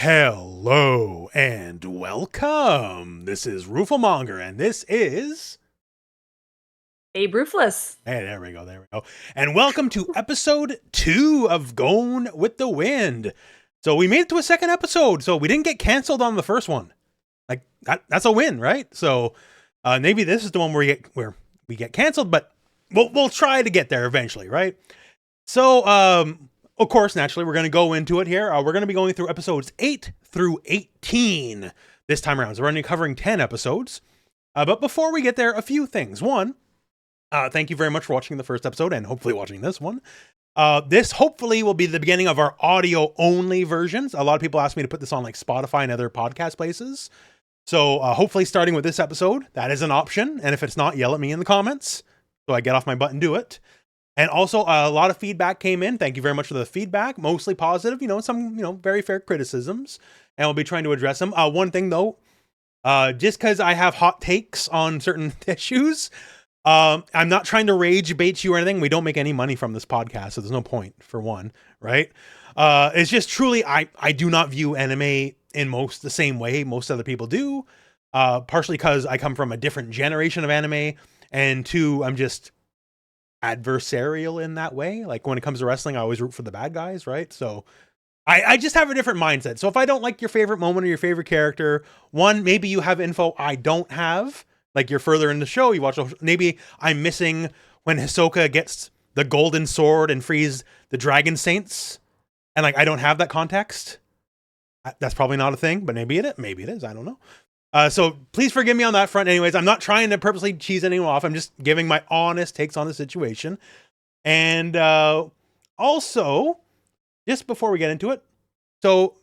Hello and welcome. This is Rooflemonger, and this is BABERUTHLESS. hey, there we go. And welcome to episode 2 of Going with the Wind. So we made it to a second episode, so we didn't get canceled on the first one. Like that's a win, right? So maybe this is the one where we get canceled, but we'll try to get there eventually, right? So of course, naturally, we're going to go into it here. We're going to be going through episodes 8 through 18 this time around. So we're only covering 10 episodes. But before we get there, a few things. One, thank you very much for watching the first episode and hopefully watching this one. This hopefully will be the beginning of our audio-only versions. A lot of people ask me to put this on like Spotify and other podcast places. So hopefully starting with this episode, that is an option. And if it's not, yell at me in the comments so I get off my butt and do it. And also, a lot of feedback came in. Thank you very much for the feedback. Mostly positive, some, very fair criticisms. And we'll be trying to address them. One thing, though, just because I have hot takes on certain issues, I'm not trying to rage bait you or anything. We don't make any money from this podcast, so there's no point, for one, right? It's just truly, I do not view anime in the same way most other people do. Partially because I come from a different generation of anime. And two, I'm just adversarial in that way. Like when it comes to wrestling, I always root for the bad guys, right? So I just have a different mindset. So if I don't like your favorite moment or your favorite character, one, maybe you have info I don't have. Like you're further in the show, you watch, maybe I'm missing when Hisoka gets the golden sword and frees the dragon saints. And like, I don't have that context. That's probably not a thing, but maybe it is. I don't know. So please forgive me on that front. Anyways, I'm not trying to purposely cheese anyone off. I'm just giving my honest takes on the situation. And also, just before we get into it, so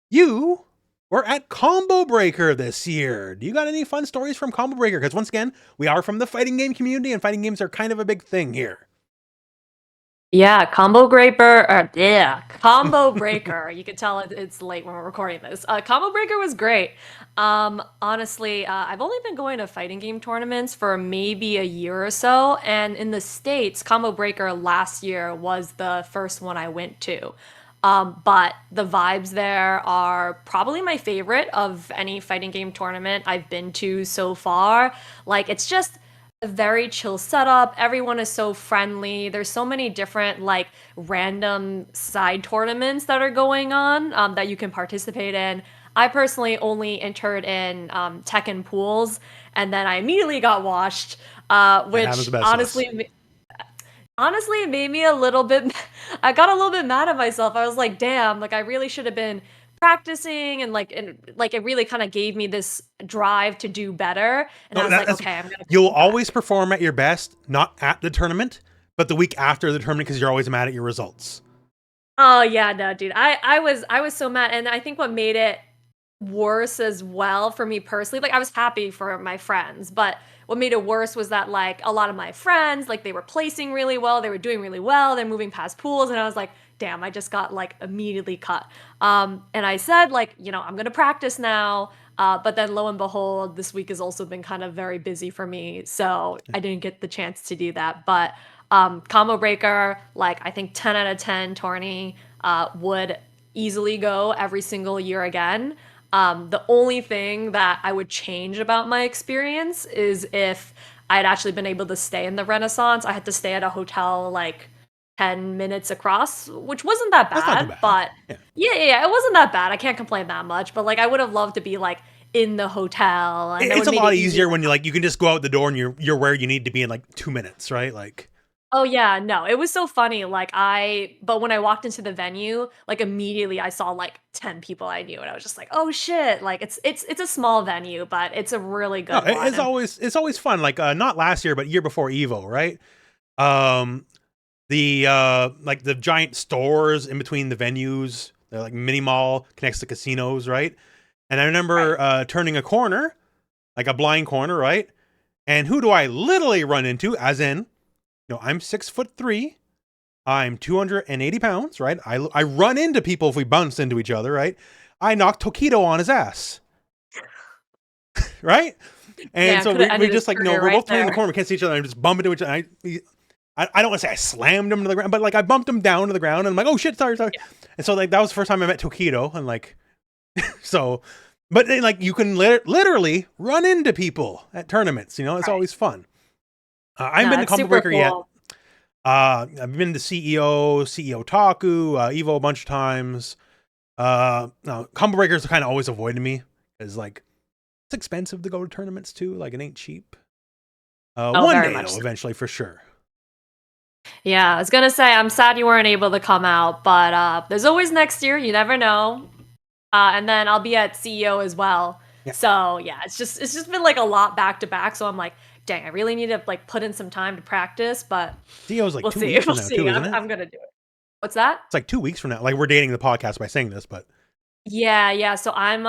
you were at Combo Breaker this year. Do you got any fun stories from Combo Breaker? Because once again, we are from the fighting game community, and fighting games are kind of a big thing here. Yeah, Combo Breaker. Combo Breaker. You can tell it's late when we're recording this. Combo Breaker was great. Honestly, I've only been going to fighting game tournaments for maybe a year or so, and in the States, Combo Breaker last year was the first one I went to. But the vibes there are probably my favorite of any fighting game tournament I've been to so far. Like, it's just a very chill setup. Everyone is so friendly. There's so many different like random side tournaments that are going on that you can participate in. I personally only entered in Tekken pools, and then I immediately got washed, which honestly it made me a little bit. I got a little bit mad at myself. I was like, damn, like I really should have been practicing and it really kind of gave me this drive to do better, and I was like, okay, I'm gonna you'll always perform at your best, not at the tournament but the week after the tournament, because you're always mad at your results. Oh yeah, no dude, I was so mad, and I think what made it worse as well for me personally, like I was happy for my friends, but what made it worse was that like a lot of my friends, like they were placing really well, they were doing really well, they're moving past pools, and I was like, damn, I just got like immediately cut. And I said like, I'm gonna practice now. But then lo and behold, this week has also been kind of very busy for me, so I didn't get the chance to do that. But Combo Breaker, like I think 10 out of 10 tourney would easily go every single year again. The only thing that I would change about my experience is if I had actually been able to stay in the Renaissance. I had to stay at a hotel like 10 minutes across, which wasn't that That's not bad, too bad. but Yeah. it wasn't that bad. I can't complain that much, but like I would have loved to be like in the hotel, and It's a lot easier when you can just go out the door and you're where you need to be in like 2 minutes, right? Like, oh yeah, no, it was so funny. But when I walked into the venue, like immediately I saw like 10 people I knew, and I was just like, oh shit, like it's a small venue, but it's a really no, good one. it's always fun. Like not last year, but year before Evo, right? The giant stores in between the venues, they're like mini mall, connects to casinos, right? And I remember turning a corner, like a blind corner, right? And who do I literally run into? As in, I'm 6'3", I'm 280 pounds, right? I run into people if we bounce into each other, right? I knocked Tokido on his ass, right? And Yeah, so could have we ended his just like, career we're right both turning the there. corner, we can't see each other, and just bump into each other. I don't want to say I slammed him to the ground, but like I bumped him down to the ground, and I'm like, oh shit, sorry. Yeah. And so like that was the first time I met Tokido, and like So, but then, like, you can literally run into people at tournaments. You know, it's Right. always fun. I haven't No, been to it's Combo super Breaker yet. cool. I've been to CEO Taku, Evo a bunch of times. No, Combo Breakers kind of always avoided me because, like, it's expensive to go to tournaments too. Like, it ain't cheap. Oh, One very day much though, so. eventually for sure. Yeah, I was gonna say I'm sad you weren't able to come out, but there's always next year. You never know. And then I'll be at CEO as well. Yeah, So yeah, it's just been like a lot back to back. So I'm like, dang, I really need to like put in some time to practice, but CEO's like we'll 2 see. weeks We'll from now see. too, isn't it? I'm gonna do it. What's that? It's like 2 weeks from now. Like, we're dating the podcast by saying this, but Yeah, yeah. So I'm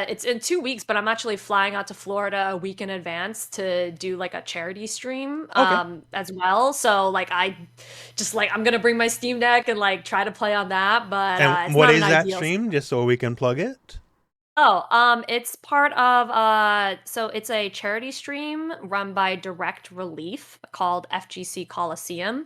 it's in 2 weeks, but I'm actually flying out to Florida a week in advance to do like a charity stream okay. as well. So like I just like I'm gonna bring my Steam Deck and like try to play on that, but And it's what not an is that ideal. stream? Just so we can plug it. Oh, it's part of so it's a charity stream run by Direct Relief called FGC Coliseum.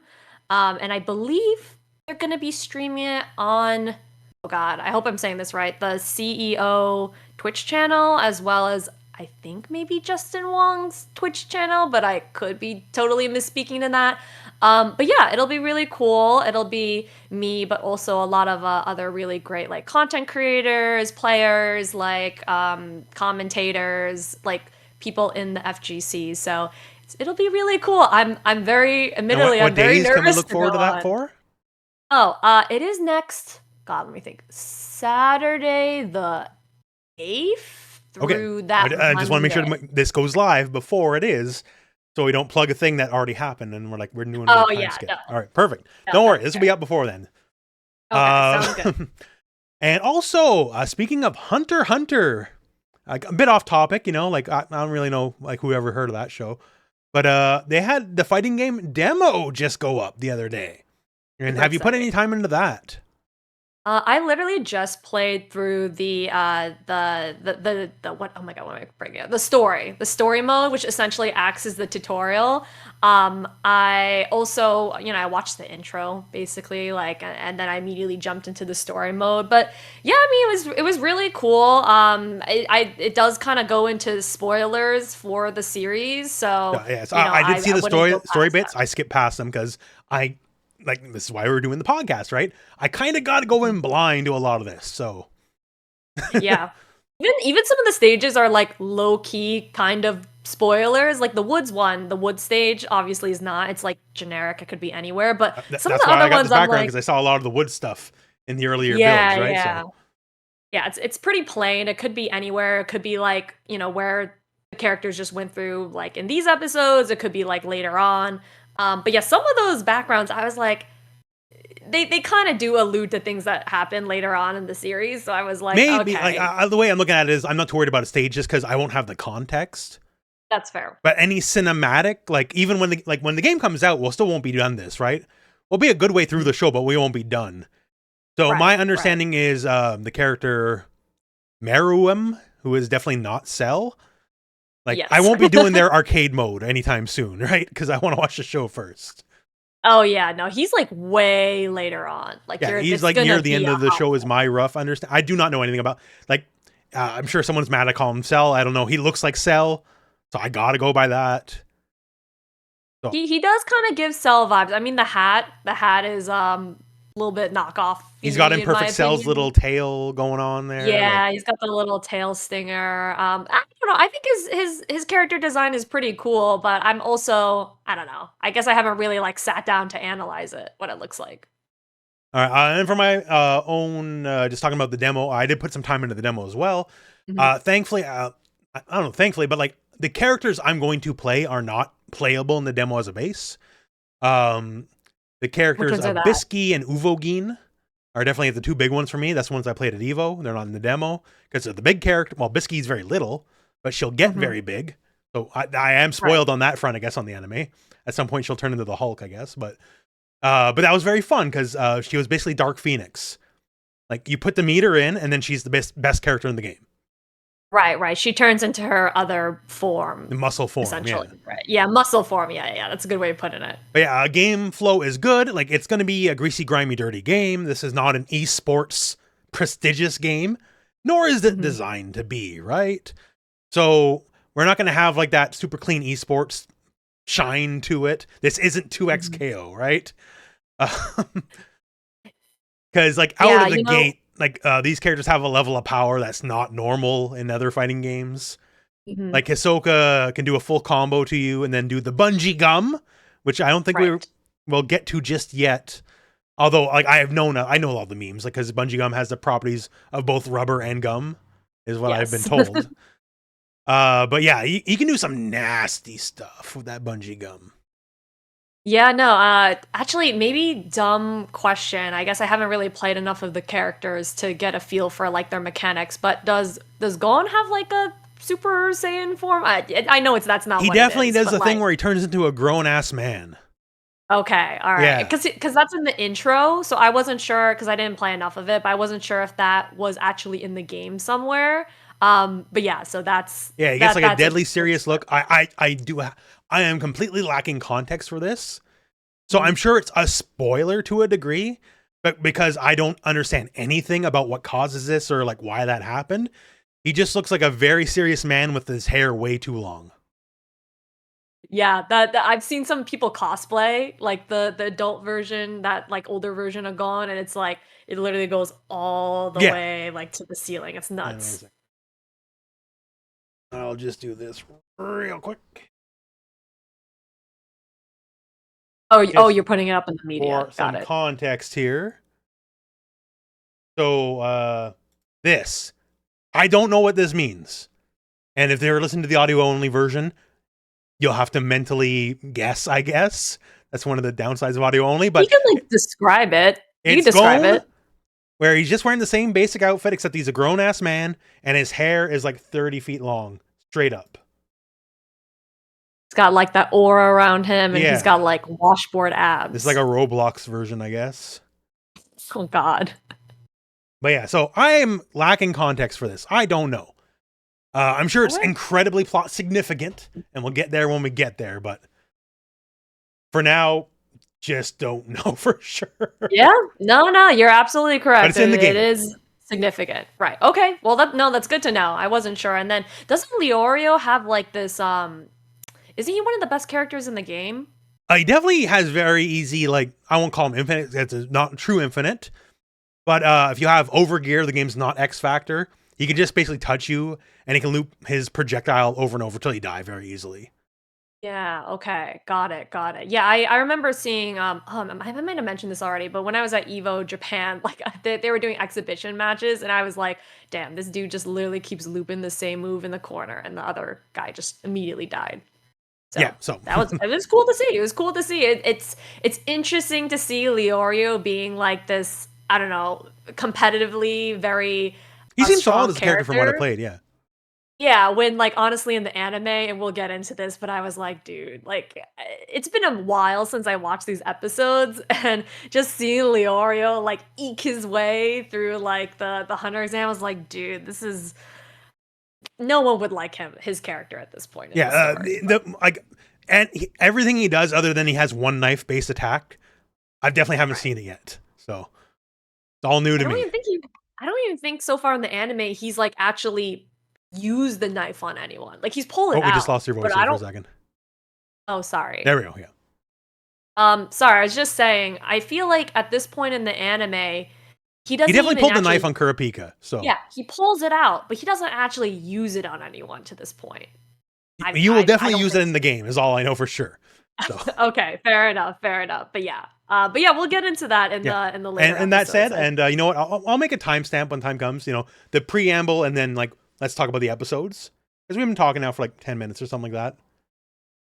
And I believe they're gonna be streaming it on, oh God, I hope I'm saying this right, the CEO Twitch channel, as well as I think maybe Justin Wong's Twitch channel, but I could be totally misspeaking in that. But yeah, it'll be really cool. It'll be me, but also a lot of other really great like content creators, players, like commentators, like people in the FGC. So it'll be really cool. I'm very, And admittedly, what I'm very days can we nervous look to go forward to that on. for? Oh, it is next. God, let me think. Saturday the 8th Okay. through that I just want to make sure Monday. this goes live before it is, so we don't plug a thing that already happened and we're like, we're doing a Oh weird time yeah, skip. no, All right, perfect. no, Don't worry, that's this will fair. be up before then. Okay, sounds good. And also, speaking of Hunter x Hunter, like, a bit off topic, you know, like, I don't really know like whoever heard of that show, but they had the fighting game demo just go up the other day. And Super have you put exciting. any time into that? I literally just played through the what, oh my God, what am I bringing up? The story mode, which essentially acts as the tutorial. I also, I watched the intro basically, like, and then I immediately jumped into the story mode. But yeah, I mean, it was really cool. It does kind of go into spoilers for the series, so Yes, I did see I the wouldn't go story past bits. I skipped past them because I like, this is why we're doing the podcast, right? I kind of got to go that. in blind to a lot of this, so Yeah. Even some of the stages are like low key kind of spoilers. Like the woods one, the wood stage obviously is not. It's like generic. It could be anywhere. But some of that's the why I other got ones this I'm background, like, because I saw a lot of the wood stuff in the earlier builds, yeah, right? yeah. So Yeah, it's pretty plain. It could be anywhere. It could be like, where the characters just went through like in these episodes. It could be like later on. But yeah, some of those backgrounds I was like, they kind of do allude to things that happen later on in the series. So I was like, maybe, like, okay, the way I'm looking at it is, I'm not too worried about a stage just because I won't have the context. that's fair. But any cinematic, like, even when the game comes out, we'll still won't be done this, right? We'll be a good way through the show, but we won't be done. So my Right, right. understanding is, the character Meruem, who is definitely not Cell. Like, I Yes. won't be doing their arcade mode anytime soon, right? Because I want to watch the show first. Oh yeah, no, he's like way later on. Like Yeah, he's it's like gonna near the be end a of the hot show, is one. my rough understand. I do not know anything about, like, I'm sure someone's mad I call him Cell. I don't know. He looks like Cell, so I gotta go by that. So He does kind of give Cell vibes. I mean, the hat is a little bit knockoff he's got in my Imperfect Cell's opinion. little tail going on there. Like, Yeah, he's got the little tail stinger. I don't know. I think his character design is pretty cool, but I'm also, I don't know. I guess I haven't really like sat down to analyze it, what it looks like. all right. And for my own, just talking about the demo, I did put some time into the demo as well. Mhm. Thankfully, I don't know, thankfully, but like, the characters I'm going to play are not playable in the demo as a base. The Which characters ones are of that? Bisky and Uvogin are definitely the two big ones for me. That's the ones I played at Evo. They're not in the demo because they're the big character. Well, Bisky's very little, but she'll get Mhm. very big. So I am Right. spoiled on that front, I guess, on the anime. At some point, she'll turn into the Hulk, I guess. But that was very fun because she was basically Dark Phoenix. Like, you put the meter in, and then she's the best character in the game. Right, right. She turns into her other The form, muscle form, essentially. yeah. Right. Yeah, muscle form. Yeah, yeah. That's a good way of putting it. But yeah, game flow is good. Like, it's going to be a greasy, grimy, dirty game. This is not an esports prestigious game. nor is it Mhm. designed to be, right? So we're not going to have like that super clean esports shine to it. This isn't 2X Mhm. KO, right? Because like out Yeah, of the you know. gate, like these characters have a level of power that's not normal in other fighting games. Mhm. Like Hisoka can do a full combo to you and then do the bungee gum, which I don't think we Right. will get to just yet. Although, like I know all the memes, like because bungee gum has the properties of both rubber and gum, is what I've been Yes. told. But yeah, he can do some nasty stuff with that bungee gum. Yeah, no, actually, maybe dumb question. I guess I haven't really played enough of the characters to get a feel for like their mechanics, but does Gon have like a Super Saiyan form? I know that's not He what it definitely is, does but the thing like, where he turns into a grown ass man. okay, all right, Yeah, because that's in the intro, so I wasn't sure because I didn't play enough of it, but I wasn't sure if that was actually in the game somewhere. But yeah, so yeah, he gets like a that's deadly interesting. serious look. I am completely lacking context for this. So I'm Mhm. sure it's a spoiler to a degree, but because I don't understand anything about what causes this or like why that happened, he just looks like a very serious man with his hair way too long. Yeah, that I've seen some people cosplay like the adult version, that like older version of Gone, and it's like it literally goes all the Yeah. way like to the ceiling. It's nuts. Anyways, I'll just do this real quick. Oh, Just you're putting it up in the media. for Got some it. context here. So this. I don't know what this means. And if they're listening to the audio only version, you'll have to mentally guess, I guess. That's one of the downsides of audio only, You but can like describe it. You can it's describe it. Gone where he's just wearing the same basic outfit except he's a grown ass man and his hair is like 30 feet long, straight up. It's got like that aura around him, and he's Yeah. got like washboard It's like a abs. Roblox version, I guess. Oh God. But yeah, so I am lacking context for this. I don't know. I'm sure it's Okay. incredibly plot significant, and we'll get there when we get there. But for now, just don't know for sure. Yeah. No, you're absolutely But correct. it's in the It game. is significant. Right. Okay. Well, that's good to know. I wasn't sure. And then doesn't Leorio have like this isn't he one of the best characters in the game? He definitely has very easy, like, I won't call him infinite. That's not true infinite. But if you have overgear, the game's not X Factor. He can just basically touch you, and he can loop his projectile over and over till you die very easily. Yeah, okay. Got it. Yeah, I remember seeing I might have mentioned this already, but when I was at Evo Japan, like they were doing exhibition matches and I was like, damn, this dude just literally keeps looping the same move in the corner and the other guy just immediately died. Yeah, So so it was cool to see. It was cool to see. It's interesting to see Leorio being like this, I don't know, competitively very he seems solid strong as a character from what I character. played. Yeah. Yeah, when like honestly in the anime, and we'll get into this, but I was like, dude, like it's been a while since I watched these episodes, and just seeing Leorio like eke his way through like the hunter exam, I was like, dude, this is no one would like his character at this point in Yeah, the story. like, and everything he does, other than he has one knife based attack, I definitely haven't Right. seen it yet. So it's all new I to don't me. even think he I don't even think so far in the anime he's like actually used the knife on anyone. Like he's pulled Oh, it we just out, lost your but voice I there for a don't. second. Oh, sorry. There we go. Yeah, Sorry, I was just saying, I feel like at this point in the anime, he he doesn't definitely even pulled the knife actually, on Kurapika. So yeah, he pulls it out, but he doesn't actually use it on anyone to this point. you will I definitely don't use it think in the game. Is all I know for sure. So so. Okay, fair enough, fair enough. But yeah, we'll get into that yeah. in the later And that episodes. said, and you know what? I'll make a timestamp when time comes. You know, the preamble, and then like let's talk about the episodes because we've been talking now for like 10 minutes or something like that.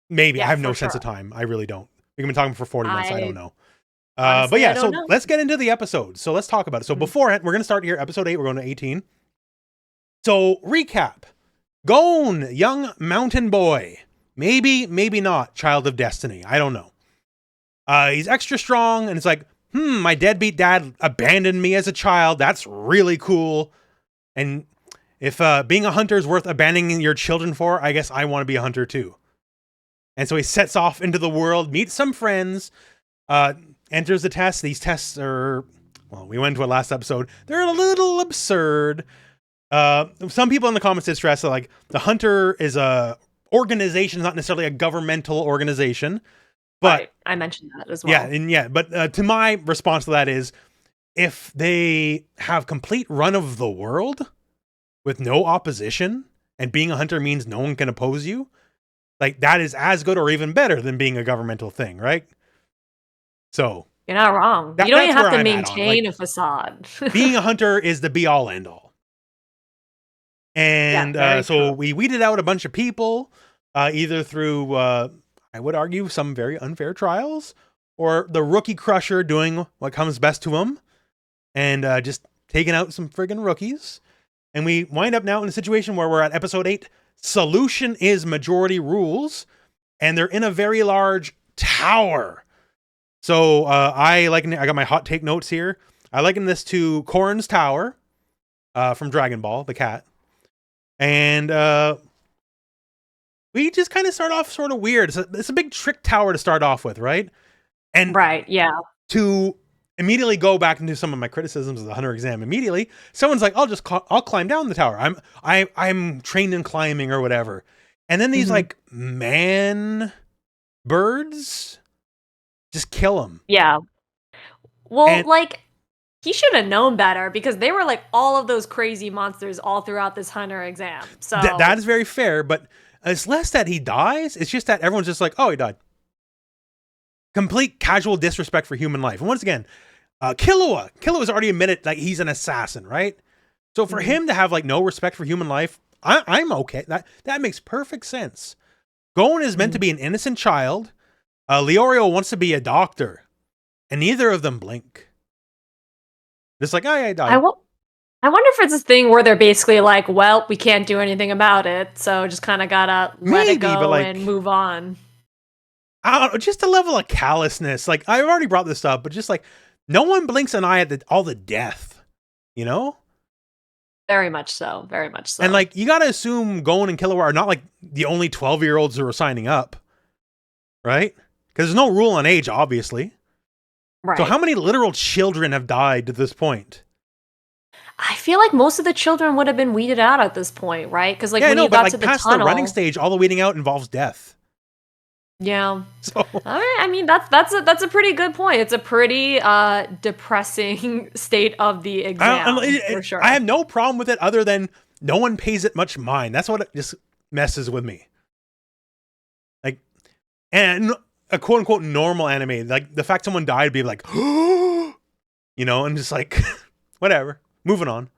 Maybe I Yeah, have no for sense of sure. time. I really don't. We've been talking for 40 minutes. I don't I know. But honestly, I yeah, don't so know. let's get into the episodes. So let's talk about it. So Mhm. beforehand, we're gonna start here, episode 8. We're going to 18. So recap: Gon, young mountain boy, maybe not, child of destiny. I don't know. He's extra strong, and it's like, my deadbeat dad abandoned me as a child. That's really cool. And if being a hunter is worth abandoning your children for, I guess I want to be a hunter too. And so he sets off into the world, meets some friends, uh, enters the test. These tests are, well, we went into it last episode. They're a little absurd. Some people in the comments did stress that like the Hunter is a organization, not necessarily a governmental organization. But right. I mentioned that as well. But to my response to that is, if they have complete run of the world with no opposition, and being a hunter means no one can oppose you, like that is as good or even better than being a governmental thing, right? So You're not wrong. You don't even have to maintain a facade. Being a hunter is the be all end all. And so we weeded out a bunch of people, either through, I would argue, some very unfair trials, or the rookie crusher doing what comes best to him, and just taking out some friggin' rookies. And we wind up now in a situation where we're at episode 8. Solution is majority rules, and they're in a very large tower. So I got my hot take notes here. I liken this to Korn's tower from Dragon Ball, the cat. And we just kind of start off sort of weird. It's a big trick tower to start off with, right? And right, yeah. To immediately go back into some of my criticisms of the Hunter exam immediately, someone's like, I'll climb down the tower. I'm trained in climbing or whatever. And then these like man birds just kill him. Yeah. Well, like he should have known better, because they were like all of those crazy monsters all throughout this Hunter exam. So that is very fair, but it's less that he dies. It's just that everyone's just like, oh, he died. Complete casual disrespect for human life. And once again, Killua's already admitted like he's an assassin, right? So for him to have like no respect for human life, I'm okay. That makes perfect sense. Gon is meant to be an innocent child. Leorio wants to be a doctor, and neither of them blink. Just like, oh yeah, I died. I wonder if it's a thing where they're basically like, well, we can't do anything about it, so just kind of gotta let it go and move on. I don't know, just a level of callousness. Like, I've already brought this up, but just like, no one blinks an eye at all the death, you know? Very much so. Very much so. And like, you gotta assume Gon and Killua are not like the only 12-year-olds who are signing up, right? Because there's no rule on age, obviously. Right. So how many literal children have died to this point? I feel like most of the children would have been weeded out at this point, right? Because like when you got to the past tunnel, the running stage, all the weeding out involves death. Yeah. So all right. I mean, that's a pretty good point. It's a pretty depressing state of the exam, for sure. I have no problem with it, other than no one pays it much mind. That's what it just messes with me. Like, and a quote unquote normal anime, like the fact someone died, be like, you know, and just like, whatever, moving on.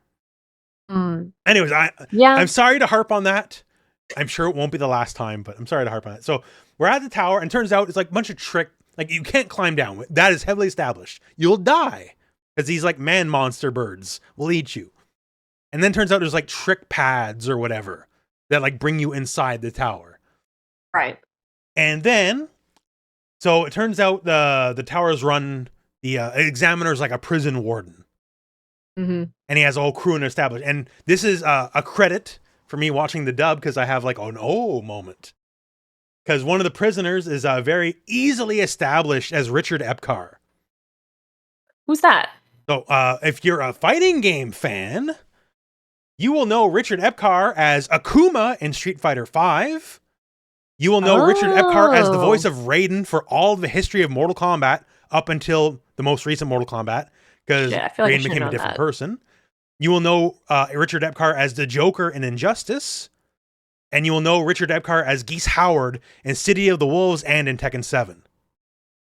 Anyways, I'm sorry to harp on that. I'm sure it won't be the last time, but I'm sorry to harp on it. So we're at the tower, and turns out it's like a bunch of trick. Like, you can't climb down. That is heavily established. You'll die because these like man monster birds will eat you. And then turns out there's like trick pads or whatever that like bring you inside the tower. Right. And then, so it turns out the tower's run, the examiner's like a prison warden. And he has a whole crew and established. And this is a credit for me watching the dub, because I have like an oh moment. Because one of the prisoners is very easily established as Richard Epcar. Who's that? So if you're a fighting game fan, you will know Richard Epcar as Akuma in Street Fighter V. You will know Richard Epcar as the voice of Raiden for all the history of Mortal Kombat up until the most recent Mortal Kombat, because Raiden became a different person. You will know Richard Epcar as the Joker in Injustice. And you will know Richard Epcar as Geese Howard in City of the Wolves and in Tekken 7.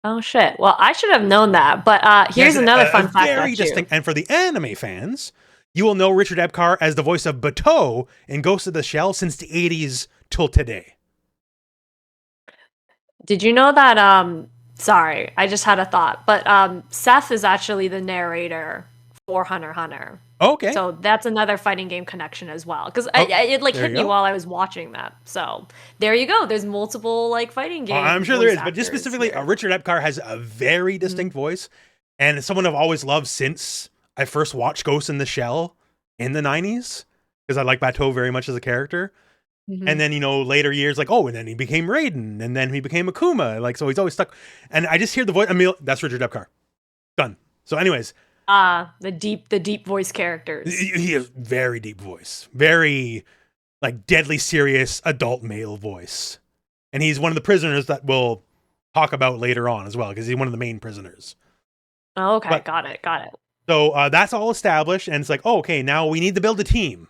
Oh, shit. Well, I should have known that. But here's another fun fact very distinct. And for the anime fans, you will know Richard Epcar as the voice of Bateau in Ghost of the Shell since the 80s till today. Did you know that, sorry, I just had a thought, but Seth is actually the narrator for Hunter x Hunter. Okay. So that's another fighting game connection as well. Because it like hit me while I was watching that. So there you go. There's multiple like fighting games. I'm sure there is, but just specifically, Richard Epcar has a very distinct voice, and it's someone I've always loved since I first watched Ghost in the Shell in the 90s, because I like Bateau very much as a character. And then, you know, later years, like, oh, and then he became Raiden, and then he became Akuma. Like, so he's always stuck. And I just hear the voice. I mean, that's Richard Epcar. Done. So anyways, The deep voice characters. He has very deep voice, very like deadly serious adult male voice, and he's one of the prisoners that we'll talk about later on as well because he's one of the main prisoners. Oh, okay, got it. So that's all established, and it's like, oh, okay, now we need to build a team.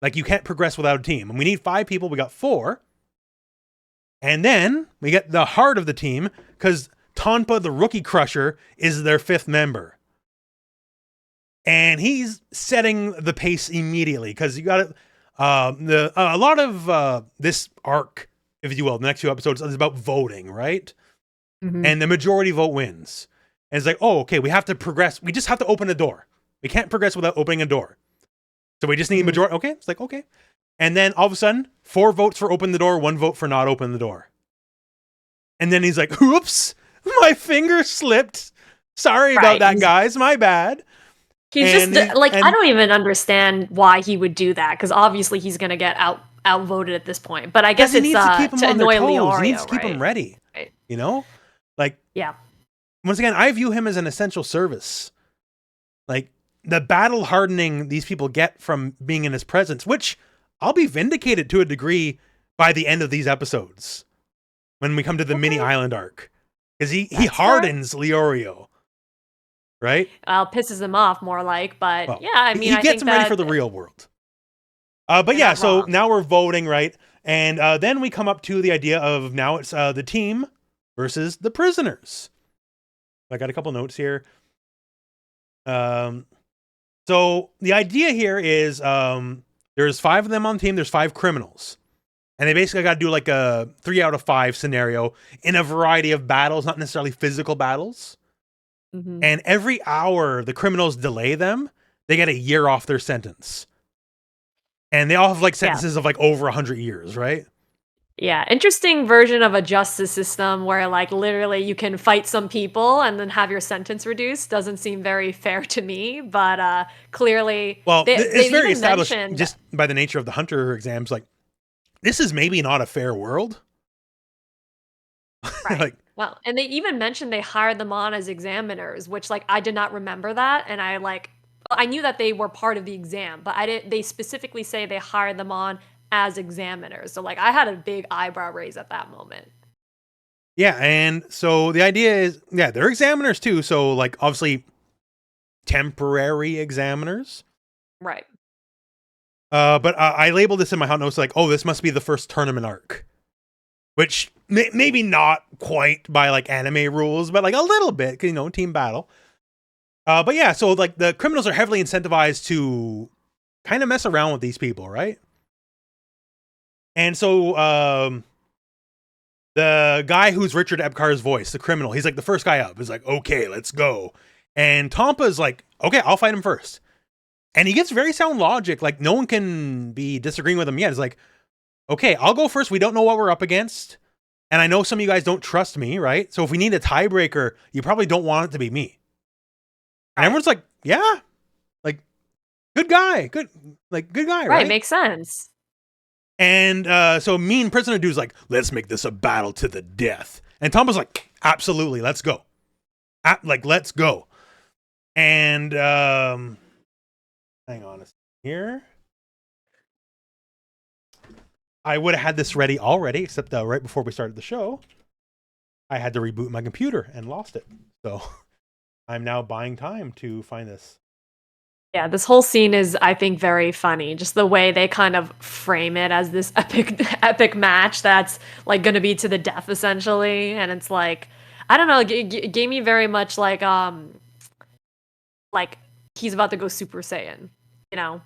Like, you can't progress without a team, and we need 5 people. We got 4, and then we get the heart of the team because Tonpa, the Rookie Crusher, is their 5th member. And he's setting the pace immediately because you got a lot of this arc, if you will, the next 2 episodes is about voting, right? Mm-hmm. And the majority vote wins. And it's like, oh, okay, we have to progress. We just have to open a door. We can't progress without opening a door. So we just need majority. Okay, it's like, okay. And then all of a sudden, 4 votes for open the door, 1 vote for not open the door. And then he's like, oops, my finger slipped. Sorry about that, guys. My bad. He's I don't even understand why he would do that, because obviously he's going to get outvoted at this point. But I guess it's to annoy Leorio. He needs to keep him ready. Right. You know? Like, yeah. Once again, I view him as an essential service. Like, the battle hardening these people get from being in his presence, which I'll be vindicated to a degree by the end of these episodes when we come to the mini island arc. Because he hardens Leorio. Right? Pisses him off more like, but well, yeah, I mean, he gets him ready for the real world. But yeah, so now we're voting, right? And then we come up to the idea of now it's the team versus the prisoners. I got a couple notes here. So the idea here is there's 5 of them on the team. There's 5 criminals. And they basically got to do like a 3 out of 5 scenario in a variety of battles, not necessarily physical battles. Mm-hmm. And every hour the criminals delay them, they get a year off their sentence. And they all have like sentences of like over 100 years, right? Yeah, interesting version of a justice system where like literally you can fight some people and then have your sentence reduced. Doesn't seem very fair to me, but clearly... Well, it's very established just by the nature of the Hunter exams. Like, this is maybe not a fair world. Right. Like, well, and they even mentioned they hired them on as examiners, which like I did not remember that, and I knew that they were part of the exam, but they specifically say they hired them on as examiners. So like I had a big eyebrow raise at that moment. Yeah, and so the idea is, yeah, they're examiners too, so like obviously temporary examiners. Right. But I labeled this in my hot notes like, oh, this must be the first tournament arc. Which maybe not quite by like anime rules, but like a little bit, team battle. But yeah, so like the criminals are heavily incentivized to kind of mess around with these people, right? And so the guy who's Richard Epcar's voice, the criminal, he's like the first guy up. He's like, okay, let's go. And Tompa's like, okay, I'll fight him first. And he gets very sound logic. Like no one can be disagreeing with him yet. It's like, okay, I'll go first. We don't know what we're up against. And I know some of you guys don't trust me, right? So if we need a tiebreaker, you probably don't want it to be me. And everyone's like, yeah, like, good guy. Good guy, right? Right, makes sense. And so mean prisoner dude's like, let's make this a battle to the death. And Tompa's like, absolutely, let's go. Let's go. And hang on a second here. I would have had this ready already, except right before we started the show, I had to reboot my computer and lost it. So I'm now buying time to find this. Yeah, this whole scene is, I think, very funny. Just the way they kind of frame it as this epic match that's like going to be to the death, essentially. And it's like, I don't know, it gave me very much like he's about to go Super Saiyan.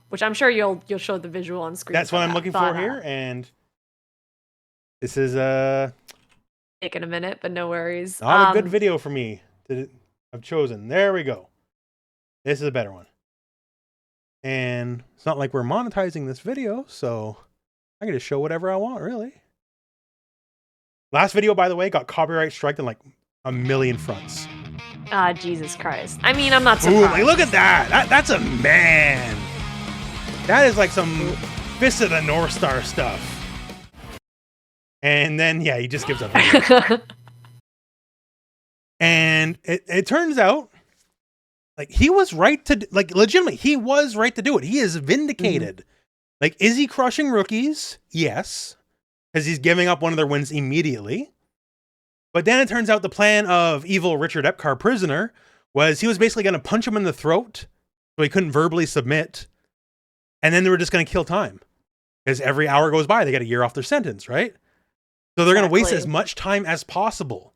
Which I'm sure you'll show the visual on screen. That's what I'm looking for here, and this is taking a minute, but no worries. Not a good video for me that I've chosen. There we go. This is a better one, and it's not like we're monetizing this video, so I can just show whatever I want, really. Last video, by the way, got copyright striked in like a million fronts. Jesus Christ! I mean, I'm not surprised. Ooh, look at that! That's a man. That is like some Fist of the North Star stuff. And then, yeah, he just gives up. And it turns out like he was right to like legitimately he was right to do it. He is vindicated. Like, is he crushing rookies? Yes, because he's giving up one of their wins immediately. But then it turns out the plan of evil Richard Epcar Prisoner was he was basically going to punch him in the throat so he couldn't verbally submit, and then they were just going to kill time. Because every hour goes by, they get a year off their sentence, right? So they're going to waste as much time as possible.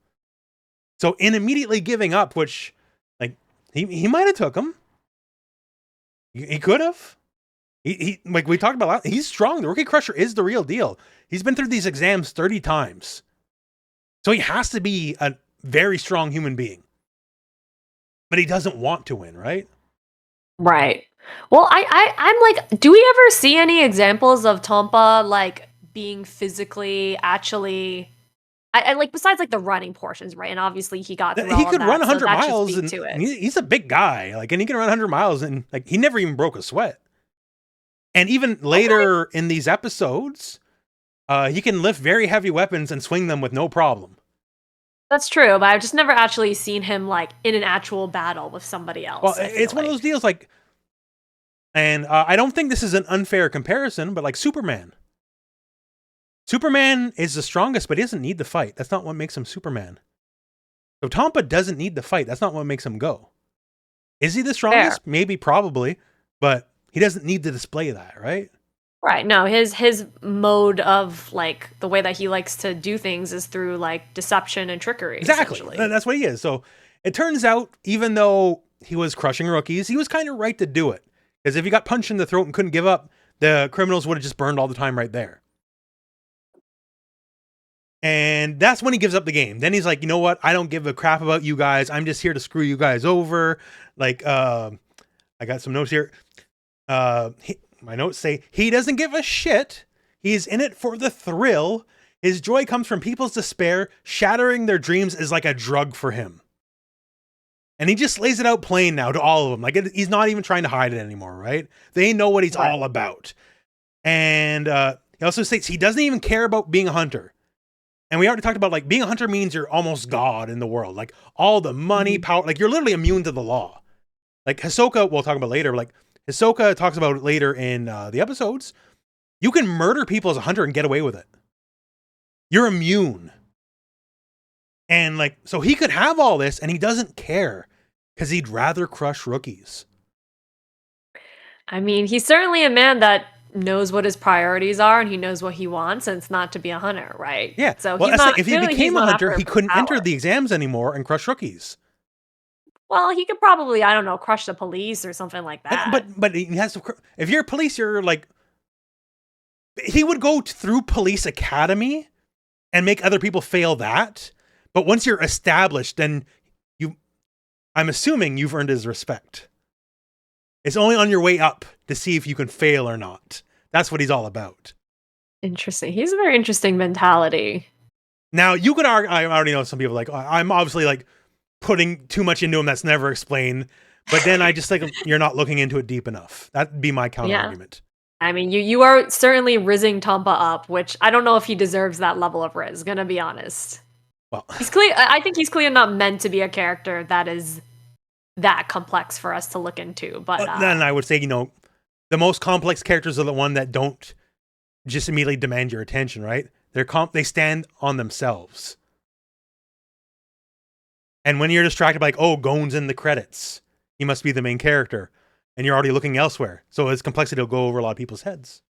So in immediately giving up, which, like, he might have took him. He could have. He like we talked about, he's strong. The Rookie Crusher is the real deal. He's been through these exams 30 times. So he has to be a very strong human being. But he doesn't want to win, right? Right. Well, I'm like, do we ever see any examples of Tompa like being physically actually, I like besides like the running portions, right? And obviously he got through He all could of run that, 100 so that should miles, speak and to it. he's a big guy, like, and he can run 100 miles, and like he never even broke a sweat. And even later in these episodes, he can lift very heavy weapons and swing them with no problem. That's true, but I've just never actually seen him like in an actual battle with somebody else. Well, it's one of those deals, like, and I don't think this is an unfair comparison, but like Superman. Superman is the strongest, but he doesn't need to fight. That's not what makes him Superman. So Tompa doesn't need to fight. That's not what makes him go. Is he the strongest? Fair. Maybe, probably, but he doesn't need to display that, right? Right. No, his mode of like the way that he likes to do things is through like deception and trickery. Exactly. That's what he is. So it turns out, even though he was crushing rookies, he was kind of right to do it. Because if he got punched in the throat and couldn't give up, the criminals would have just burned all the time right there. And that's when he gives up the game. Then he's like, you know what? I don't give a crap about you guys. I'm just here to screw you guys over. Like, I got some notes here. My notes say, he doesn't give a shit. He's in it for the thrill. His joy comes from people's despair. Shattering their dreams is like a drug for him. And he just lays it out plain now to all of them. Like, he's not even trying to hide it anymore, right? They know what he's all about. And he also states he doesn't even care about being a hunter. And we already talked about, like, being a hunter means you're almost God in the world. Like, all the money, power, like, you're literally immune to the law. Like, Hisoka, we'll talk about later, like, Hisoka talks about it later in the episodes. You can murder people as a hunter and get away with it. You're immune. And, like, so he could have all this, and he doesn't care, because he'd rather crush rookies. I mean, he's certainly a man that knows what his priorities are, and he knows what he wants, and it's not to be a hunter, right? Yeah. So well, he's not, like, if he became a hunter, he couldn't enter the exams anymore and crush rookies. Well, he could probably, I don't know, crush the police or something like that. But he has to. If you're a police, you're like, he would go through police academy and make other people fail that. But once you're established, then I'm assuming you've earned his respect. It's only on your way up to see if you can fail or not. That's what he's all about. Interesting. He's a very interesting mentality. Now, you could argue, I already know some people like, I'm obviously like putting too much into him that's never explained. But then I just think you're not looking into it deep enough. That'd be my counter argument. I mean, you are certainly rizzing Tompa up, which I don't know if he deserves that level of rizz, gonna be honest. Well, he's clear. I think he's clearly not meant to be a character that is that complex for us to look into. But then I would say, the most complex characters are the one that don't just immediately demand your attention, right? They stand on themselves. And when you're distracted by, like, oh, Gon's in the credits, he must be the main character, and you're already looking elsewhere. So his complexity will go over a lot of people's heads.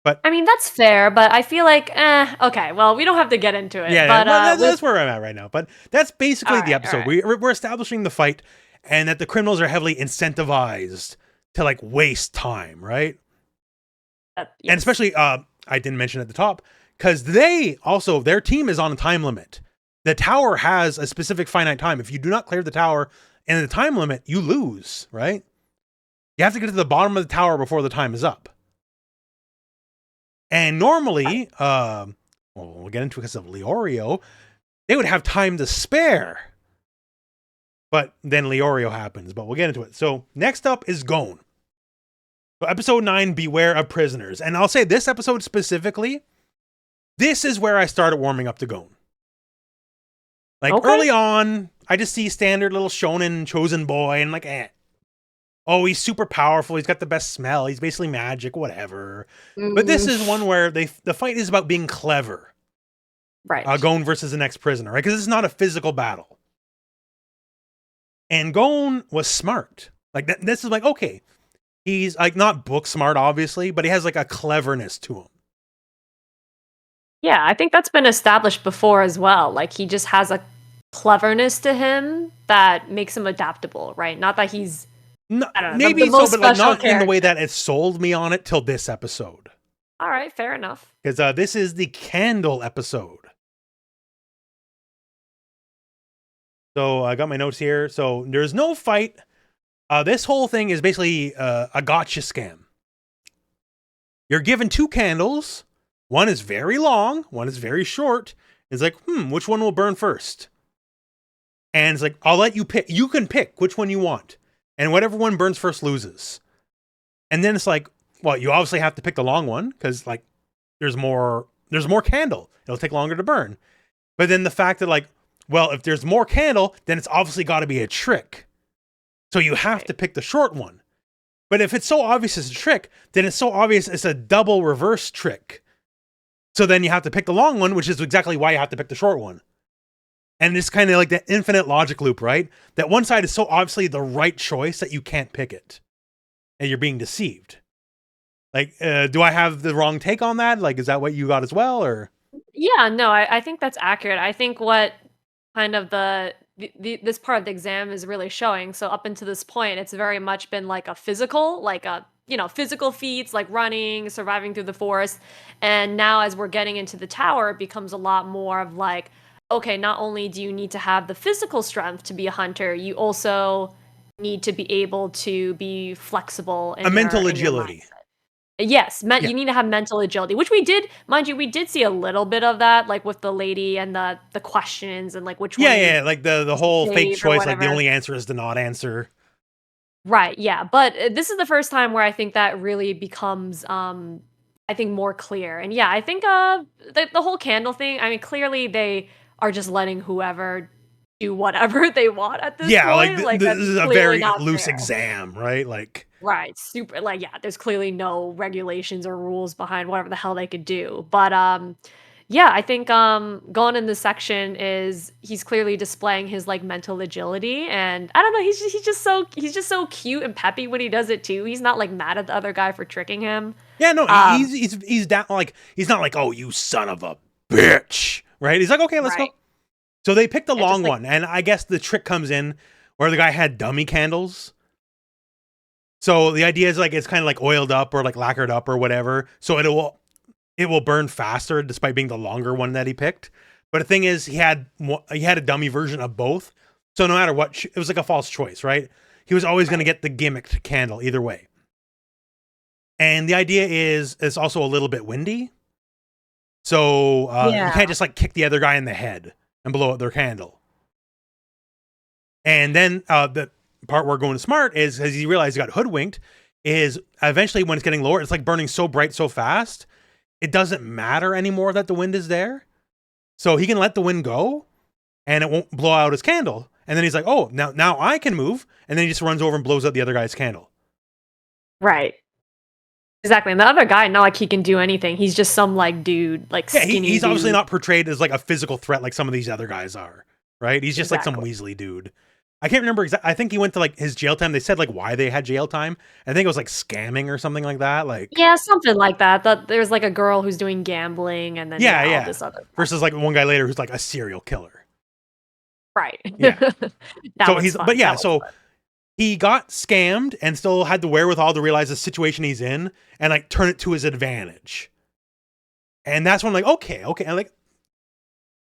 But I mean, that's fair, but I feel like, okay, well, we don't have to get into it. Yeah, but, that's where I'm at right now. But that's basically the episode. Right. We're establishing the fight, and that the criminals are heavily incentivized to, like, waste time, right? Yes. And especially, I didn't mention at the top, because their team is on a time limit. The tower has a specific finite time. If you do not clear the tower in the time limit, you lose, right? You have to get to the bottom of the tower before the time is up. And normally, we'll get into it because of Leorio, they would have time to spare. But then Leorio happens, but we'll get into it. So next up is Gon. So episode 9, Beware of Prisoners. And I'll say this episode specifically, this is where I started warming up to Gon. Like, early on, I just see standard little shonen chosen boy and like, oh, he's super powerful. He's got the best smell. He's basically magic, whatever. But this is one where the fight is about being clever. Right. Gon versus the next prisoner, right? Because it's not a physical battle. And Gon was smart. Like, this is like, okay, he's like not book smart, obviously, but he has like a cleverness to him. Yeah, I think that's been established before as well. Like, he just has a cleverness to him that makes him adaptable, right? Not that he's, No, I don't know, maybe the so, most but like special not in the way character. that it sold me on it till this episode. All right, fair enough. Because this is the candle episode. So I got my notes here. So there's no fight. This whole thing is basically a gotcha scam. You're given 2 candles. One is very long. One is very short. It's like, which one will burn first? And it's like, I'll let you pick. You can pick which one you want. And whatever one burns first loses. And then it's like, well, you obviously have to pick the long one because like there's more candle. It'll take longer to burn. But then the fact that like, well, if there's more candle, then it's obviously got to be a trick. So you have to pick the short one. But if it's so obvious it's a trick, then it's so obvious it's a double reverse trick. So then you have to pick the long one, which is exactly why you have to pick the short one. And it's kind of like that infinite logic loop, right? That one side is so obviously the right choice that you can't pick it. And you're being deceived. Like, do I have the wrong take on that? Like, is that what you got as well, or? Yeah, no, I think that's accurate. I think what kind of this part of the exam is really showing. So up until this point, it's very much been like a physical, like a physical feats like running, surviving through the forest. And now as we're getting into the tower, it becomes a lot more of like, okay, not only do you need to have the physical strength to be a hunter, you also need to be able to be flexible in A mental your agility. mindset. Yes, Yeah. you need to have mental agility, which we did, mind you, we did see a little bit of that, like with the lady and the questions and like which one. Yeah, like the whole fake save or choice, like the whatever. only answer is to not answer. Right, yeah, but this is the first time where I think that really becomes, I think more clear. And yeah, I think the whole candle thing, I mean, clearly they are just letting whoever do whatever they want at this Yeah, like point. Like this that's is a clearly very not loose fair. exam, right? Like, Right, super like, yeah, there's clearly no regulations or rules behind whatever the hell they could do, but, yeah, I think, going in this section is he's clearly displaying his, like, mental agility, and I don't know, he's just so cute and peppy when he does it too. He's not, like, mad at the other guy for tricking him. yeah, no, Um he's down. Like, he's not like, oh, you son of a bitch, right? He's like, okay, let's Right. go. So they picked the Yeah, just long like one, and I guess the trick comes in where the guy had dummy candles. So the idea is like it's kind of like oiled up or like lacquered up or whatever. So it will burn faster despite being the longer one that he picked. But the thing is, he had a dummy version of both. So no matter what, it was like a false choice, right? He was always going to get the gimmicked candle either way. And the idea is it's also a little bit windy. So you can't just like kick the other guy in the head and blow out their candle. And then the part where going smart is, as he realized he got hoodwinked, is eventually when it's getting lower, it's like burning so bright so fast, it doesn't matter anymore that the wind is there. So he can let the wind go and it won't blow out his candle. And then he's like, oh, now I can move. And then he just runs over and blows out the other guy's candle. Right. Exactly, and the other guy, not like he can do anything. He's just some, like, dude, like, Yeah, skinny he's obviously dude. not portrayed as like a physical threat like some of these other guys are, right? He's just like some Exactly. Weasley dude. I can't remember exactly. I think he went to like his jail time. They said like why they had jail time. I think it was like scamming or something like that. Like, Yeah, something like that. That there's, like, a girl who's doing gambling and then, yeah, all yeah. this other stuff. Versus like one guy later who's like a serial killer. Right. Yeah. That So was he's, fun, but yeah, that was so fun. he got scammed and still had the wherewithal to realize the situation he's in and like turn it to his advantage. And that's when I'm like, okay. And like,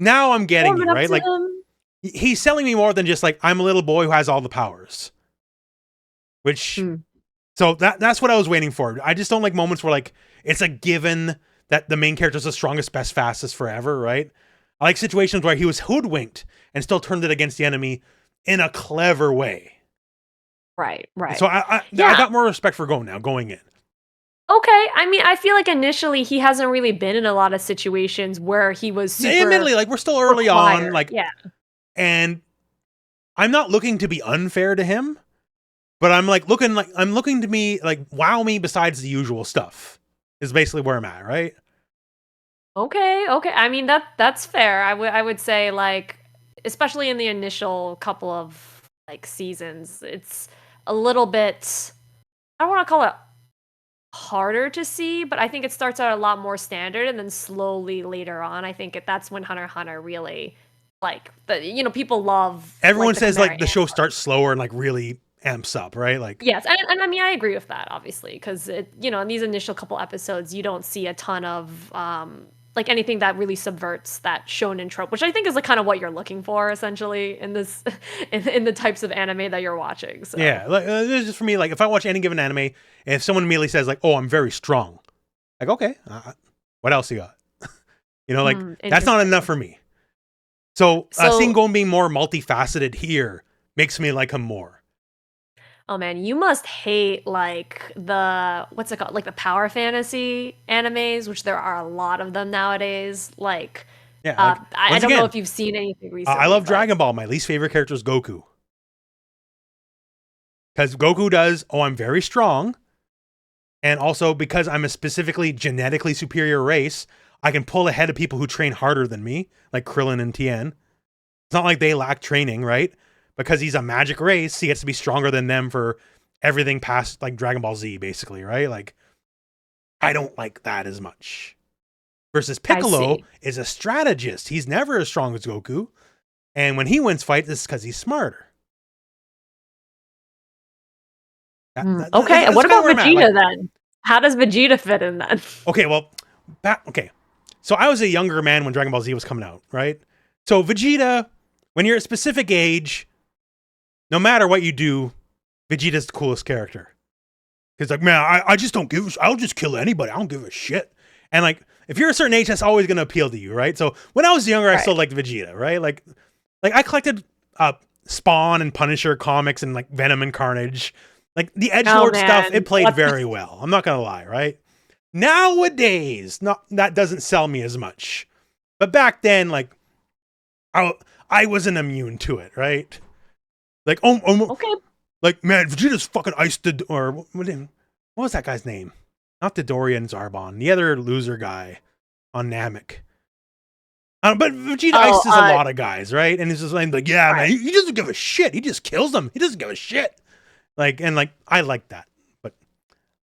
now I'm getting Warm you, it up right? to Like, him. he's selling me more than just like, I'm a little boy who has all the powers. Which, so that's what I was waiting for. I just don't like moments where like, it's a given that the main character is the strongest, best, fastest forever, right? I like situations where he was hoodwinked and still turned it against the enemy in a clever way. Right. So I got more respect for going in. Okay, I mean, I feel like initially he hasn't really been in a lot of situations where he was super Admittedly, like we're still early on, required. like, Yeah. and I'm not looking to be unfair to him, but I'm looking to me like wow me besides the usual stuff. Is basically where I'm at, right? Okay, okay. I mean that's fair. I would say like especially in the initial couple of like seasons, it's a little bit I don't want to call it harder to see, but I think it starts out a lot more standard and then slowly later on, I think that's when Hunter x Hunter really like people love Everyone like the says Chimera like the Ant show arc. starts slower and like really amps up, right? Like Yes, and I mean I agree with that obviously because in these initial couple episodes you don't see a ton of like anything that really subverts that shonen trope, which I think is like kind of what you're looking for essentially in this in the types of anime that you're watching. So, yeah, like this is just for me. Like if I watch any given anime, and if someone immediately says like, "Oh, I'm very strong," like okay, what else you got? Like that's not enough interesting. for me. So seeing So, Gon being more multifaceted here makes me like him more. oh man, you must hate like the what's it called? Like the power fantasy animes, which there are a lot of them nowadays. Like, Yeah, like I once don't know again, if you've seen anything I recently, love but Dragon Ball. My least favorite character is Goku because Goku does. Oh, I'm very strong, and also because I'm a specifically genetically superior race, I can pull ahead of people who train harder than me, like Krillin and Tien. It's not like they lack training, right? Because he's a magic race, he gets to be stronger than them for everything past like Dragon Ball Z, basically, right? Like, I don't like that as much. Versus I Piccolo see. is a strategist. He's never as strong as Goku. And when he wins fights, it's because he's smarter. Okay, and That's what kind of about where I'm at. Like, Vegeta then? How does Vegeta fit in then? okay, well, okay. So I was a younger man when Dragon Ball Z was coming out, right? So Vegeta, when you're a specific age, no matter what you do, Vegeta's the coolest character. He's like, man, I just don't give. I'll just kill anybody. I don't give a shit. And like, if you're a certain age, that's always going to appeal to you, right? So when I was younger, I still Right. liked Vegeta, right? Like I collected Spawn and Punisher comics and like Venom and Carnage. Like the Oh Edgelord stuff, it man, played what? very well. I'm not gonna lie, right? Nowadays, not that doesn't sell me as much. But back then, like I wasn't immune to it, right? Like Okay. like, man, Vegeta's fucking iced the or what was that guy's name? Not Dodoria and Zarbon, the other loser guy on Namek. But Vegeta Oh, ices a lot of guys, right? And he's just like, yeah, man, right. he doesn't give a shit. He just kills them. He doesn't give a shit. Like I like that, but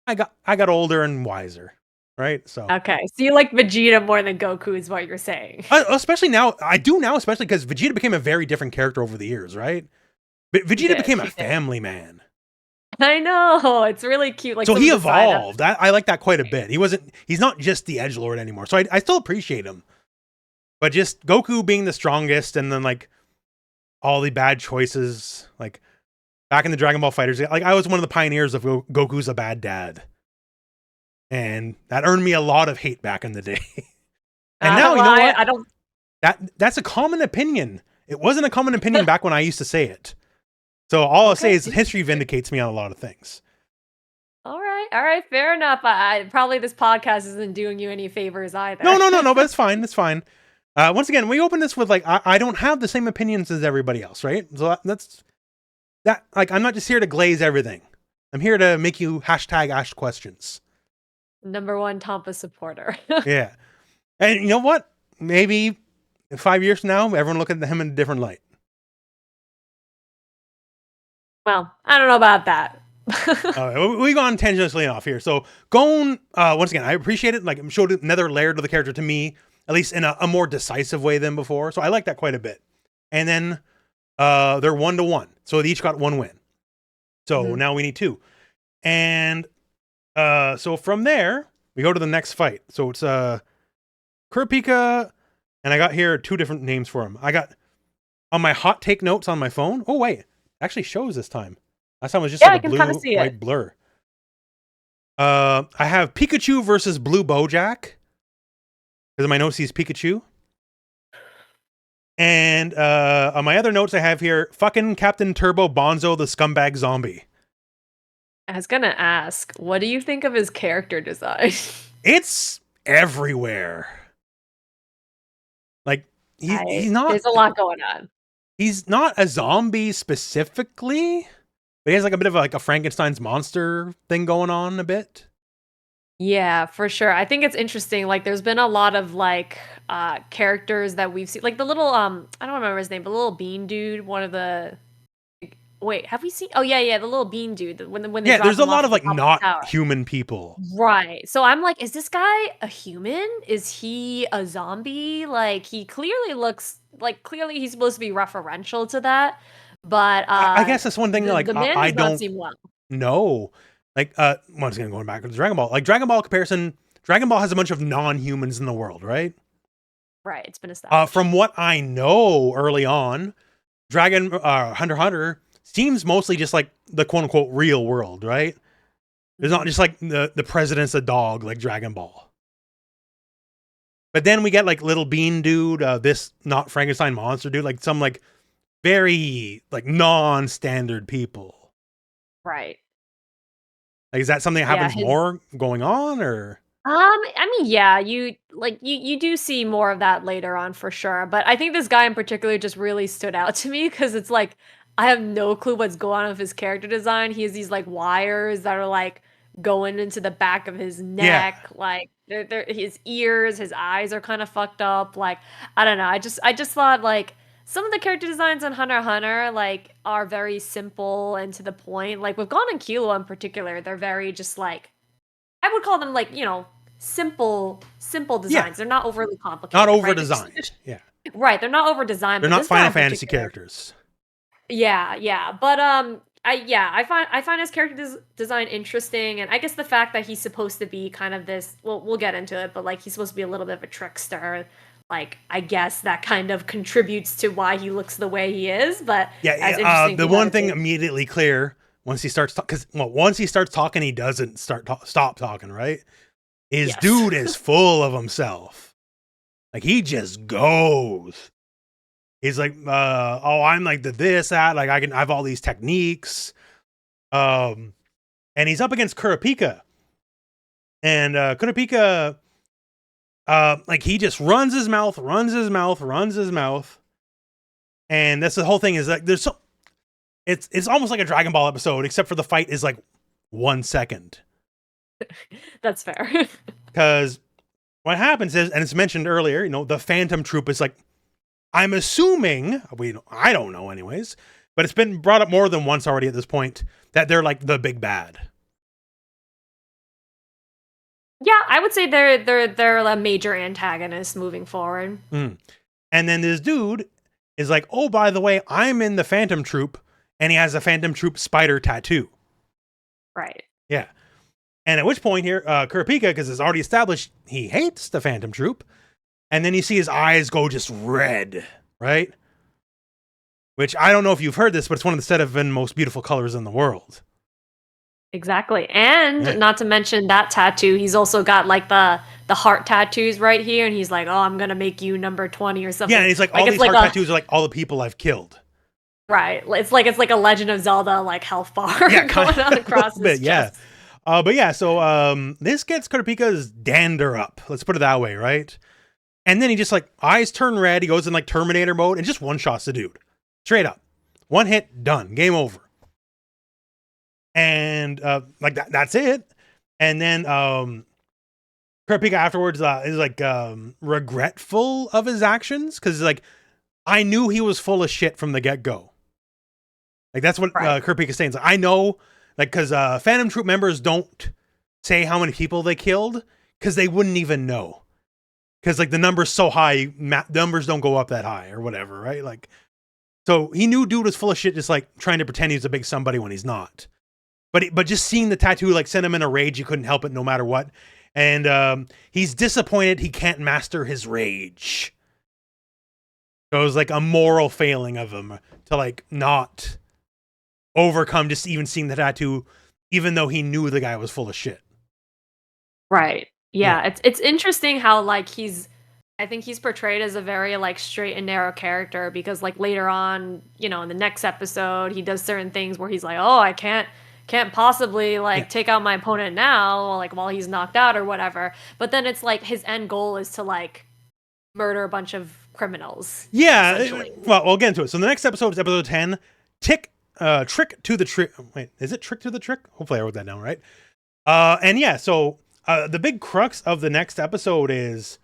I got older and wiser, right? So Okay, so you like Vegeta more than Goku is what you're saying. especially now, I do now, especially because Vegeta became a very different character over the years, right? But He Vegeta did. became a He did. family man. I know. It's really cute. Like So some he of the side evolved. I like that quite a episodes. bit. He's not just the edgelord anymore. So I still appreciate him. But just Goku being the strongest and then like all the bad choices, like back in the Dragon Ball Fighters, like I was one of the pioneers of Goku's a bad dad. And that earned me a lot of hate back in the day. And now, you Well, know I, what? I don't. That's a common opinion. It wasn't a common opinion back when I used to say it. So all I'll say Okay. is history vindicates me on a lot of things. All right. All right. Fair enough. Probably this podcast isn't doing you any favors either. No, but it's fine. It's fine. Once again, we open this with like I don't have the same opinions as everybody else, right? So that's that. Like I'm not just here to glaze everything. I'm here to make you hashtag ask questions. Number one Tampa supporter. Yeah, and you know what? Maybe 5 years from now, everyone look at him in a different light. Well, I don't know about that. We've gone tangentially off here. So Gon, once again, I appreciate it. Like it showed another layer to the character to me, at least in a more decisive way than before. So I like that quite a bit. And then they're 1-1, so they each got one win. So Mhm. now we need two. And so from there, we go to the next fight. So it's Kurapika, and I got here two different names for him. I got on my hot take notes on my phone. Oh wait, it actually shows this time. Last time it was just Yeah, like I a can kind of blue see it. white blur. I have Pikachu versus Blue Bojack because in my notes he's Pikachu. And on my other notes I have here fucking Captain Turbo Bonzo the scumbag zombie. I was gonna ask, what do you think of his character design? It's everywhere. Like he's not There's a lot going on. He's not a zombie specifically, but he has like a bit of like a Frankenstein's monster thing going on a bit. Yeah, for sure. I think it's interesting. Like, there's been a lot of like characters that we've seen, like the little I don't remember his name, but the little bean dude. One of the wait, have we seen? Oh yeah, yeah, the little bean dude. When they Yeah, drop there's a him off lot at of the like top of the not tower. human people. Right. So I'm like, is this guy a human? Is he a zombie? Like, he clearly looks like clearly he's supposed to be referential to that, but I guess that's one thing that, like, the man I does not don't seem well. know. Like, once again, going back to Dragon Ball, like Dragon Ball comparison, Dragon Ball has a bunch of non-humans in the world, right? Right. It's been established. From what I know early on, Hunter x Hunter seems mostly just like the quote unquote real world, right? There's not just like the president's a dog like Dragon Ball. But then we get like little bean dude, this not Frankenstein monster dude, like some like very like non-standard people. Right. Like, is that something that Yeah. happens more going on, or? I mean, yeah, you do see more of that later on for sure. But I think this guy in particular just really stood out to me because it's like I have no clue what's going on with his character design. He has these like wires that are like going into the back of his Yeah. neck, like his ears, his eyes are kind of fucked up. Like, I don't know. I just thought like some of the character designs on Hunter x Hunter like are very simple and to the point. Like with Gon and Killua in particular, they're very just like I would call them like, simple designs. Yeah. They're not overly complicated. Not over right? designed. Yeah. Right. They're not over designed. They're But not this guy Final in Fantasy particular, characters. yeah, yeah. But I find his character design interesting, and I guess the fact that he's supposed to be kind of this. Well, we'll get into it, but like he's supposed to be a little bit of a trickster. Like I guess that kind of contributes to why he looks the way he is. But Yeah. as interesting The to one thing meditate- immediately clear once he starts because once he starts talking, he doesn't stop talking. Right? Is Yes. dude is full of himself. Like he just goes. He's like, oh, I'm like this, that, like I have all these techniques. And he's up against Kurapika. And Kurapika, like he just runs his mouth. And that's the whole thing is like it's almost like a Dragon Ball episode, except for the fight is like 1 second. That's fair. Because what happens is, and it's mentioned earlier, the Phantom Troop is like, I'm assuming, I don't know anyways, but it's been brought up more than once already at this point, that they're like the big bad. Yeah, I would say they're a major antagonist moving forward. And then this dude is like, oh, by the way, I'm in the Phantom Troop, and he has a Phantom Troop spider tattoo. Right. Yeah. And at which point here, Kurapika, because it's already established, he hates the Phantom Troop. And then you see his eyes go just red, right? Which I don't know if you've heard this, but it's one of the 7 most beautiful colors in the world. Exactly. And not to mention that tattoo, he's also got like the heart tattoos right here. And he's like, oh, I'm going to make you number 20 or something. Yeah, and he's like, all these heart tattoos are like all the people I've killed. Right. It's like a Legend of Zelda like health bar going on across his chest. Yeah. But yeah, so this gets Kurapika's dander up. Let's put it that way, right? And then he just like eyes turn red. He goes in like Terminator mode and just one shots the dude. Straight up. One hit, done. Game over. And like that's it. And then Kurapika afterwards is like regretful of his actions because like I knew he was full of shit from the get-go. Like that's what Kurapika's saying. Like, I know, like, because Phantom Troop members don't say how many people they killed because they wouldn't even know. Because like the number's so high, numbers don't go up that high or whatever, right? Like, so he knew dude was full of shit, just like trying to pretend he's a big somebody when he's not. But just seeing the tattoo like sent him in a rage. He couldn't help it no matter what. And he's disappointed he can't master his rage. So it was like a moral failing of him to like not overcome just even seeing the tattoo, even though he knew the guy was full of shit. Right. Yeah. It's interesting how like I think he's portrayed as a very like straight and narrow character because like later on, in the next episode, he does certain things where he's like, oh, I can't possibly like take out my opponent now, like while he's knocked out or whatever. But then it's like his end goal is to like murder a bunch of criminals. Yeah. Essentially. Well, we'll get into it. So the next episode is episode 10. Trick to the trick. Wait, is it trick to the trick? Hopefully I wrote that down right. And yeah, so the big crux of the next episode is,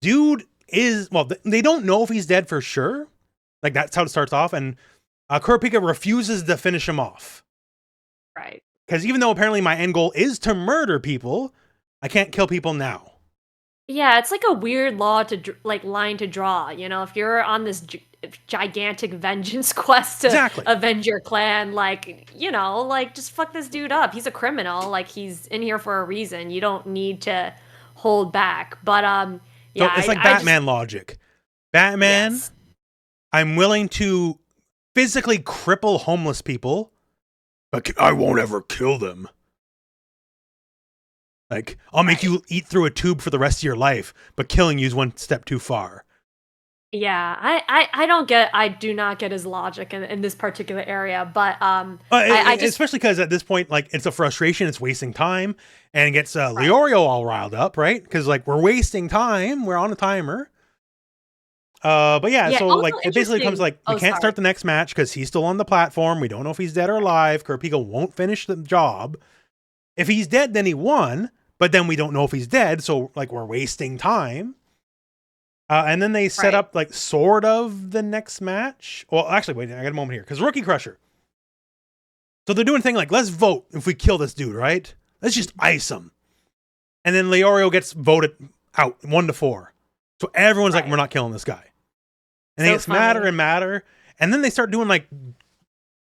dude is, well, they don't know if he's dead for sure. Like that's how it starts off, and Kurapika refuses to finish him off. Right. Because even though apparently my end goal is to murder people, I can't kill people now. Yeah, it's like a weird line to draw. You know, if you're on this gigantic vengeance quest to avenge your clan, like, you know, like just fuck this dude up. He's a criminal. Like he's in here for a reason. You don't need to hold back. But yeah, so it's like Batman logic. Batman, yes. I'm willing to physically cripple homeless people, but I won't ever kill them. Like, I'll make you eat through a tube for the rest of your life, but killing you is one step too far. Yeah, I do not get his logic in this particular area, but especially because at this point, like, it's a frustration, it's wasting time, and it gets Leorio all riled up, right? Because like we're wasting time, we're on a timer. But yeah, so like it basically comes like we can't start the next match because he's still on the platform. We don't know if he's dead or alive. Kurapika won't finish the job. If he's dead, then he won, but then we don't know if he's dead, so like we're wasting time. And then they set up like sort of the next match. Well, actually, wait, I got a moment here because Rookie Crusher. So they're doing a thing like, let's vote if we kill this dude, right? Let's just ice him. And then Leorio gets voted out 1-4. So everyone's like, we're not killing this guy. And then it's madder and madder. And then they start doing like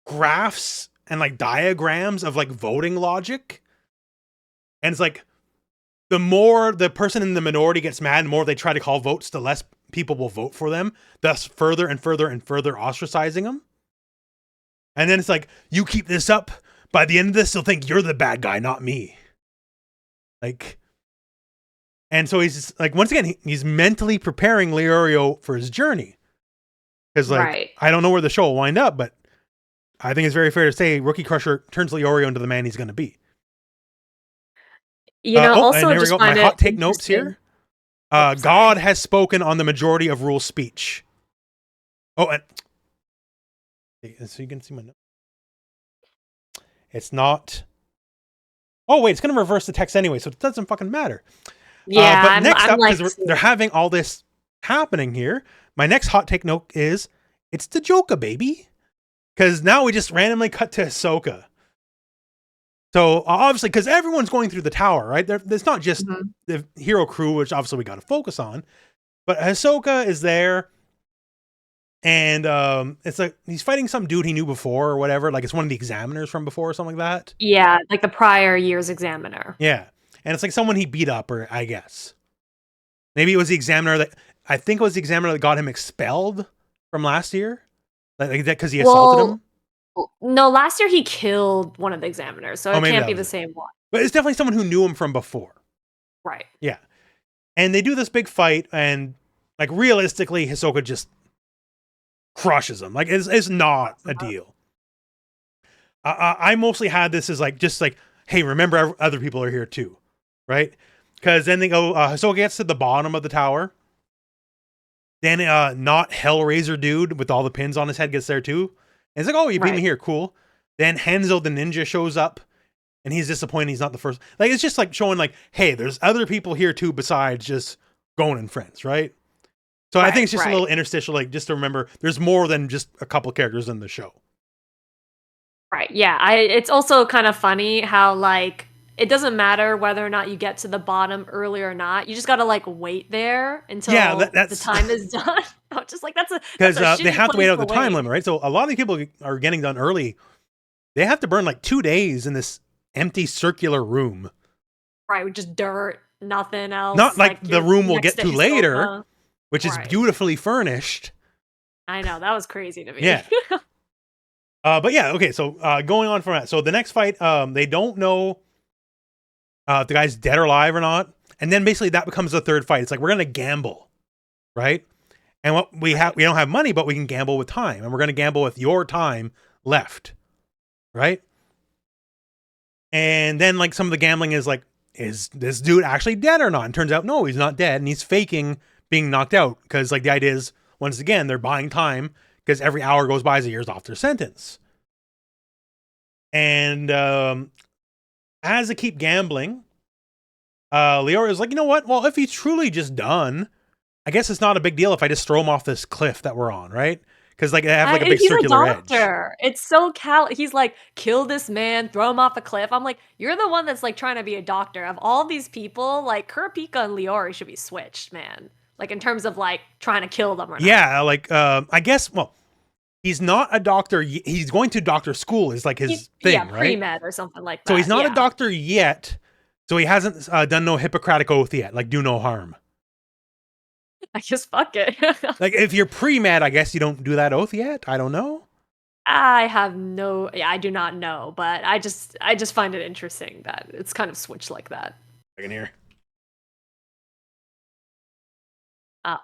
graphs and like diagrams of like voting logic. And it's like, the more the person in the minority gets mad, the more they try to call votes, the less people will vote for them, thus further and further and further ostracizing them. And then it's like, you keep this up, by the end of this, they'll think you're the bad guy, not me. Like, and so he's just, like, once again, he's mentally preparing Leorio for his journey. Because, like, I don't know where the show will wind up, but I think it's very fair to say Rookie Crusher turns Leorio into the man he's going to be. You know, also and here we go. My hot take notes here. God has spoken on the majority of rule speech. Oh, and so you can see my note. It's not. Oh, wait, it's going to reverse the text anyway, so it doesn't fucking matter. Yeah, but next up, because they're having all this happening here, my next hot take note is it's the Joker, baby. Because now we just randomly cut to Hisoka. So obviously, because everyone's going through the tower, right? There's not just the hero crew, which obviously we got to focus on, but Hisoka is there, and it's like he's fighting some dude he knew before or whatever. Like it's one of the examiners from before or something like that. Yeah, like the prior year's examiner. Yeah, and it's like someone he beat up, or I guess maybe it was the examiner that I think it was the examiner that got him expelled from last year, like that because he assaulted him. No, last year he killed one of the examiners, so it can't be the same one. But it's definitely someone who knew him from before. Right. Yeah. And they do this big fight, and like realistically, Hisoka just crushes him. Like it's not a deal. I mostly had this as like just like, hey, remember other people are here too, right? Because then they go, Hisoka gets to the bottom of the tower. Then not Hellraiser dude with all the pins on his head gets there too. And it's like, oh, you beat me here, cool. Then Hanzo the ninja shows up, and he's disappointed he's not the first. Like, it's just like showing like, hey, there's other people here too besides just Gon and friends, right? So I think it's just a little interstitial, like just to remember there's more than just a couple characters in the show. Right, yeah. It's also kind of funny how like it doesn't matter whether or not you get to the bottom early or not. You just got to like wait there until the time is done. I'm just like, because they have to wait out the time limit, right? So a lot of the people are getting done early. They have to burn like 2 days in this empty circular room. Right, with just dirt, nothing else. Not like the room we'll get to later, which is beautifully furnished. I know, that was crazy to me. Yeah. But yeah, okay, so going on from that. So the next fight, they don't know if the guy's dead or alive or not. And then basically that becomes the third fight. It's like, we're going to gamble, right? And what we don't have money, but we can gamble with time. And we're going to gamble with your time left, right? And then like some of the gambling is like, is this dude actually dead or not? And turns out, no, he's not dead, and he's faking being knocked out, because like the idea is, once again, they're buying time, because every hour goes by as a year's off their sentence. And as they keep gambling, Leora is like, you know what? Well, if he's truly just done, I guess it's not a big deal if I just throw him off this cliff that we're on, right? Because like I have like a big circular edge. It's so he's like, kill this man, throw him off a cliff. I'm like, you're the one that's like trying to be a doctor. Of all these people, like Kurapika and Leori should be switched, man. Like in terms of like trying to kill them or not. Yeah, like I guess, well, he's not a doctor. He's going to doctor school is like his thing, yeah, right? pre-med or something like that. So he's not a doctor yet. So he hasn't done no Hippocratic oath yet, like do no harm. I just fuck it. Like if you're pre-med, I guess you don't do that oath yet. I don't know. I do not know, but I just find it interesting that it's kind of switched like that. I can hear.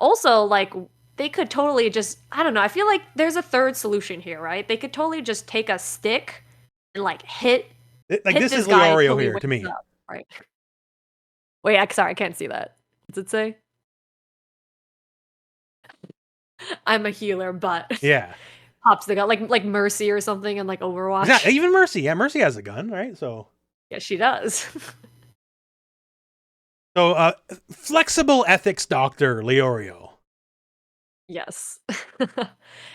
Also, like, they could totally just, I don't know, I feel like there's a third solution here, right? They could totally just take a stick and, like, hit this is Leorio here, to me. Up, right? Wait, sorry, I can't see that. What's it say? I'm a healer, but... Yeah. Pops the gun, like Mercy or something in, like, Overwatch. Yeah, even Mercy. Yeah, Mercy has a gun, right? So... Yeah, she does. So, flexible ethics doctor, Leorio. Yes.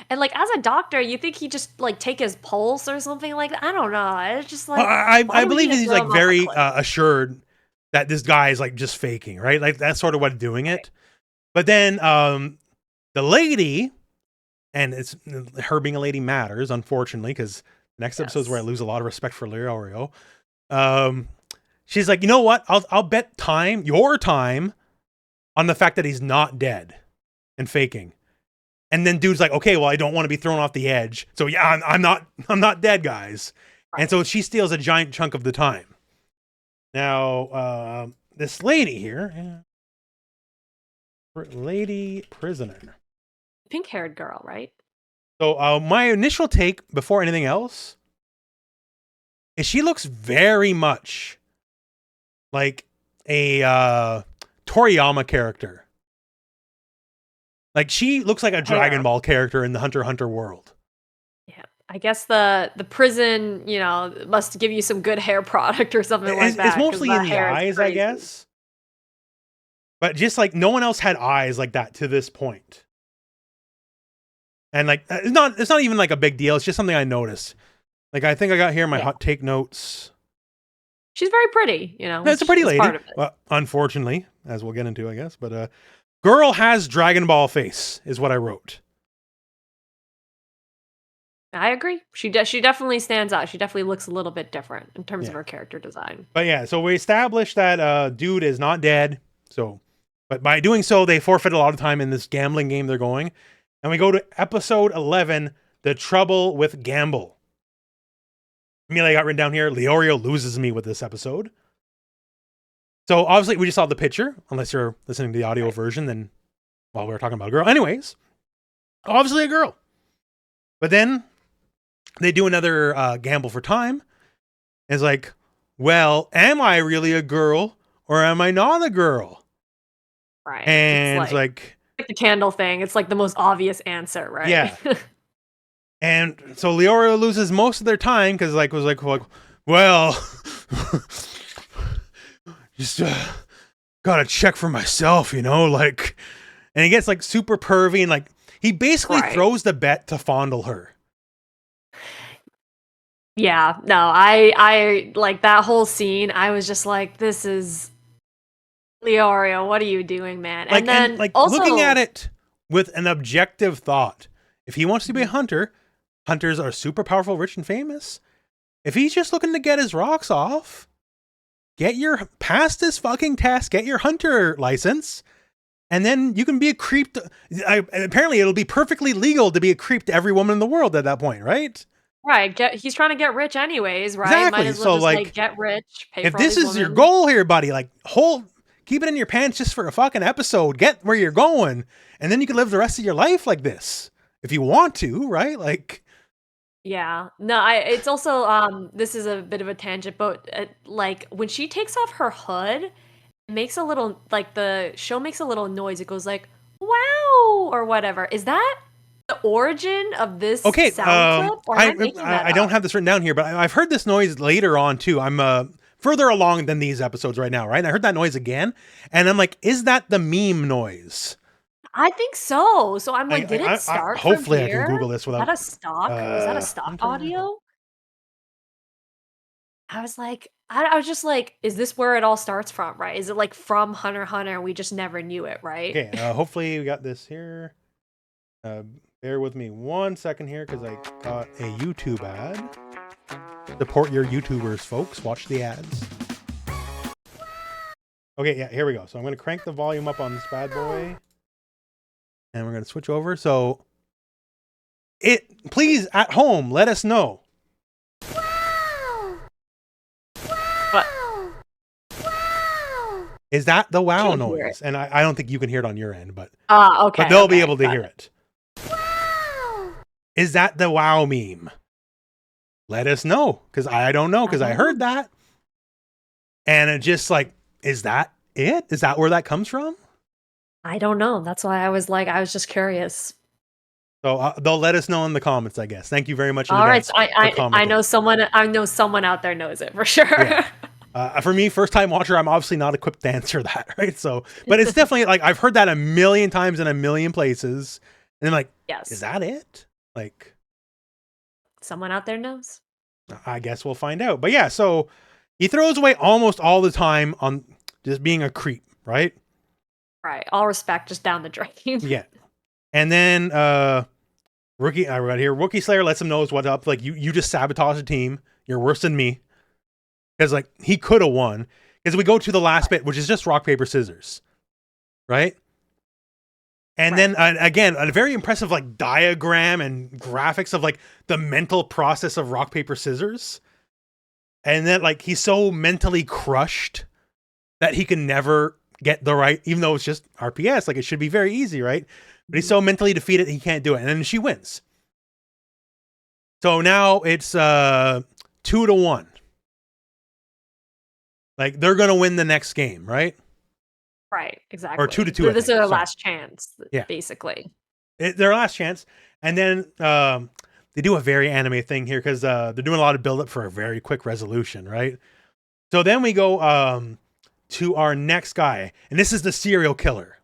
And, like, as a doctor, you think he'd just, like, take his pulse or something like that? I don't know. It's just, like... Well, I believe he's, like, very assured that this guy is, like, just faking, right? Like, that's sort of what's doing it. But then, the lady, and it's her being a lady matters, unfortunately, because the next episode is where I lose a lot of respect for Leorio. She's like, you know what? I'll bet your time, on the fact that he's not dead and faking. And then dude's like, okay, well, I don't want to be thrown off the edge. So yeah, I'm not dead, guys. Right. And so she steals a giant chunk of the time. Now, this lady here, lady prisoner, pink-haired girl, right? So my initial take before anything else is she looks very much like a Toriyama character. Like she looks like a Dragon Ball character in the Hunter x Hunter world. Yeah, I guess the prison, you know, must give you some good hair product or something like that. It's mostly in the eyes, I guess. But just like no one else had eyes like that to this point. And like it's not even like a big deal. It's just something I noticed. Like I think I got here my hot take notes. She's very pretty, you know. It's a pretty lady. Well, unfortunately, as we'll get into, I guess. But girl has Dragon Ball face is what I wrote. I agree. She definitely stands out. She definitely looks a little bit different in terms of her character design. But yeah, so we established that dude is not dead. So, but by doing so, they forfeit a lot of time in this gambling game they're going. And we go to episode 11, The Trouble with Gamble. Immediately I got written down here, Leorio loses me with this episode. So obviously we just saw the picture, unless you're listening to the audio version, then while we were talking about a girl. Anyways, obviously a girl. But then they do another gamble for time. It's like, well, am I really a girl or am I not a girl? Right. And it's like the candle thing. It's like the most obvious answer, right? Yeah. And so Leorio loses most of their time because was like, well, just gotta check for myself, you know, like, and he gets like super pervy and like he basically throws the bet to fondle her. Yeah, no, I like that whole scene. I was just like, this is Leorio. What are you doing, man? Like, and then also looking at it with an objective thought, if he wants to be a hunter. Hunters are super powerful, rich, and famous. If he's just looking to get his rocks off, pass this fucking test, get your hunter license, and then you can be a creep. Apparently, it'll be perfectly legal to be a creep to every woman in the world at that point, right? Right. He's trying to get rich anyways, right? Exactly. Might as well just like get rich. Pay if for this is women. your goal here, buddy, like keep it in your pants just for a fucking episode. Get where you're going, and then you can live the rest of your life like this if you want to, right? Like. Yeah. No, it's also this is a bit of a tangent, but like when she takes off her hood, it makes a little like the show makes a little noise. It goes like wow or whatever. Is that the origin of this Okay, sound clip or am I making that I don't up? have this written down here, but I've heard this noise later on too. I'm further along than these episodes right now, right? And I heard that noise again, and I'm like, is that the meme noise? I think so. So I'm like, did it I start from hopefully I can here? Google this Is that without. a stock? Was that a stock audio? I was like, I was just like, is this where it all starts from, right? Is it like from Hunter x Hunter and we just never knew it, right? Okay, hopefully we got this here. Bear with me 1 second here because I got a YouTube ad. Support your YouTubers, folks. Watch the ads. Okay, yeah, here we go. So I'm going to crank the volume up on this bad boy. And we're going to switch over. So, please, at home, let us know. But Is that the wow Can't hear noise? And I don't think you can hear it on your end, but okay. but they'll okay, be able to got hear it. Is that the wow meme? Let us know, because I don't know, because I heard that. And it just like, is that it? Is that where that comes from? I don't know. That's why I was like, I was just curious. So they'll let us know in the comments, I guess. Thank you very much. All right, so for I commenting. know someone. I know someone out there knows it for sure. Yeah. For me, first time watcher, I'm obviously not equipped to answer that, right? So, but it's definitely like I've heard that a million times in a million places, and I'm like, Yes. is that it? Like, Someone out there knows. I guess we'll find out. But yeah, so he throws away almost all the time on just being a creep, right? Right. All respect, just down the drain. Yeah. And then Rookie, I read here, Rookie Slayer lets him know what's up. Like, you just sabotage the team. You're worse than me. Because, like, he could have won. Because we go to the last bit, which is just rock, paper, scissors. Right? And then, again, a very impressive, like, diagram and graphics of, like, the mental process of rock, paper, scissors. And then, like, he's so mentally crushed that he can never get the right, even though it's just RPS, like, it should be very easy, right? But he's so mentally defeated, he can't do it. And then she wins. So now it's 2-1. Like, they're going to win the next game, right? Right, exactly. Or 2-2. So this is their last chance, basically. Their last chance. And then they do a very anime thing here because they're doing a lot of build-up for a very quick resolution, right? So then we go to our next guy. And this is the serial killer,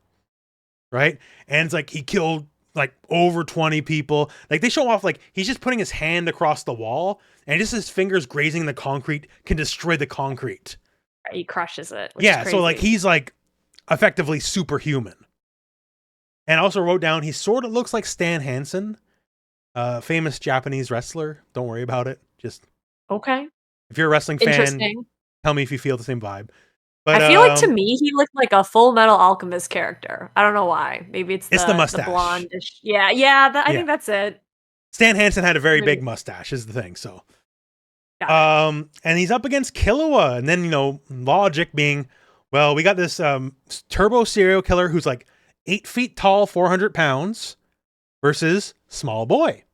right? And it's like he killed like over 20 people. Like, they show off like he's just putting his hand across the wall and just his fingers grazing the concrete can destroy the concrete. He crushes it. Yeah, so like he's like effectively superhuman. And I also wrote down he sort of looks like Stan Hansen, famous Japanese wrestler. Don't worry about it. Just okay. If you're a wrestling fan, tell me if you feel the same vibe. But I feel like to me he looked like a Full Metal Alchemist character. I don't know why. Maybe it's the mustache. The blondish. Yeah, I think that's it. Stan Hansen had a very big mustache, is the thing. So, and he's up against Killua, and then logic being, well, we got this turbo serial killer who's like 8 feet tall, 400 pounds, versus small boy.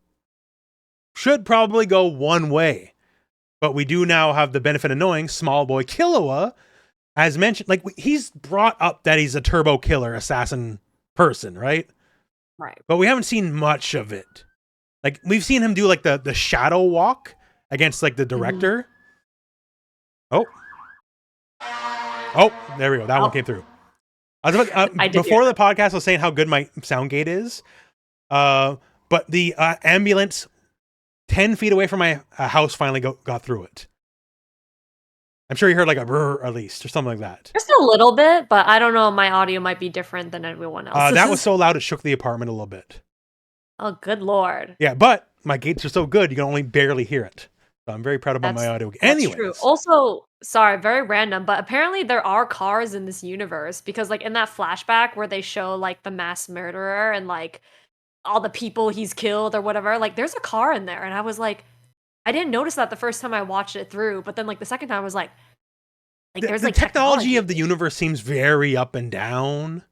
Should probably go one way, but we do now have the benefit of knowing small boy Killua. As mentioned, like he's brought up that he's a turbo killer assassin person, right? Right. But we haven't seen much of it. Like we've seen him do like the shadow walk against like the director. Mm-hmm. Oh, there we go. That one came through. I was about, before the podcast, I was saying how good my sound gate is. But the ambulance 10 feet away from my house finally got through it. I'm sure you heard like a brr at least or something like that. Just a little bit, but I don't know. My audio might be different than everyone else's. That was so loud it shook the apartment a little bit. Oh, good Lord. Yeah, but my gates are so good you can only barely hear it. So I'm very proud about my audio. Anyways. True. Also, sorry, very random, but apparently there are cars in this universe because like in that flashback where they show like the mass murderer and like all the people he's killed or whatever, like there's a car in there. And I was like, I didn't notice that the first time I watched it through, but then like the second time I was like there's the technology of the universe seems very up and down.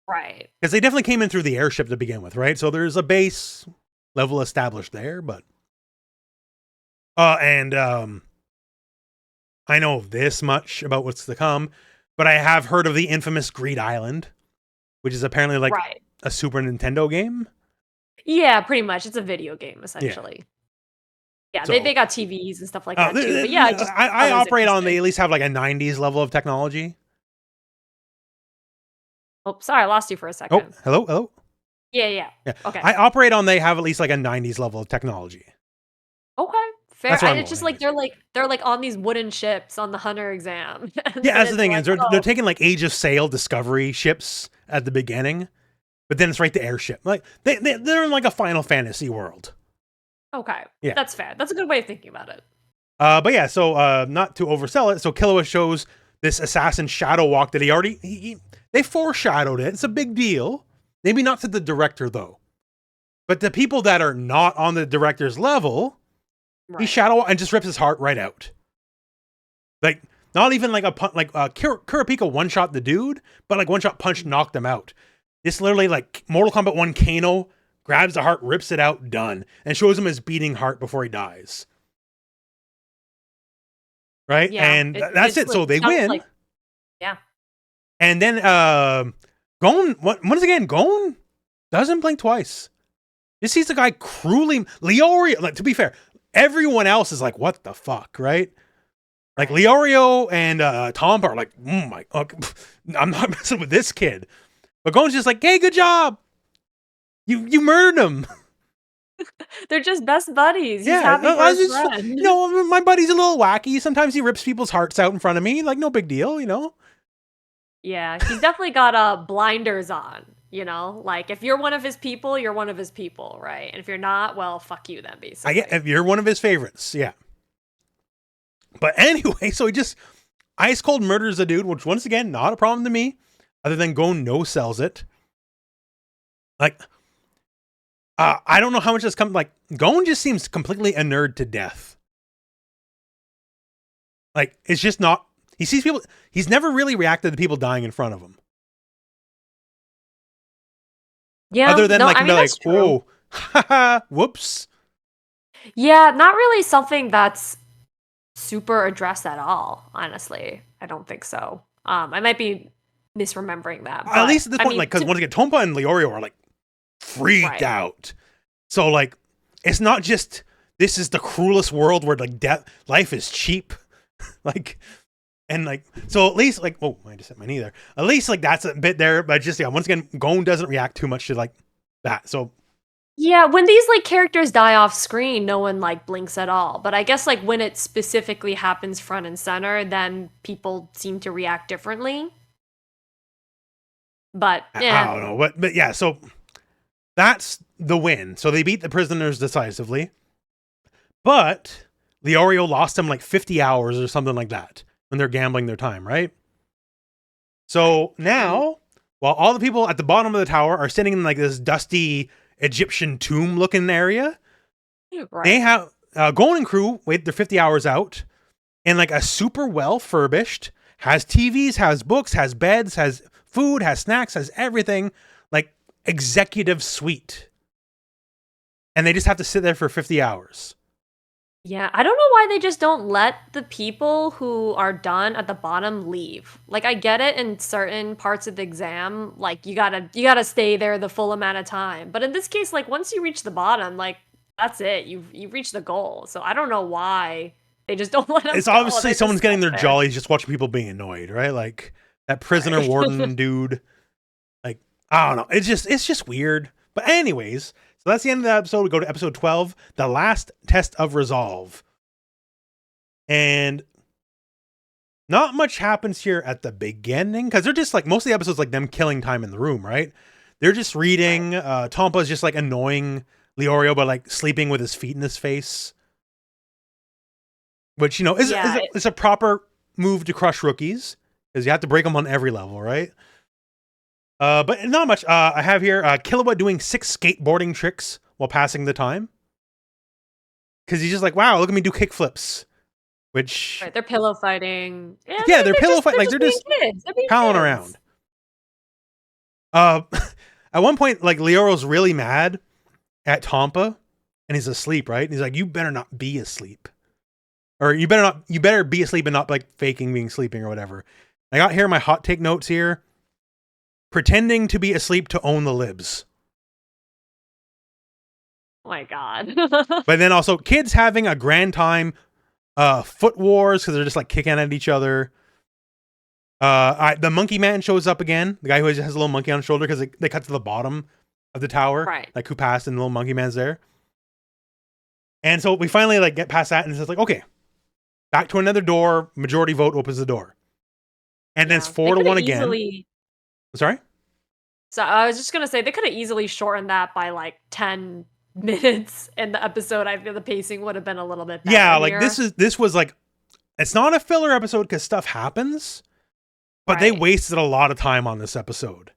Right. Because they definitely came in through the airship to begin with, right? So there's a base level established there, but And I know this much about what's to come, but I have heard of the infamous Greed Island, which is apparently like Right. a Super Nintendo game. Yeah, pretty much. It's a video game, Yeah. essentially. Yeah, So they got TVs and stuff like that too. But yeah, I just I thought it was operate on, they interesting. at least have like a 90s level of technology. Oh, sorry, I lost you for a Oh, second. hello. Yeah, yeah. Yeah, Okay. I operate on, they have at least like a 90s level of technology. Okay. Fair. That's what And I'm it's just going. like they're like on these wooden ships on the Hunter exam. And Yeah, then that's the it's thing like, is they're oh, taking like Age of Sail Discovery ships at the beginning, but then it's right to airship. Like they're in like a Final Fantasy world. okay. Yeah. That's fair. That's a good way of thinking about it. But yeah, so not to oversell it, so Killua shows this assassin shadow walk that they foreshadowed it. It's a big deal. Maybe not to the director though, but the people that are not on the director's level, he Right. shadow and just rips his heart right out. Like not even like a Kurapika one shot the dude, but like one shot punch knocked him out. This literally like Mortal Kombat 1 Kano grabs the heart, rips it out, done, and shows him his beating heart before he dies. Right? Yeah. And that's it. Like, So they sounds win. like, yeah. And then Gon, once again, Gon doesn't blink twice. Just sees the guy cruelly Leorio. Like, to be fair, everyone else is like, what the fuck, right? Like Right. Leorio and Tom are like, I'm not messing with this kid. But Gon's just like, hey, good job. You murdered him. They're just best buddies. He's Yeah, happy for I his just, friend. my buddy's a little wacky. Sometimes he rips people's hearts out in front of me. Like, no big deal, you know? Yeah, he's definitely got blinders on, you know? Like if you're one of his people, you're one of his people, right? And if you're not, well, fuck you then, basically. I get if you're one of his favorites, yeah. But anyway, so he just ice cold murders a dude, which once again, not a problem to me, other than Gon no sells it. Like, I don't know how much this comes. Like, Gon just seems completely a nerd to death. Like, it's just not. He sees people. He's never really reacted to people dying in front of him. Yeah, Other than no, like, I mean, be like, that's true. oh, haha, whoops. Yeah, not really something that's super addressed at all, honestly. I don't think so. I might be misremembering that. But, At least at this I point, mean, like, because once again, Tompa and Leorio are like freaked Right. out. So like, it's not just this is the cruelest world where like life is cheap, like, and like, so at least like, oh, I just hit my knee there. At least like that's a bit there, but just yeah, once again, Gon doesn't react too much to like that. So Yeah, when these like characters die off screen, no one like blinks at all. But I guess like when it specifically happens front and center, then people seem to react differently. But I yeah, don't know, but yeah, so that's the win. So they beat the prisoners decisively, but Leorio lost them like 50 hours or something like that when they're gambling their time, right? So now, while all the people at the bottom of the tower are sitting in like this dusty Egyptian tomb looking area, right. they have Gon and crew wait their 50 hours out in like a super well furbished, has TVs, has books, has beds, has food, has snacks, has everything, like executive suite. And they just have to sit there for 50 hours. Yeah, I don't know why they just don't let the people who are done at the bottom leave. Like I get it in certain parts of the exam, like you gotta stay there the full amount of time. But in this case, like once you reach the bottom, like that's it. You've reached the goal. So I don't know why they just don't let them It's go. obviously They someone's just getting sit their there. jollies just watching people being annoyed, right? Like that prisoner Right. warden dude. Like, I don't know. It's just weird. But anyways, so that's the end of the episode. We go to episode 12, the last test of resolve. And not much happens here at the beginning because they're just like most of the episodes like them killing time in the room, right? They're just reading. Tompa's just like annoying Leorio by like sleeping with his feet in his face, which you know is a proper move to crush rookies because you have to break them on every level, right? But not much. I have here Killua doing 6 skateboarding tricks while passing the time because he's just like, wow, look at me do kickflips. Which Right, they're pillow fighting. Yeah, they're pillow fight. Like they're just kids. They're being palling kids. around. At one point, like Leoro's really mad at Tompa, and he's asleep, right? And he's like, "You better not be asleep." Or you better be asleep and not like faking being sleeping or whatever. I got here my hot take notes here. Pretending to be asleep to own the libs. Oh my god. But then also kids having a grand time, foot wars because they're just like kicking at each other. The monkey man shows up again. The guy who has a little monkey on his shoulder because they cut to the bottom of the tower, Right. like who passed, and the little monkey man's there. And so we finally like get past that, and it's like, okay, back to another door. Majority vote opens the door, and then it's 4-1 again. Sorry. So I was just gonna say they could have easily shortened that by like 10 minutes in the episode. I feel the pacing would have been a little bit better. Yeah, like this was like, it's not a filler episode because stuff happens, but they wasted a lot of time on this episode.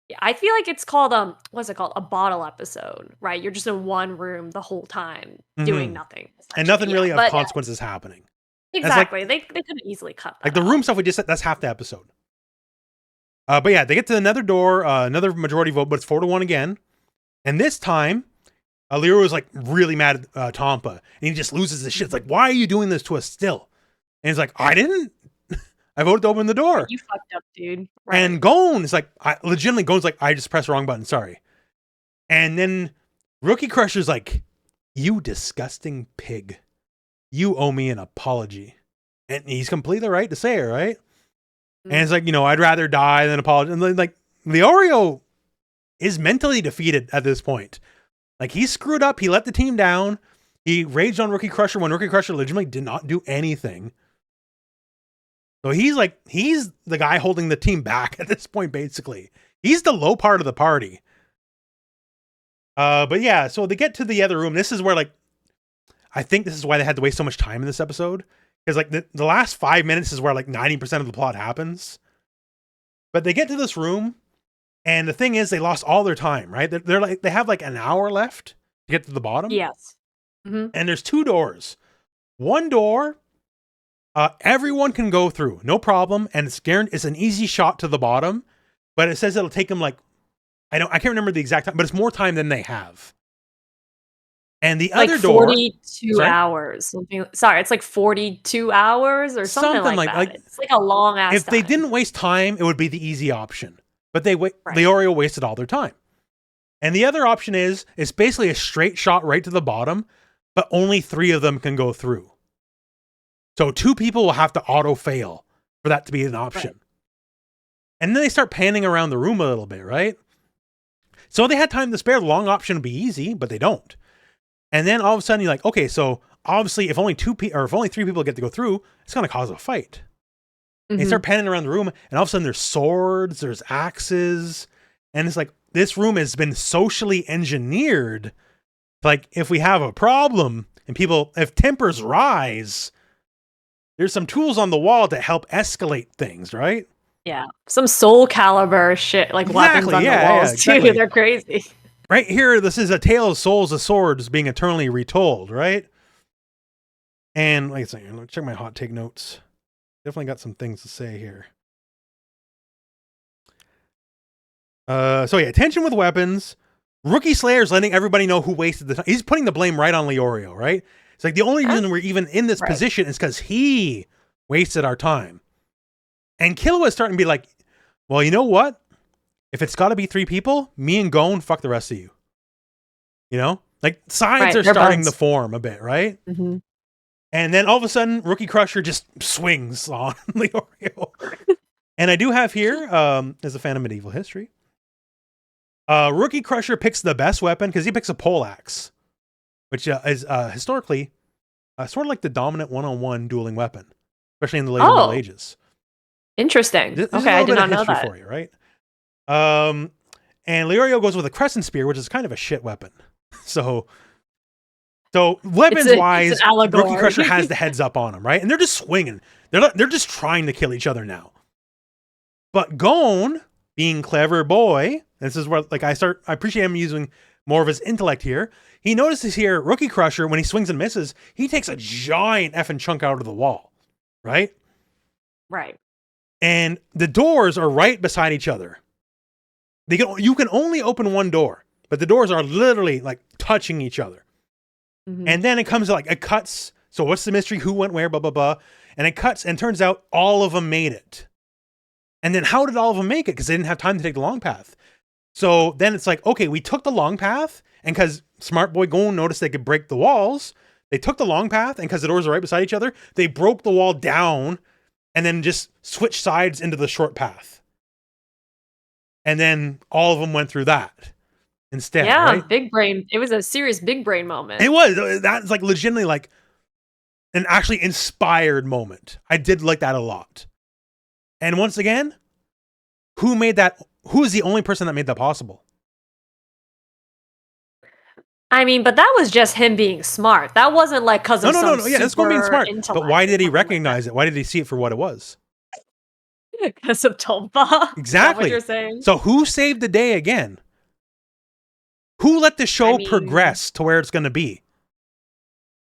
Yeah, I feel like it's called what's it called? A bottle episode, right? You're just in one room the whole time doing nothing. And nothing really of consequences happening. Exactly. Like, they could have easily cut that. Like the room stuff we just said, that's half the episode. But yeah, they get to another door, another majority vote, but it's 4-1 again. And this time, Leroy was like really mad at Tompa, and he just loses his shit. It's like, why are you doing this to us still? And he's like, I didn't. I voted to open the door. You fucked up, dude. Right. And Gon is like, Gon's like, I just pressed the wrong button. Sorry. And then Rookie Crusher's like, you disgusting pig. You owe me an apology. And he's completely right to say it, right? And it's like, I'd rather die than apologize. And like, Leorio is mentally defeated at this point. Like, he screwed up. He let the team down. He raged on Rookie Crusher when Rookie Crusher legitimately did not do anything. So he's the guy holding the team back at this point, basically. He's the low part of the party. But yeah, so they get to the other room. This is where, like, I think this is why they had to waste so much time in this episode. Because, like, the last 5 minutes is where, like, 90% of the plot happens. But they get to this room, and the thing is, they lost all their time, right? They're like, they have, like, an hour left to get to the bottom. Yes. And there's 2 doors. One door, everyone can go through, no problem, and it's an easy shot to the bottom. But it says it'll take them, like, I can't remember the exact time, but it's more time than they have. And the other door, 42 hours. It's like 42 hours or something like that. It's like a long ass. If they didn't waste time, it would be the easy option. But Leorio wasted all their time. And the other option is basically a straight shot right to the bottom, but only 3 of them can go through. So 2 people will have to auto fail for that to be an option. Right. And then they start panning around the room a little bit, right? So they had time to spare. The long option would be easy, but they don't. And then all of a sudden you're like, okay, so obviously if only 3 people get to go through, it's going to cause a fight. They start panning around the room, and all of a sudden there's swords, there's axes, and it's like, this room has been socially engineered. Like, if we have a problem and if tempers rise, there's some tools on the wall to help escalate things, right? Yeah. Some Soul Calibur shit, like weapons on the walls, too. They're crazy. Right here, this is a tale of souls of swords being eternally retold, right? And like I said, let me check my hot take notes. Definitely got some things to say here. So yeah, tension with weapons. Rookie Slayer's letting everybody know who wasted the time. He's putting the blame right on Leorio, right? It's like the only reason we're even in this position is because he wasted our time. And Killua is starting to be like, well, you know what? If it's got to be 3 people, me and Gon, fuck the rest of you. Like sides are starting to form a bit, right? Mm-hmm. And then all of a sudden, Rookie Crusher just swings on Leorio. And I do have here, as a fan of medieval history, Rookie Crusher picks the best weapon because he picks a poleaxe, which is historically sort of like the dominant one-on-one dueling weapon, especially in the later Middle Ages. Interesting. This okay, I did not know that. For you, right? And Leorio goes with a crescent spear, which is kind of a shit weapon. So weapons-wise, Rookie Crusher has the heads up on him, right? And they're just swinging. They're just trying to kill each other now. But Gon, being clever boy, this is where I appreciate him using more of his intellect here. He notices here, Rookie Crusher, when he swings and misses, he takes a giant effing chunk out of the wall, right? Right. And the doors are right beside each other. You can only open one door, but the doors are literally like touching each other. Mm-hmm. And then it comes to it cuts So what's the mystery? Who went where? Blah, blah, blah. And it cuts and turns out all of them made it. And then how did all of them make it? Because they didn't have time to take the long path. So then it's like, okay, we took the long path, and because Smart Boy Gon noticed they could break the walls, they took the long path, and because the doors are right beside each other, they broke the wall down and then just switched sides into the short path. And then all of them went through that instead. Yeah, right? big brain. It was a serious big brain moment. It was. That's like legitimately like an actually inspired moment. I did like that a lot. And once again, who made that? Who is the only person that made that possible? I mean, but that was just him being smart. That wasn't like because of No. Yeah, that's going being smart. But why did he recognize it? Why did he see it for what it was? Because of Tomba. Exactly. Is that what you're saying? So who saved the day again? Who let the show progress to where it's going to be?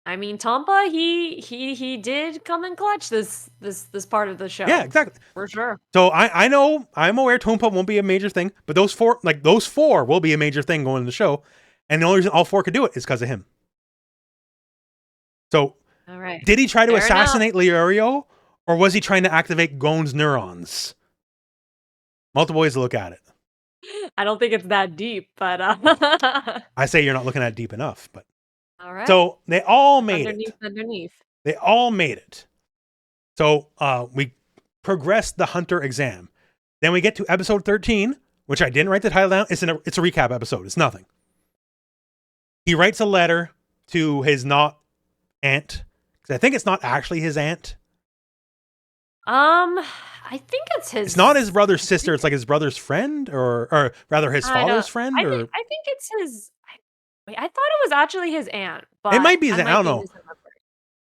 I mean, Tomba, he did come and clutch this part of the show. Yeah, exactly. For sure. So I know, I'm aware Tomba won't be a major thing, but those four will be a major thing going in the show. And the only reason all four could do it is because of him. So, all right. Did he try to assassinate Leorio, or was he trying to activate Gon's neurons? Multiple ways to look at it. I don't think it's that deep, but I say you're not looking at it deep enough, but all right. So they all made it. Underneath. They all made it. So we progressed the Hunter exam. Then we get to episode 13, which I didn't write the title down. It's a recap episode. It's nothing. He writes a letter to his not aunt, because I think it's not actually his aunt. I think it's his. It's not his brother's sister. It's like his brother's friend, or rather his father's friend. I think it's his. Wait, I thought it was actually his aunt. But it might be his aunt. I don't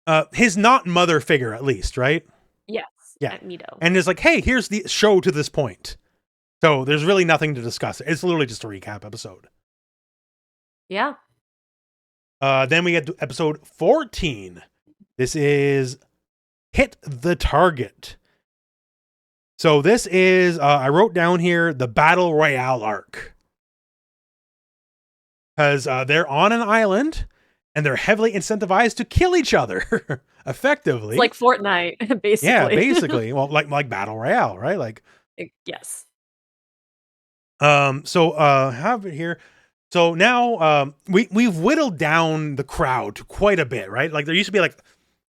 know. His not mother figure, at least, right? Yes. Yeah. At Mito. And it's like, hey, here's the show to this point. So there's really nothing to discuss. It's literally just a recap episode. Yeah. Then we get to episode 14. This is Hit the Target. So this is, I wrote down here, the Battle Royale arc. Because they're on an island, and they're heavily incentivized to kill each other, effectively. It's like Fortnite, basically. Yeah, basically. Well, like Battle Royale, right? Like, yes. So have it here. So now we've whittled down the crowd to quite a bit, right? Like there used to be like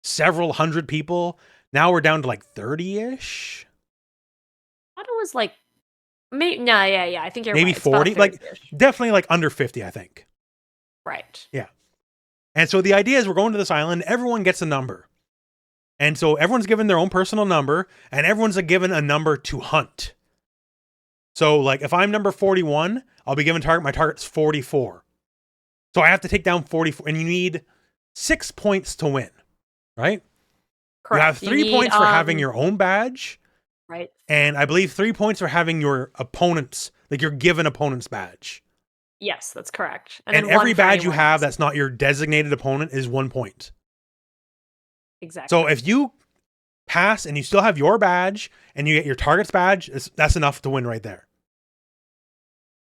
several hundred people. Now we're down to like 30-ish. I thought it was like yeah. I think you're maybe right. 40, like definitely like under 50, I think. Right. Yeah. And so the idea is we're going to this island, everyone gets a number. And so everyone's given their own personal number, and everyone's given a number to hunt. So like if I'm number 41, I'll be given target, my target's 44. So I have to take down 44, and you need 6 points to win, right? Correct. You have 3 points for having your own badge. Right. And I believe 3 points for having your opponent's, like your given opponent's badge. Yes, that's correct. And every badge you have that's not your designated opponent is 1 point. Exactly. So if you pass and you still have your badge and you get your target's badge, that's enough to win right there.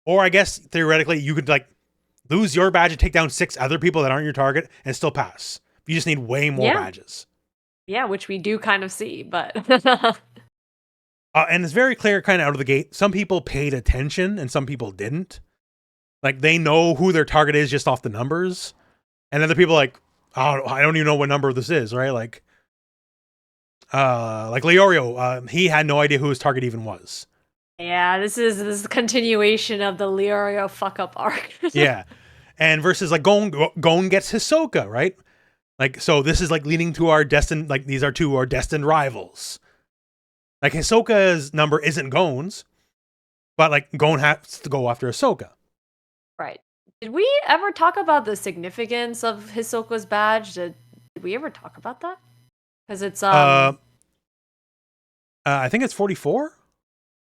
Or I guess theoretically you could like lose your badge and take down 6 other people that aren't your target and still pass. You just need way more badges. Yeah, which we do kind of see, but and it's very clear kind of out of the gate. Some people paid attention and some people didn't. Like they know who their target is just off the numbers. And other people like, oh, I don't even know what number this is, right? Like Leorio, he had no idea who his target even was. Yeah, this is the continuation of the Leorio fuck up arc. Yeah. And versus like Gon gets Hisoka, right? Like, so this is like leading to our destined, like these are two our destined rivals. Like Hisoka's number isn't Gon's, but like Gon has to go after Hisoka. Right. Did we ever talk about the significance of Hisoka's badge? Did we ever talk about that? Because it's I think it's 44.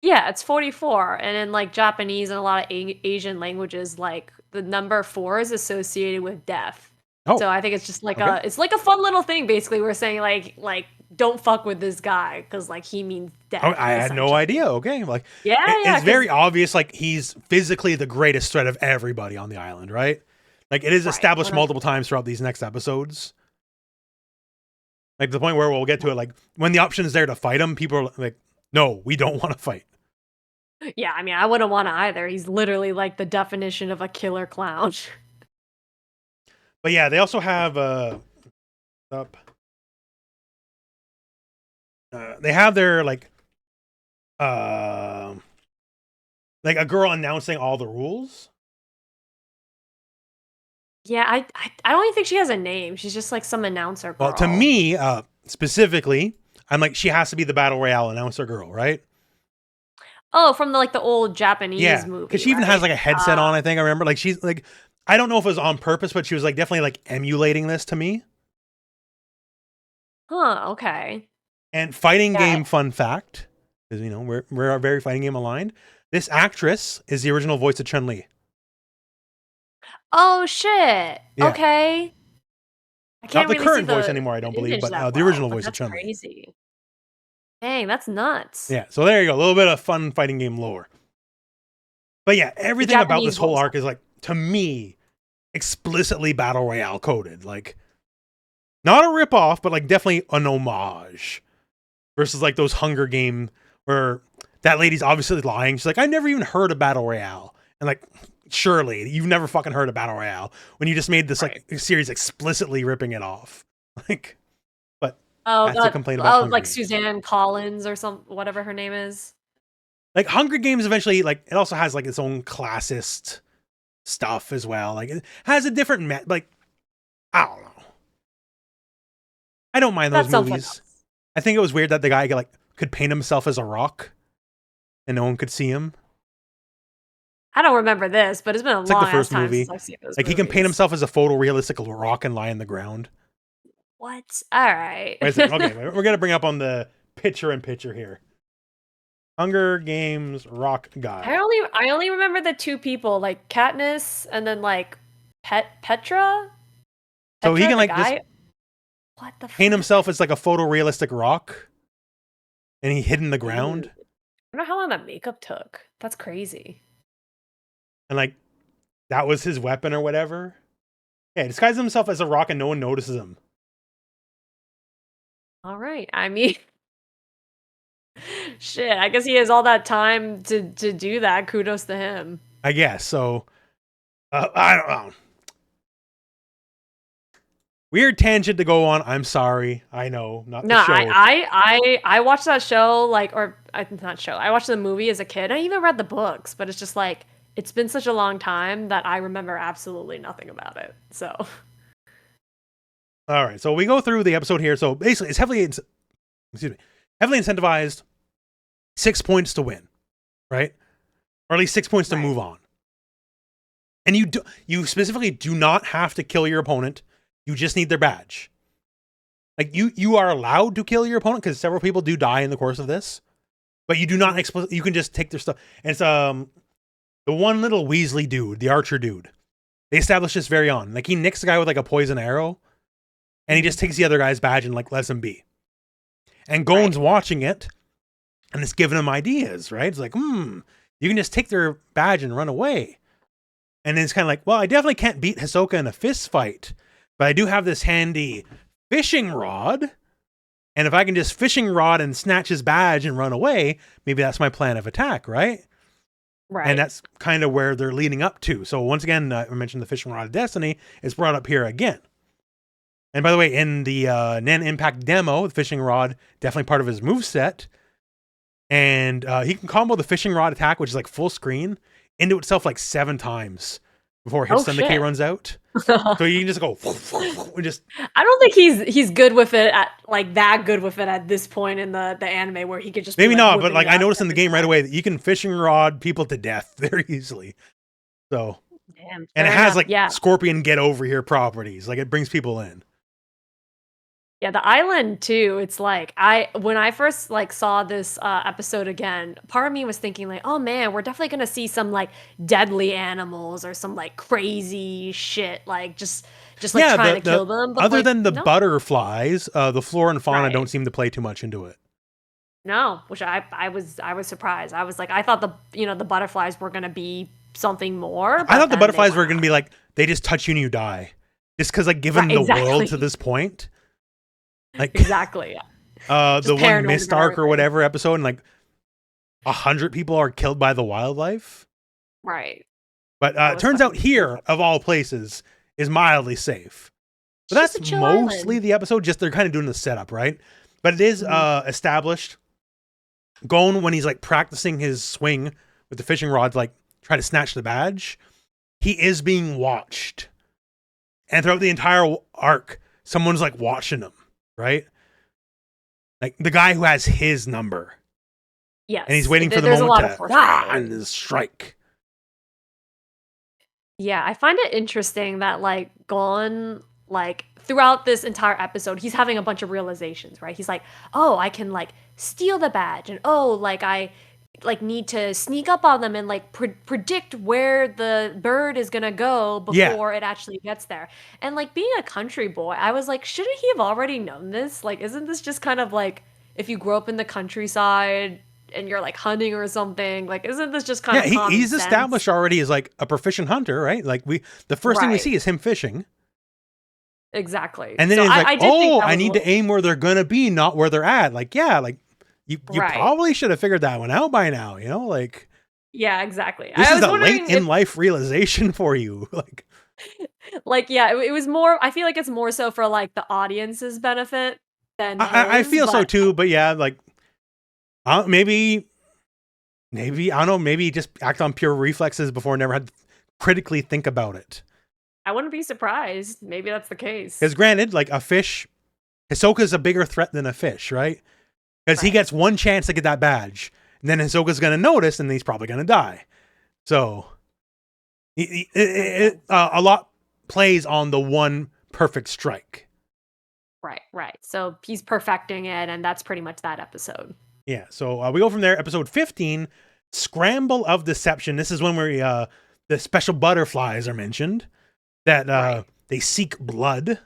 Yeah, it's 44, and in like Japanese and a lot of Asian languages, like the number 4 is associated with death. Oh. So I think it's just like it's like a fun little thing. Basically, we're saying like don't fuck with this guy because like he means death. Oh, I had no idea. Okay, like it's very obvious. Like he's physically the greatest threat of everybody on the island, right? Like it is established multiple times throughout these next episodes. Like the point where we'll get to it, like when the option is there to fight him, people are like, no, we don't want to fight. Yeah, I mean, I wouldn't want to either. He's literally like the definition of a killer clown. But yeah, they also have up. They have their like a girl announcing all the rules. Yeah, I don't even think she has a name. She's just like some announcer girl. Well, to me, specifically, I'm like, she has to be the Battle Royale announcer girl, right? Oh, from the old Japanese movie. Because she even has like a headset on, I think. I remember. Like, she's like, I don't know if it was on purpose, but she was like definitely like emulating this to me. Huh, okay. And fighting game fun fact, because you know, we're very fighting game aligned. This actress is the original voice of Chun-Li. Oh shit. Yeah. Okay. I Not can't the really current see voice anymore, I don't believe, image but that the original well, voice of that's Chun-Li. crazy. Dang, that's nuts. Yeah, so there you go. A little bit of fun fighting game lore. But yeah, everything about this whole arc is like, to me, explicitly Battle Royale coded. Like, not a ripoff, but like definitely an homage. Versus like those Hunger Game where that lady's obviously lying. She's like, I never even heard of Battle Royale. And like, surely you've never fucking heard of Battle Royale when you just made this like series explicitly ripping it off. Like, but that's a complaint about Hunger like Games. Suzanne Collins or whatever her name is. Like Hunger Games eventually, like it also has like its own classist stuff as well. Like it has a different like, I don't know. I don't mind those movies. I think it was weird that the guy could paint himself as a rock and no one could see him. I don't remember this, but it's been a long like the first time movie. since I've seen those like movies. He can paint himself as a photorealistic rock and lie on the ground. What? All right. Wait a second. Okay, we're gonna bring up on the picture here. Hunger Games rock guy. I only remember the two people, like Katniss and then like Petra. So he can like just what the paint himself as like a photorealistic rock, and he hid in the ground. I don't know how long that makeup took. That's crazy. And like that was his weapon or whatever. Yeah, he disguises himself as a rock and no one notices him. All right. I mean, shit. I guess he has all that time to do that. Kudos to him. I guess so. I don't know. Weird tangent to go on. I'm sorry. I know, not the show. I watched that show not show. I watched the movie as a kid. I even read the books, but it's just like it's been such a long time that I remember absolutely nothing about it. So, all right. So we go through the episode here. So basically, it's heavily incentivized. 6 points to win, right? Or at least 6 points to move on. And you specifically do not have to kill your opponent. You just need their badge. Like you are allowed to kill your opponent because several people do die in the course of this, but you do not you can just take their stuff. And it's the one little Weasley dude, the archer dude. They established this very on. Like he nicks the guy with like a poison arrow, and he just takes the other guy's badge and like lets him be. And Gon's watching it, and it's giving him ideas, right? It's like, you can just take their badge and run away. And then it's kind of like, well, I definitely can't beat Hisoka in a fist fight. But I do have this handy fishing rod. And if I can just fishing rod and snatch his badge and run away, maybe that's my plan of attack, right? Right. And that's kind of where they're leading up to. So once again, I mentioned the fishing rod of destiny is brought up here again. And by the way, in the Nen Impact demo, the fishing rod, definitely part of his moveset. And he can combo the fishing rod attack, which is like full screen, into itself like 7 times before his stun decay runs out. So you can just go just. I don't think he's good with it at like that good with it at this point in the anime where he could just maybe not, but like I noticed in the game right away that you can fishing rod people to death very easily. So and it has like Scorpion get over here properties, like it brings people in. Yeah, the island too. It's like when I first like saw this episode again, part of me was thinking like, oh man, we're definitely gonna see some like deadly animals or some like crazy shit, like just like trying to kill them. But other than the butterflies, the flora and fauna don't seem to play too much into it. No, which I was surprised. I was like, I thought the butterflies were gonna be something more. I thought the butterflies were gonna be like they just touch you and you die, just because like given the world to this point. Like Exactly. Yeah. the Just one paranoid Mist about arc or everything. whatever episode, and like 100 people are killed by the wildlife. Right. But That it was turns out fucking here, brutal. of all places, is mildly safe. But It's just a that's chill mostly island. the episode. Just they're kind of doing the setup, right? But it is Mhm. established. Gon, when he's like practicing his swing with the fishing rod, like try to snatch the badge, he is being watched. And throughout the entire arc, someone's like watching him, right? Like the guy who has his number. And he's Yes. waiting for the There's a moment lot of to and foreshadowing. strike. Yeah, I find it interesting that like Golan, like throughout this entire episode, he's having a bunch of realizations, right? He's like, "Oh, I can like steal the badge," and "Oh, like I like need to sneak up on them and like predict where the bird is gonna go Yeah. before it actually gets there." And like being a country boy, I was like, shouldn't he have already known this? Like, isn't this just kind of like if you grew up in the countryside and you're like hunting or something, like isn't this just kind Yeah, of common he's sense? established already as like a proficient hunter, right? Like the first thing we Right. see is him fishing. Exactly. And then So he's like, I did think "Oh, that I was a need to little aim where they're gonna be, not where they're at." Like, yeah, like you right. probably should have figured that one out by now, you know? Like Yeah, exactly. this I is was a late wondering if in life realization for you. Like like yeah, it was more I feel like it's more so for like the audience's benefit than I his, feel so but too, but yeah, like maybe I don't know, maybe just act on pure reflexes before never had to critically think about it. I wouldn't be surprised. Maybe that's the case. Because granted, like a fish, Hisoka's a bigger threat than a fish, right? Because he Right. gets one chance to get that badge, and then Hisoka's gonna notice, and he's probably gonna die. So a lot plays on the one perfect strike. Right, right. So he's perfecting it, and that's pretty much that episode. Yeah. So we go from there. Episode 15, Scramble of Deception. This is when the special butterflies are mentioned that Right. they seek blood.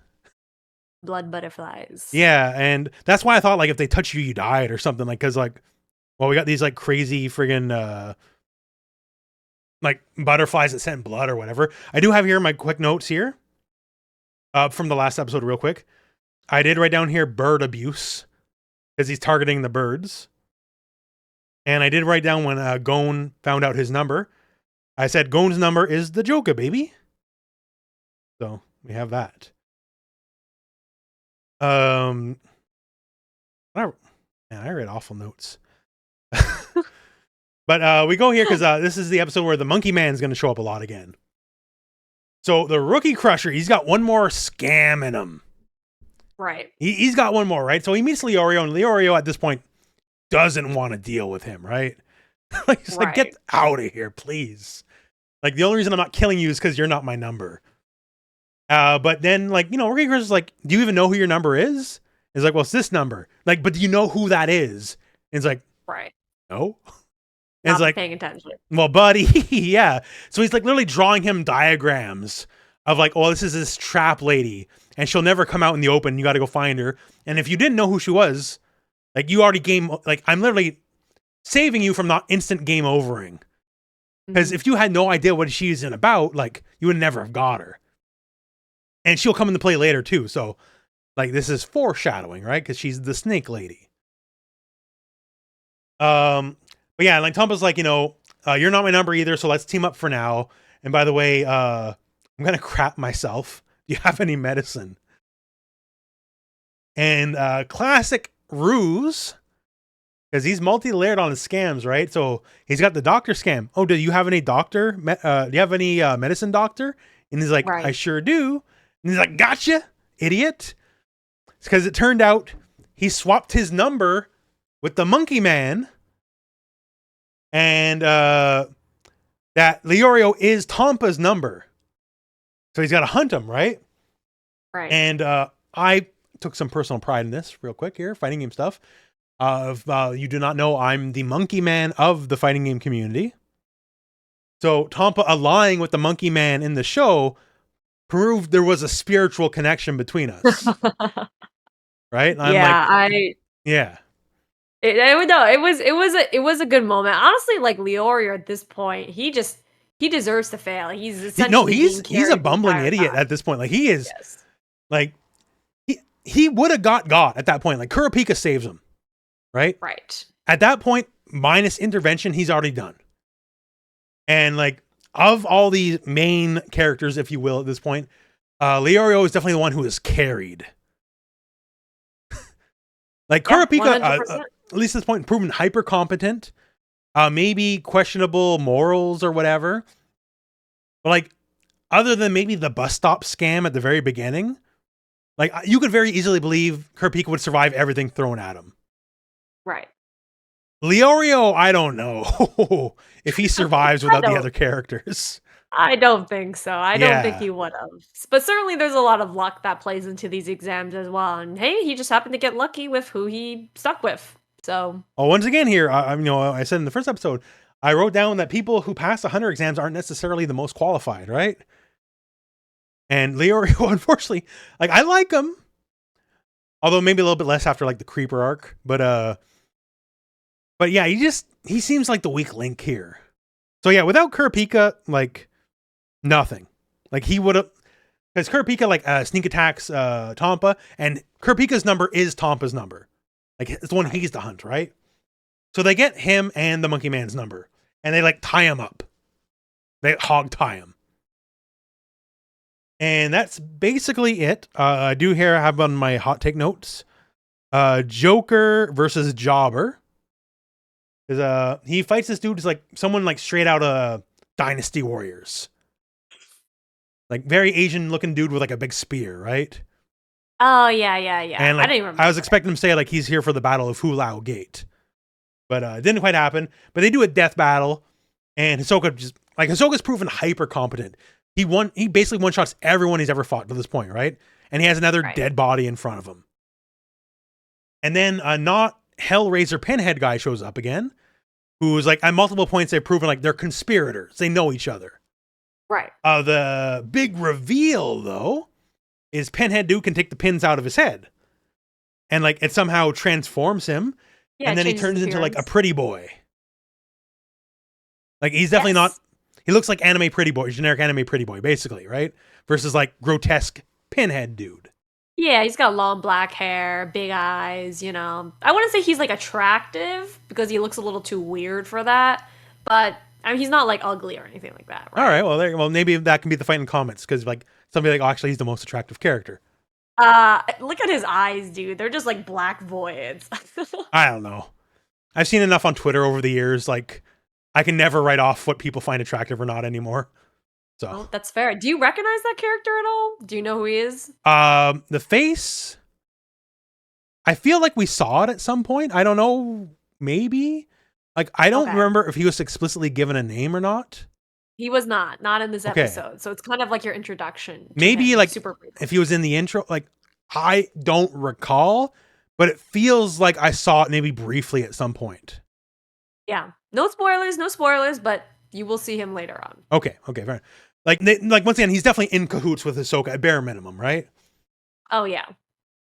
Blood butterflies. Yeah, and that's why I thought like if they touch you, you died or something. Like because like, well, we got these like crazy friggin' like butterflies that sent blood or whatever. I do have here my quick notes here from the last episode, real quick. I did write down here bird abuse because he's targeting the birds. And I did write down when Gon found out his number. I said Gon's number is the Joker, baby. So we have that. I read awful notes. But we go here because this is the episode where the Monkey Man's going to show up a lot again. So the Rookie Crusher, he's got one more scam in him. Right. He's got one more, right? So he meets Leorio, and Leorio at this point doesn't want to deal with him, right? He's like, get out of here, please. Like, the only reason I'm not killing you is because you're not my number. But then, like, you know, Rookie Crusher's like, do you even know who your number is? He's like, well, it's this number. Like, but do you know who that is? And he's like, Right. no. And Not it's like, paying attention. well, buddy, yeah. So he's like literally drawing him diagrams of like, oh, this is this trap lady, and she'll never come out in the open. You got to go find her. And if you didn't know who she was, like you already like I'm literally saving you from not instant game overing. Because if you had no idea what she's in about, like you would never have got her. And she'll come into play later too. So like this is foreshadowing, right? Because she's the snake lady. But yeah, like Tompa's like, you know, you're not my number either, so let's team up for now. And by the way, I'm gonna crap myself. Do you have any medicine? And classic ruse, because he's multi-layered on his scams, right? So he's got the doctor scam. Oh, do you have any doctor? Do you have any medicine doctor? And he's like, I sure do. And he's like, gotcha, idiot. It's because it turned out he swapped his number with the Monkey Man. And that Leorio is Tompa's number. So he's got to hunt him, right? Right. And I took some personal pride in this real quick here, fighting game stuff. You do not know, I'm the Monkey Man of the fighting game community. So Tompa allying with the Monkey Man in the show proved there was a spiritual connection between us. Right? I'm yeah. It was a good moment. Honestly, like Leorio at this point, he deserves to fail. He's essentially he's a bumbling idiot at this point. Like he is, yes. like he would have got at that point. Like Kurapika saves him, right? Right. At that point, minus intervention, he's already done. And like of all these main characters, if you will, at this point, Leorio is definitely the one who is carried. Like Kurapika, at least at this point, proven hyper competent, maybe questionable morals or whatever. But like, other than maybe the bus stop scam at the very beginning, like you could very easily believe Kurapika would survive everything thrown at him. Right. Leorio, I don't know if he survives without the other characters. I don't think so. I don't think he would have. But certainly there's a lot of luck that plays into these exams as well. And hey, he just happened to get lucky with who he stuck with. So. Oh, once again here, I said in the first episode, I wrote down that people who pass the Hunter exams aren't necessarily the most qualified, right? And Leorio, unfortunately, like I like him. Although maybe a little bit less after like the Creeper arc. But yeah, he seems like the weak link here. So yeah, without Kurapika, like nothing. Like he would have, because Kurapika like sneak attacks Tompa, and Kurapika's number is Tompa's number. Like it's the one he's to hunt, right? So they get him and the Monkey Man's number, and they like tie him up. They hog tie him. And that's basically it. I do here have on my hot take notes. Joker versus Jobber. He fights this dude who's like someone like straight out of Dynasty Warriors. Like very Asian looking dude with like a big spear, right? Oh yeah. And like, I didn't remember. I was expecting him to say like he's here for the Battle of Hulao Gate. But it didn't quite happen. But they do a death battle, and Hisoka's proven hyper competent. He basically one-shots everyone he's ever fought to this point, right? And he has another dead body in front of him. And then not Hellraiser Pinhead guy shows up again, who's like at multiple points they've proven like they're conspirators. They know each other. Right. The big reveal though is Pinhead dude can take the pins out of his head. And like it somehow transforms him. Yeah, and then he turns into like a pretty boy. Like he's definitely not. He looks like anime pretty boy, generic anime pretty boy, basically, right? Versus like grotesque Pinhead dude. Yeah, he's got long black hair, big eyes, you know. I wouldn't say he's like attractive because he looks a little too weird for that. But I mean, he's not like ugly or anything like that. Right? All right, well, maybe that can be the fight in comments because like somebody like, oh, actually, he's the most attractive character. Look at his eyes, dude. They're just like black voids. I don't know. I've seen enough on Twitter over the years, like. I can never write off what people find attractive or not anymore. So oh, that's fair. Do you recognize that character at all? Do you know who he is? The face. I feel like we saw it at some point. I don't know. Maybe. Like I don't remember if he was explicitly given a name or not. He was not in this episode. So it's kind of like your introduction. Maybe like if he was in the intro, like I don't recall, but it feels like I saw it maybe briefly at some point. Yeah. No spoilers, but you will see him later on. Okay, fair. Like once again, he's definitely in cahoots with Hisoka at bare minimum, right? Oh yeah.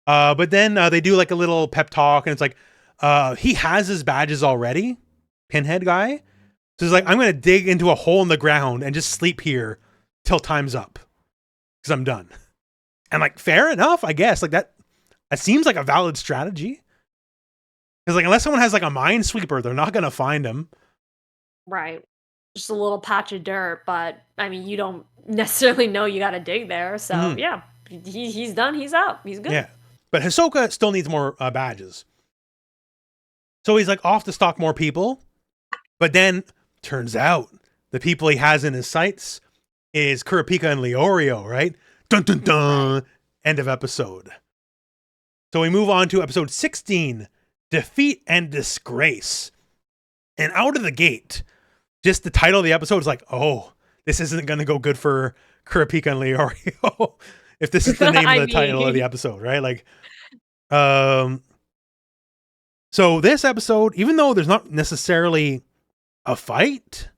But then they do like a little pep talk, and it's like he has his badges already, Pinhead guy. So he's like, I'm gonna dig into a hole in the ground and just sleep here till time's up, because I'm done. And like, fair enough, I guess. Like that seems like a valid strategy. Because like unless someone has like a minesweeper, they're not gonna find him. Right. Just a little patch of dirt, but I mean you don't necessarily know you gotta dig there. So yeah. He's done, he's out. He's good. Yeah. But Hisoka still needs more badges. So he's like off to stalk more people. But then turns out the people he has in his sights is Kurapika and Leorio, right? Dun dun dun. End of episode. So we move on to episode 16. Defeat and Disgrace. And out of the gate, just the title of the episode is like, oh, this isn't going to go good for Kurapika and Leorio. If this is the name of the title of the episode, right? Like, so this episode, even though there's not necessarily a fight,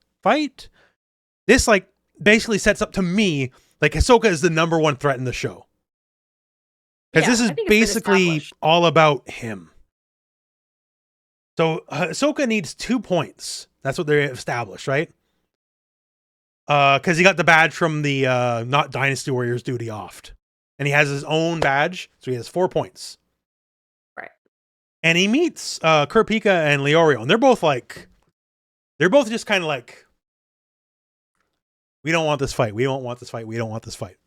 this like basically sets up to me, like Hisoka is the number one threat in the show. Because this is basically all about him. So Hisoka needs 2 points. That's what they established, right? Because he got the badge from the not Dynasty Warriors duty offed. and he has his own badge, so he has 4 points. Right. And he meets Kurapika and Leorio, and they're both just kind of like, we don't want this fight. We don't want this fight. We don't want this fight.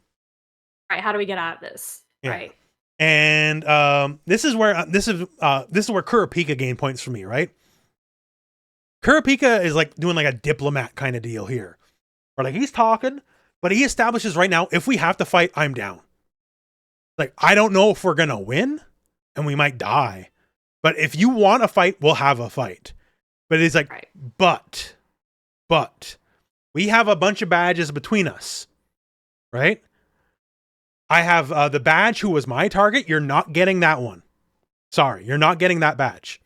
Right. How do we get out of this? Yeah. Right. And this is where Kurapika gained points for me, right? Kurapika is like doing like a diplomat kind of deal here. Or like he's talking, but he establishes right now, if we have to fight, I'm down. Like, I don't know if we're gonna win and we might die. But if you want a fight, we'll have a fight. But it's like, right. but we have a bunch of badges between us. Right? I have the badge who was my target. You're not getting that one. Sorry, you're not getting that badge.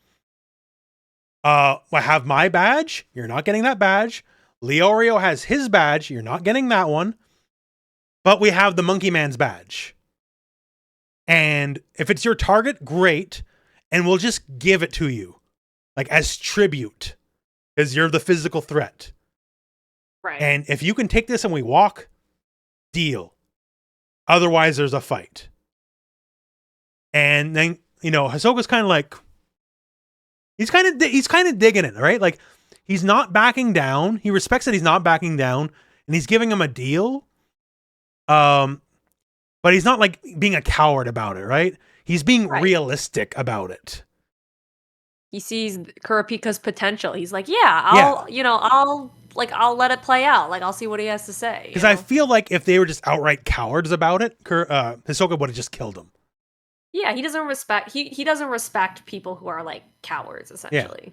I have my badge. You're not getting that badge. Leorio has his badge. You're not getting that one. But we have the Monkey Man's badge. And if it's your target, great. And we'll just give it to you. Like as tribute. Because you're the physical threat. Right. And if you can take this and we walk, deal. Otherwise, there's a fight. And then, Hisoka's kind of like, he's kind of digging it, right? Like, he's not backing down. He respects that he's not backing down, and he's giving him a deal. But he's not like being a coward about it, right? He's being realistic about it. He sees Kurapika's potential. He's like, I'll let it play out. Like, I'll see what he has to say. Because I feel like if they were just outright cowards about it, Hisoka would have just killed him. Yeah, he doesn't respect people who are like cowards, essentially. Yeah.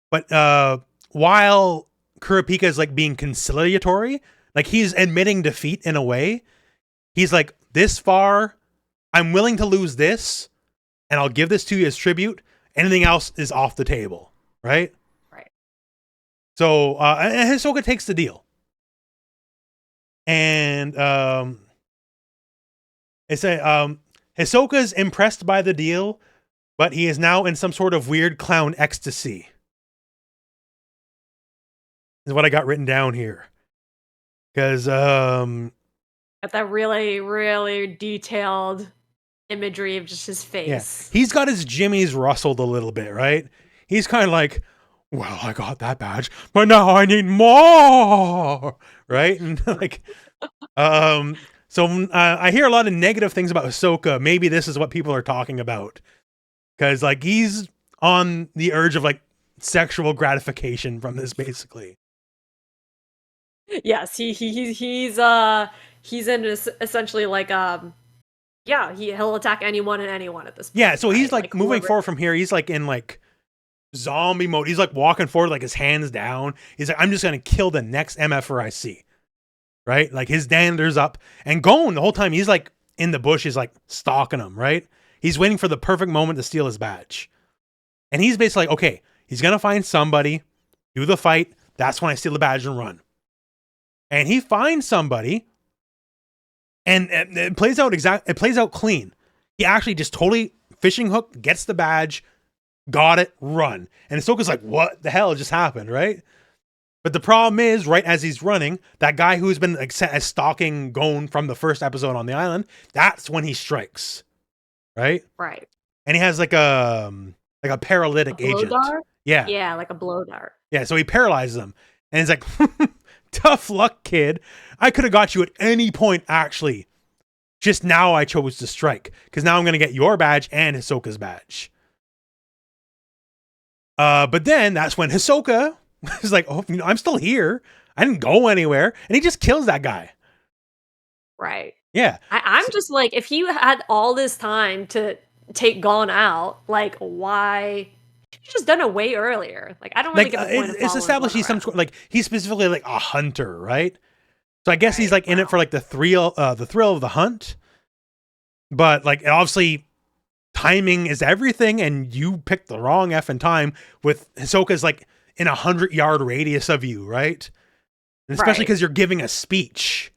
But while Kurapika is like being conciliatory, like he's admitting defeat in a way, he's like, this far, I'm willing to lose this, and I'll give this to you as tribute. Anything else is off the table, right? Right. So and Hisoka takes the deal. And Hisoka's impressed by the deal, but he is now in some sort of weird clown ecstasy. Is what I got written down here. Because got that really, really detailed imagery of just his face. Yeah. He's got his jimmies rustled a little bit, right? He's kind of like, well, I got that badge, but now I need more, right? And like, so I hear a lot of negative things about Hisoka. Maybe this is what people are talking about, because like he's on the urge of like sexual gratification from this, basically. Yes, he's in essentially like he'll attack anyone and anyone at this point. Yeah, so he's like moving forward from here. He's like in like zombie mode. He's like walking forward, like his hands down. He's like, I'm just gonna kill the next MFer I see. Right? Like his dander's up. And Gon, the whole time, he's like in the bush, he's like stalking him, right? He's waiting for the perfect moment to steal his badge. And he's basically like, okay, he's gonna find somebody, do the fight. That's when I steal the badge and run. And he finds somebody, and it plays out clean. He actually just totally fishing hook, gets the badge, got it, run. And Hisoka's like, what the hell just happened, right? But the problem is, right as he's running, that guy who's been like as stalking Gon from the first episode on the island, that's when he strikes, right? Right. And he has like a paralytic agent. Dart? Yeah. Yeah, like a blow dart. Yeah, so he paralyzes him. And he's like, tough luck, kid. I could have got you at any point, actually. Just now I chose to strike. Because now I'm going to get your badge and Hisoka's badge. But then that's when Hisoka is like, oh, I'm still here. I didn't go anywhere. And he just kills that guy. Right. Yeah. I'm just like, if he had all this time to take Gon out, like, why? He's just done it way earlier. Like, I don't really get the point of it's established he's some sort, like, he's specifically like a hunter, right? So I guess he's like in it for like the thrill of the hunt. But like, obviously, timing is everything, and you picked the wrong effing time with Hisoka's like in 100-yard radius of you, right? And especially because you're giving a speech.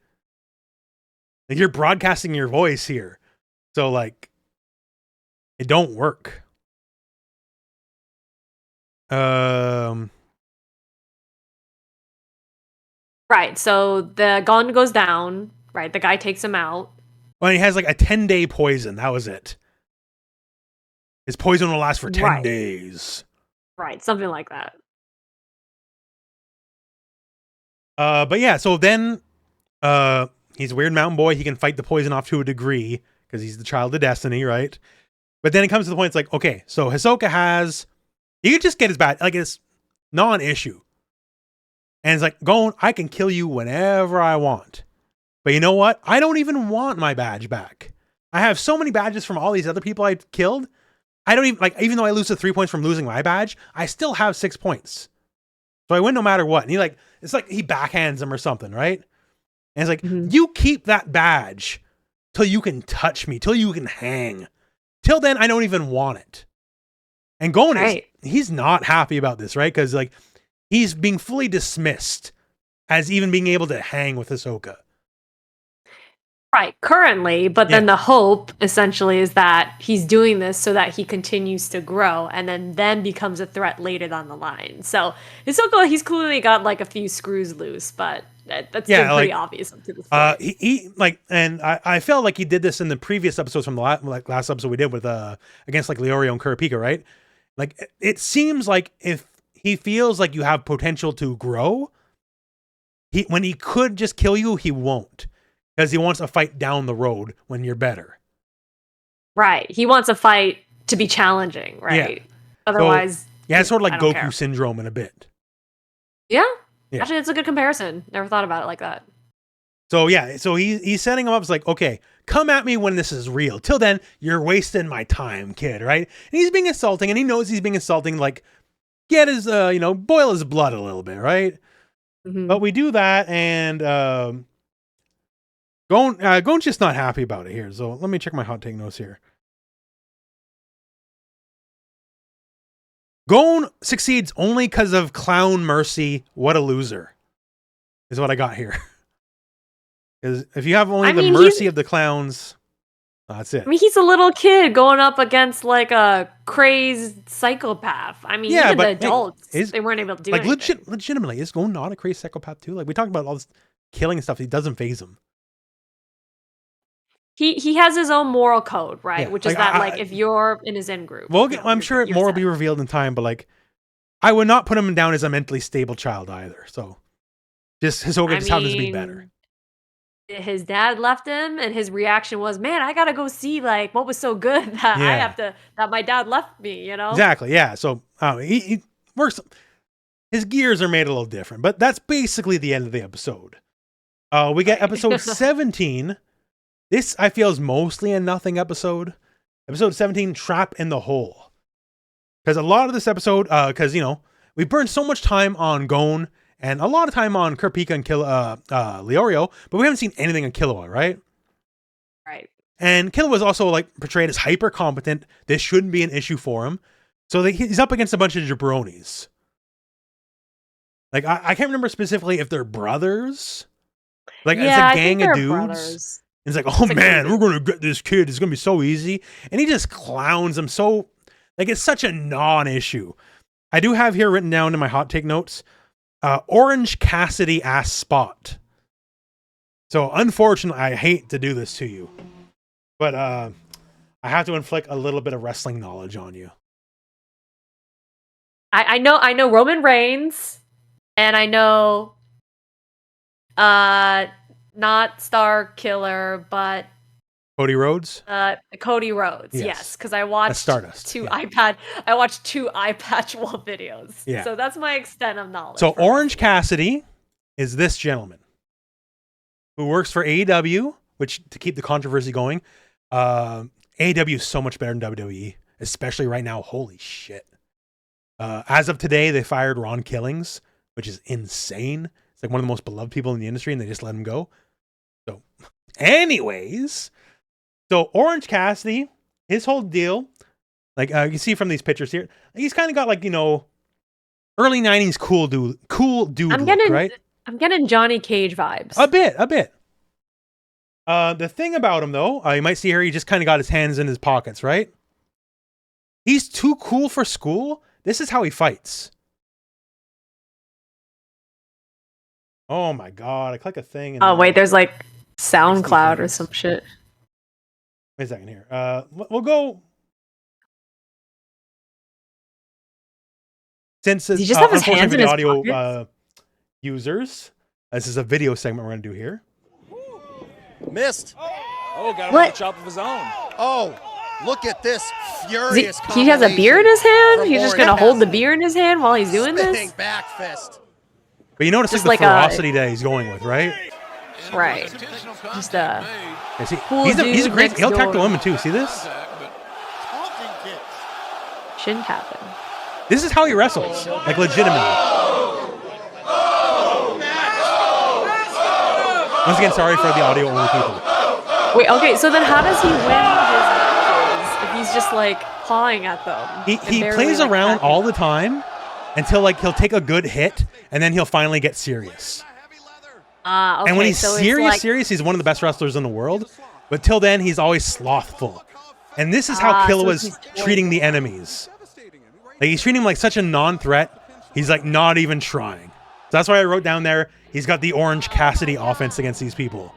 Like, you're broadcasting your voice here. So like, it don't work. Right, so the gun goes down, right? The guy takes him out. Well, he has like a 10-day poison. That was it. His poison will last for 10 days. Right, something like that. But yeah, so then he's a weird mountain boy. He can fight the poison off to a degree because he's the child of destiny, right? But then it comes to the point, it's like, okay, so Hisoka has, he could just get his badge, like it's non-issue. And it's like, I can kill you whenever I want. But you know what? I don't even want my badge back. I have so many badges from all these other people I killed. I don't even, like, even though I lose the 3 points from losing my badge, I still have 6 points. So I win no matter what. And he like, it's like he backhands him or something, right? And it's like, you keep that badge till you can touch me, till you can hang. Till then, I don't even want it. And Gon he's not happy about this, right? Because like, he's being fully dismissed as even being able to hang with Hisoka. Right, currently, but then the hope essentially is that he's doing this so that he continues to grow and then becomes a threat later down the line. So Hisoka, he's clearly got like a few screws loose, but that's still pretty obvious up to this point. He like, and I felt like he did this in the previous episodes from the last episode we did with against like Leorio and Kurapika, right? Like it seems like if he feels like you have potential to grow, when he could just kill you, he won't. Because he wants a fight down the road when you're better. Right. He wants a fight to be challenging, right? Yeah. Otherwise... So, yeah, it's sort of like Goku syndrome in a bit. Yeah. Actually, it's a good comparison. Never thought about it like that. So, yeah. So, he's setting him up. It's like, okay, come at me when this is real. Till then, you're wasting my time, kid, right? And he's being insulting, and he knows he's being insulting. Like, get his, boil his blood a little bit, right? But we do that, and... Gon's just not happy about it here. So let me check my hot take notes here. Gon succeeds only because of clown mercy. What a loser. Is what I got here. Because if you have only the mercy of the clowns, that's it. I mean, he's a little kid going up against like a crazed psychopath. I mean, even the adults, they weren't able to do anything. Legitimately, is Gon not a crazed psychopath too? Like we talked about all this killing and stuff. He doesn't faze him. He has his own moral code, right? Yeah, which is like if you're in his in group. Well, I'm sure more will be revealed in time, but like, I would not put him down as a mentally stable child either. So, Hisoka just happens to be better. His dad left him, and his reaction was, "Man, I gotta go see like what was so good that that my dad left me." You know? Exactly. Yeah. So he works. His gears are made a little different, but that's basically the end of the episode. We get episode 17. This, I feel, is mostly a nothing episode. Episode 17, Trap in the Hole. Because a lot of this episode, we burned so much time on Gon and a lot of time on Kurapika and Leorio, but we haven't seen anything on Killua, right? Right. And Killua was also like portrayed as hyper competent. This shouldn't be an issue for him. So he's up against a bunch of jabronis. Like, I can't remember specifically if they're brothers. Like, it's a gang of dudes. Brothers. It's like, oh man, we're going to get this kid. It's going to be so easy. And he just clowns him so, like, it's such a non-issue. I do have here written down in my hot take notes, Orange Cassidy ass spot. So unfortunately, I hate to do this to you, but I have to inflict a little bit of wrestling knowledge on you. I know Roman Reigns, and I know, not Star Killer, but Cody Rhodes. Cody Rhodes, yes, because I watched two eye patch wolf videos. Yeah, so that's my extent of knowledge. So Orange Cassidy is this gentleman who works for AEW, which to keep the controversy going, AEW is so much better than WWE, especially right now. Holy shit! As of today, they fired Ron Killings, which is insane. It's like one of the most beloved people in the industry, and they just let him go. So, anyways, Orange Cassidy, his whole deal, like you can see from these pictures here, he's kind of got like, early 90s cool dude look, right? I'm getting Johnny Cage vibes. A bit. The thing about him though, you might see here, he just kind of got his hands in his pockets, right? He's too cool for school. This is how he fights. Oh my god, I click a thing. And wait, there's like SoundCloud or some shit. Wait a second here. We'll go. Since Does he it's just have his unfortunately hands for in the his audio pockets? users, this is a video segment we're going to do here. Missed. Oh, got him What? on the chop of his own. Oh, look at this furious He has a beer in his hand? from He's just Orange gonna hold the Cassidy. beer in his hand while he's doing Spinning this? back fist. But you notice Just like the like a- ferocity that he's going with, right? Right. Just Yeah, see, Cool he's a dude great. next He'll attack the door. woman too. See this? shouldn't happen. This is how he wrestles, like legitimately. Once again, sorry for the audio only people. Wait, okay, so then how does he win his matches if he's just like pawing at them? He and barely, plays like, around attacking all them? the time until like he'll take a good hit and then he'll finally get serious. Okay, And when he's so it's serious, like, serious, he's one of the best wrestlers in the world. But till then, he's always slothful. And this is how so Killua's he's treating the enemies. Like he's treating him like such a non-threat. He's like not even trying. So that's why I wrote down there. He's got the Orange Cassidy offense against these people.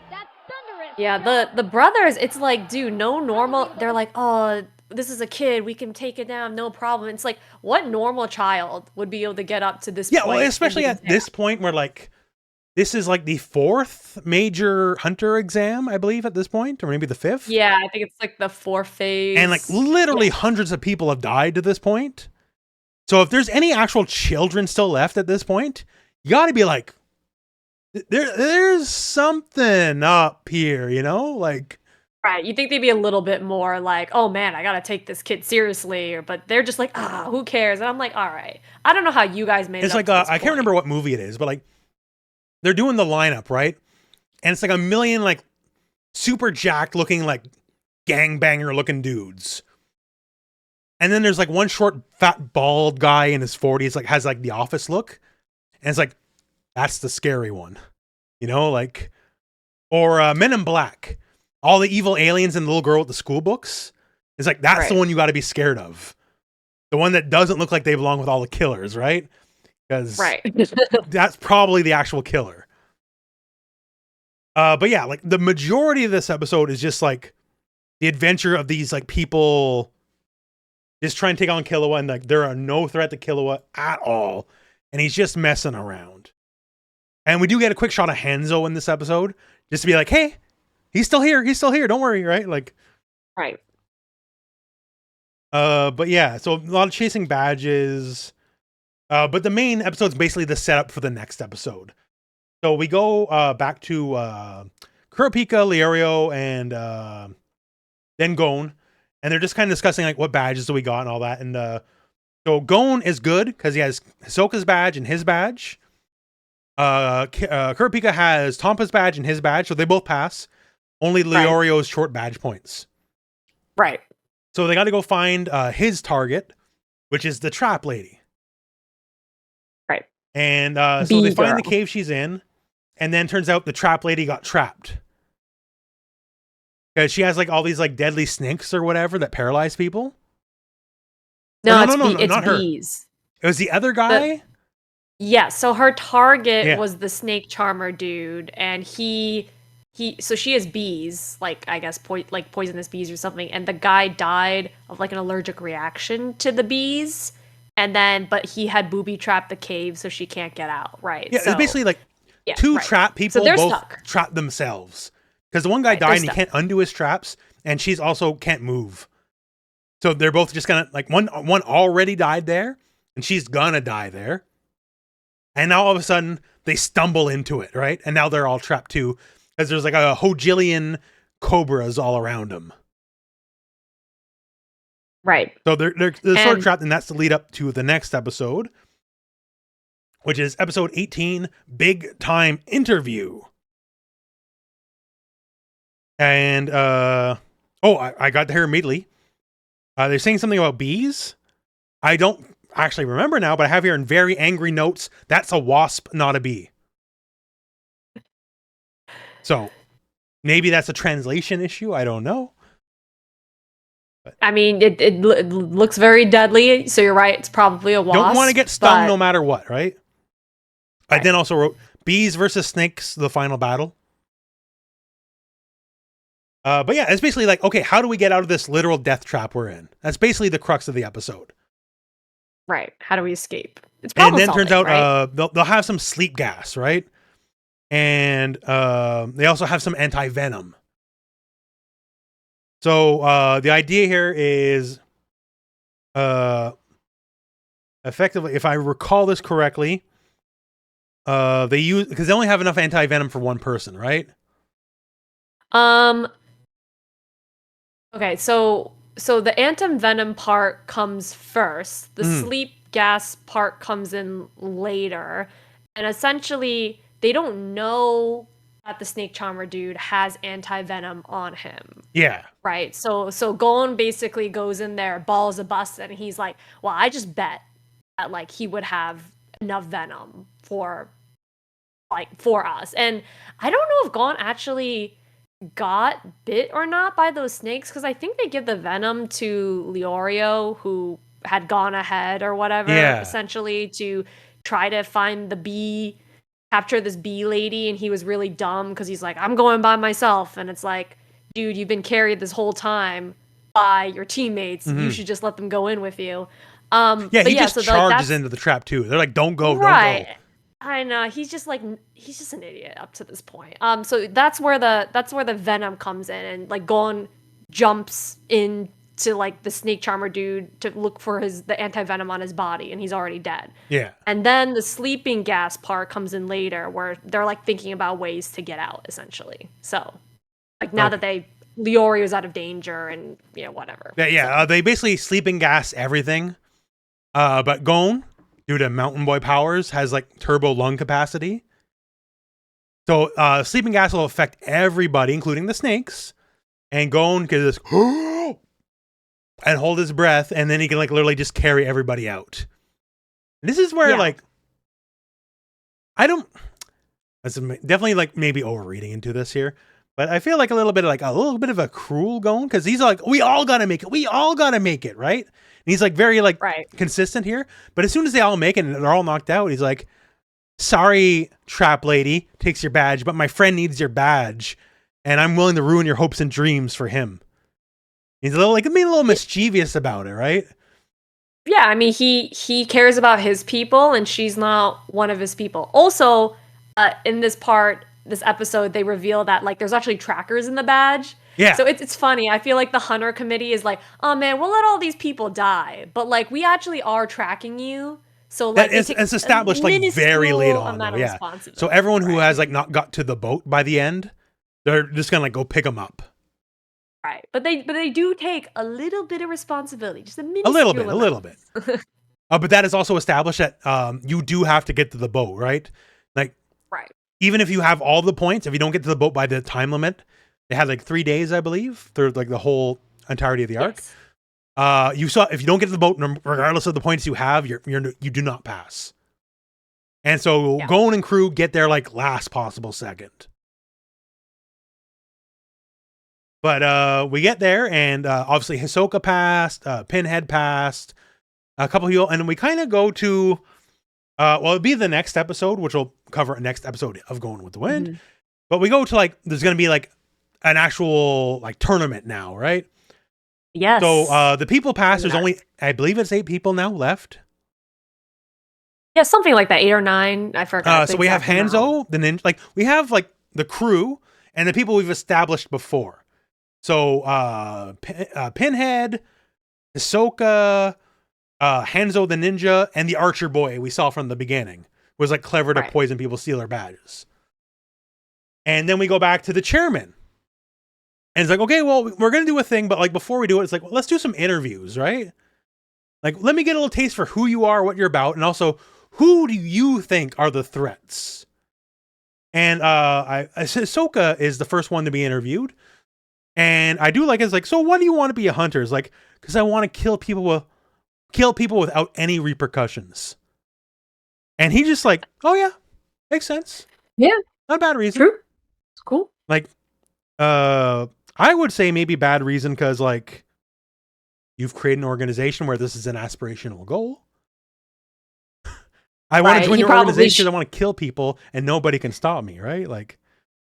yeah, the brothers, it's like, dude, no normal. They're like, oh, this is a kid. We can take it down, no problem. It's like, what normal child would be able to get up to this Yeah, point? well, and especially be at there? this point where like this is like the 4th major hunter exam, I believe, at this point, or maybe the 5th. Yeah, I think it's like the 4th phase. And like literally hundreds of people have died to this point. So if there's any actual children still left at this point, you got to be like, there's something up here, you know? Like, Right, you think they'd be a little bit more like, oh man, I gotta take this kid seriously, but they're just like, who cares? And I'm like, all right. I don't know how you guys made it's it like, up to this I can't point. remember what movie it is, but like, they're doing the lineup, right? And it's like a million, like, super jacked looking, like, gangbanger looking dudes. And then there's like one short, fat, bald guy in his 40s, like, has like the office look. And it's like, that's the scary one, you know? Like, or Men in Black. All the evil aliens and the little girl with the school books. It's like, that's the Right. one you got to be scared of. The one that doesn't look like they belong with all the killers, right? Because Right. that's probably the actual killer. But yeah, like the majority of this episode is just like the adventure of these like people just trying to take on Killua, and like there are no threat to Killua at all, and he's just messing around. And we do get a quick shot of Hanzo in this episode, just to be like, hey, he's still here, don't worry, right? Like, Right. but yeah, so a lot of chasing badges. But the main episode's basically the setup for the next episode. So we go back to Kurapika, Leorio, and then Gon, and they're just kind of discussing like what badges do we got and all that. And so Gon is good because he has Hisoka's badge and his badge. Kurapika has Tompa's badge and his badge, so they both pass. Only Leorio's short badge points. Right. So they got to go find his target, which is the trap lady. Right. And so they find the B-girl. cave she's in, and then turns out the trap lady got trapped. Because she has like all these like deadly snakes or whatever that paralyze people. No, no, it's not her. bees. It was the other guy. Yeah, so her target Yeah. was the snake charmer dude, and so she has bees, like I guess like poisonous bees or something, and the guy died of like an allergic reaction to the bees, and then but he had booby trapped the cave so she can't get out, right? Yeah, so, it's basically like yeah, two right. trap people they're both stuck. trap themselves. Because the one guy Right, they're died and he stuck. can't undo his traps, and she's also can't move. So they're both just gonna like one already died there, and she's gonna die there. And now all of a sudden they stumble into it, right? And now they're all trapped too, because there's like a hojillion cobras all around them. Right. So they're sort of And- trapped, and that's the lead up to the next episode, which is episode 18, Big Time Interview. And I got there immediately. They're saying something about bees. I don't actually remember now, but I have here in very angry notes, that's a wasp, not a bee. So maybe that's a translation issue. I don't know. I mean, it looks very deadly, so you're right. It's probably a wasp. Don't want to get stung but- no matter what, right? I Right. then also wrote bees versus snakes, the final battle. But yeah, it's basically like, okay, how do we get out of this literal death trap we're in? That's basically the crux of the episode. Right. How do we escape? It's And problem then turns out right? they'll have some sleep gas, right? And they also have some anti-venom. So the idea here is effectively, if I recall this correctly, they use, because they only have enough anti-venom for one person, right? Okay, so the anti-venom part comes first. The sleep gas part comes in later. And essentially, they don't know that the snake charmer dude has anti-venom on him. Yeah. Right. So Gon basically goes in there, balls a bust, and he's like, well, I just bet that like he would have enough venom for us. And I don't know if Gon actually got bit or not by those snakes, because I think they give the venom to Leorio, who had gone ahead or whatever, essentially, to try to find the bee, capture this bee lady, and he was really dumb because he's like, I'm going by myself, and it's like, dude, you've been carried this whole time by your teammates. You should just let them go in with you. He just charges into the trap too. They're like, don't go, don't go. I know, he's just an idiot up to this point. So that's where the venom comes in, and like Gon jumps into like the snake charmer dude to look for the anti-venom on his body, and he's already dead. Yeah. And then the sleeping gas part comes in later, where they're like thinking about ways to get out, essentially. So like now that Leorio's out of danger, and whatever. Yeah. They basically sleeping gas everything. But Gon, due to Mountain Boy powers, has like turbo lung capacity. So sleeping gas will affect everybody, including the snakes. And Gon can just and hold his breath, and then he can like literally just carry everybody out. And this is where like that's definitely like maybe overreading into this here, but I feel like a little bit of a cruel Gon, because he's like, we all gotta make it, right? And he's like very like consistent here, but as soon as they all make it and they're all knocked out, he's like, sorry, trap lady, takes your badge, but my friend needs your badge, and I'm willing to ruin your hopes and dreams for him. He's being a little mischievous about it, right? Yeah, I mean, he cares about his people, and she's not one of his people. Also, in this episode, they reveal that like there's actually trackers in the badge. Yeah. So it's funny. I feel like the Hunter Committee is like, oh man, we'll let all these people die, but like we actually are tracking you. So like it's established like very late on, though, yeah. So everyone who has like not got to the boat by the end, they're just gonna like go pick them up. Right, but they do take a little bit of responsibility, just a little bit. But that is also established that you do have to get to the boat, right? Like, even if you have all the points, if you don't get to the boat by the time limit, they had like 3 days, I believe, through like the whole entirety of the arc. If you don't get to the boat, regardless of the points you have, you do not pass. And so Gon and crew get there like last possible second. But we get there, and obviously Hisoka passed, Pinhead passed, a couple of people, and we kind of go to, it'll be the next episode, which will cover a next episode of Going with the Wind. But we go to like, there's going to be like an actual like tournament now, right? Yes. So the people pass, there's only, I believe it's 8 people now left. Yeah, something like that, 8 or 9. I forgot. So we have Hanzo, the ninja, like we have like the crew and the people we've established before. So Pinhead, Hisoka, Hanzo the ninja, and the archer boy we saw from the beginning was like clever to poison people, steal their badges. And then we go back to the chairman. And it's like, okay, well, we're going to do a thing, but like before we do it, it's like, well, let's do some interviews, right? Like, let me get a little taste for who you are, what you're about, and also who do you think are the threats? And Hisoka is the first one to be interviewed. And I do like it's like, so why do you want to be a hunter? It's like, because I want to kill people without any repercussions. And he just like, oh yeah, makes sense. Yeah, not a bad reason. True, it's cool. Like, I would say maybe bad reason because like you've created an organization where this is an aspirational goal. I want to join your organization because I want to kill people and nobody can stop me, right? Like,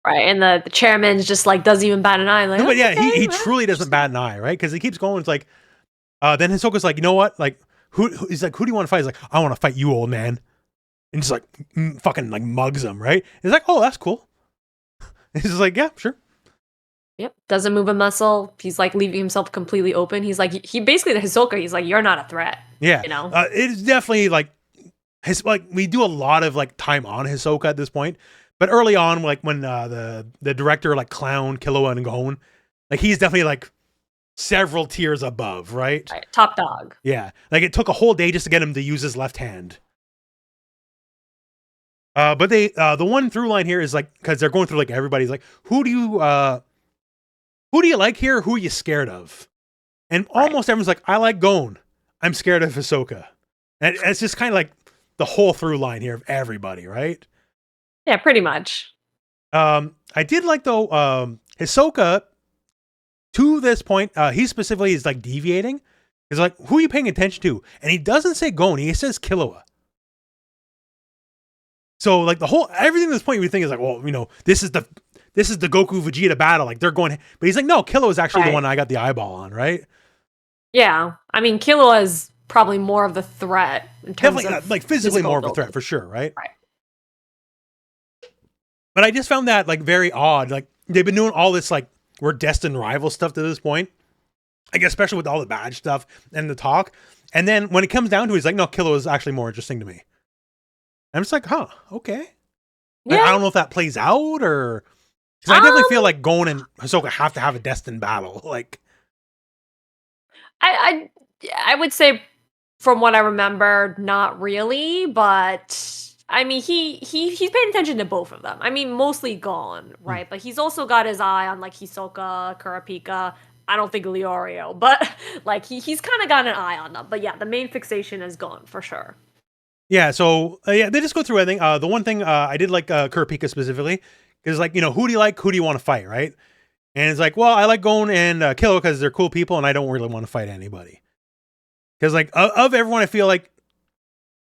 Right, and the chairman's just like doesn't even bat an eye. Like, No, but yeah, okay, he well, truly doesn't bat an eye, right? Because he keeps going. It's like, then Hisoka's like, you know what? Like, he's like, who do you want to fight? He's like, I want to fight you, old man. And just like fucking like mugs him, right? He's like, oh, that's cool. He's just like, yeah, sure. Yep, doesn't move a muscle. He's like leaving himself completely open. He's like, he basically to Hisoka. He's like, you're not a threat. Yeah, you know. it's definitely like we do a lot of like time on Hisoka at this point, but early on, like when the director like clown Killua and Gon, like he's definitely like several tiers above, right? Top dog. Yeah, like it took a whole day just to get him to use his left hand. But they the one through line here is like, because they're going through like everybody's like, who do you like here? Who are you scared of? And almost everyone's like, I like Gon. I'm scared of Hisoka. And it's just kind of like the whole through line here of everybody, right? Yeah, pretty much. I did like though, Hisoka to this point, he specifically is like deviating. He's like, who are you paying attention to? And he doesn't say Gon, he says Killua. So like everything at this point we think is like, well, you know, this is the Goku Vegeta battle. Like they're going, but he's like, no, Killua is actually the one I got the eyeball on, right? Yeah, I mean, Killua is probably more of the threat in terms of like physically more of a threat for sure, right? Right. But I just found that like very odd. Like they've been doing all this like we're destined rival stuff to this point. I guess especially with all the badge stuff and the talk. And then when it comes down to it, he's like, no, Killua is actually more interesting to me. I'm just like, huh, okay. Like, I don't know if that plays out or because I definitely feel like Gon and Hisoka have to have a destined battle. Like, I would say, from what I remember, not really. But I mean, he's paying attention to both of them. I mean, mostly Gon, right? But he's also got his eye on like Hisoka, Kurapika. I don't think Leorio, but like he's kind of got an eye on them. But yeah, the main fixation is Gon for sure. Yeah, so they just go through everything. The one thing I did like Kurapika specifically is like, you know, who do you like? Who do you want to fight, right? And it's like, well, I like Gon and Killua because they're cool people, and I don't really want to fight anybody. Because like of everyone, I feel like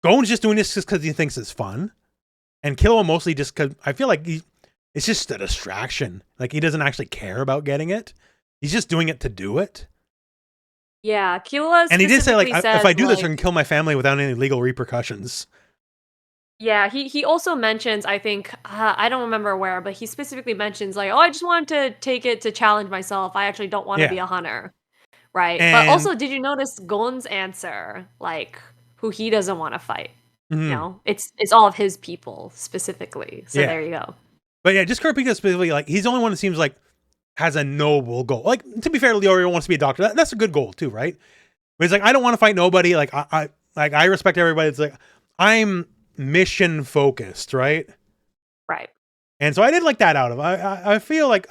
Gon's just doing this just because he thinks it's fun, and Killua mostly just because I feel like it's just a distraction. Like he doesn't actually care about getting it. He's just doing it to do it. Yeah, Killua. And he did say like, if I do this, I can kill my family without any legal repercussions. Yeah, he also mentions, I think, I don't remember where, but he specifically mentions like, oh, I just wanted to take it to challenge myself. I actually don't want to be a hunter. Right. But also, did you notice Gon's answer? Like, who he doesn't want to fight. You know, it's all of his people specifically. So there you go. But yeah, just Kurapika specifically, like, he's the only one that seems like has a noble goal. Like, to be fair, Leorio wants to be a doctor. That's a good goal too, right? But he's like, I don't want to fight nobody. Like, I respect everybody. It's like, I'm mission focused, right? Right. And so I did like that out of him. I feel like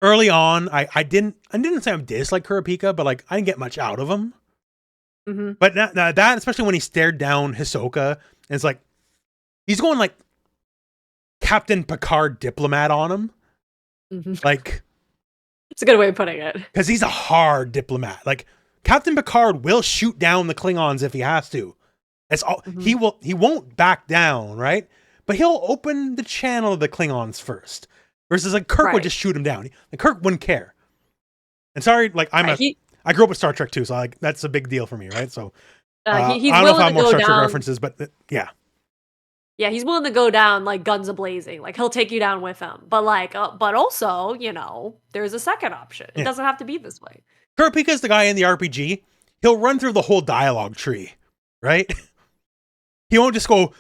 early on, I didn't say I'm dislike Kurapika, but like I didn't get much out of him. But that, especially when he stared down Hisoka, and it's like he's going like Captain Picard diplomat on him. Like, it's a good way of putting it. Because he's a hard diplomat. Like Captain Picard will shoot down the Klingons if he has to. That's all. He won't back down, right? But he'll open the channel of the Klingons first. Versus like Kirk would just shoot him down. Like Kirk wouldn't care. And sorry, like I grew up with Star Trek too, so like that's a big deal for me, right? So he's I don't know if I have more Star Trek down. references, but yeah. Yeah, he's willing to go down like guns a-blazing. Like he'll take you down with him. But like, but also, you know, there's a second option. It doesn't have to be this way. Kurapika's the guy in the RPG. He'll run through the whole dialogue tree, right? He won't just go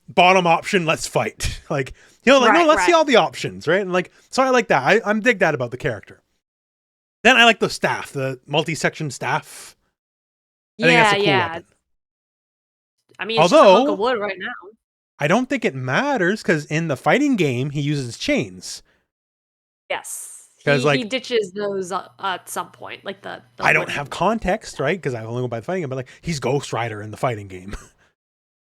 bottom option, let's fight. Like he'll like, no, let's see all the options, right? And like, so I like that. I'm dig that about the character. Then I like the staff, the multi-section staff. I think that's a cool weapon. I mean, it's just a hunk of wood right now. I don't think it matters because in the fighting game, he uses chains. Yes. He ditches those at some point. Like the I don't have context, right? Because I only go by the fighting game, but like he's Ghost Rider in the fighting game.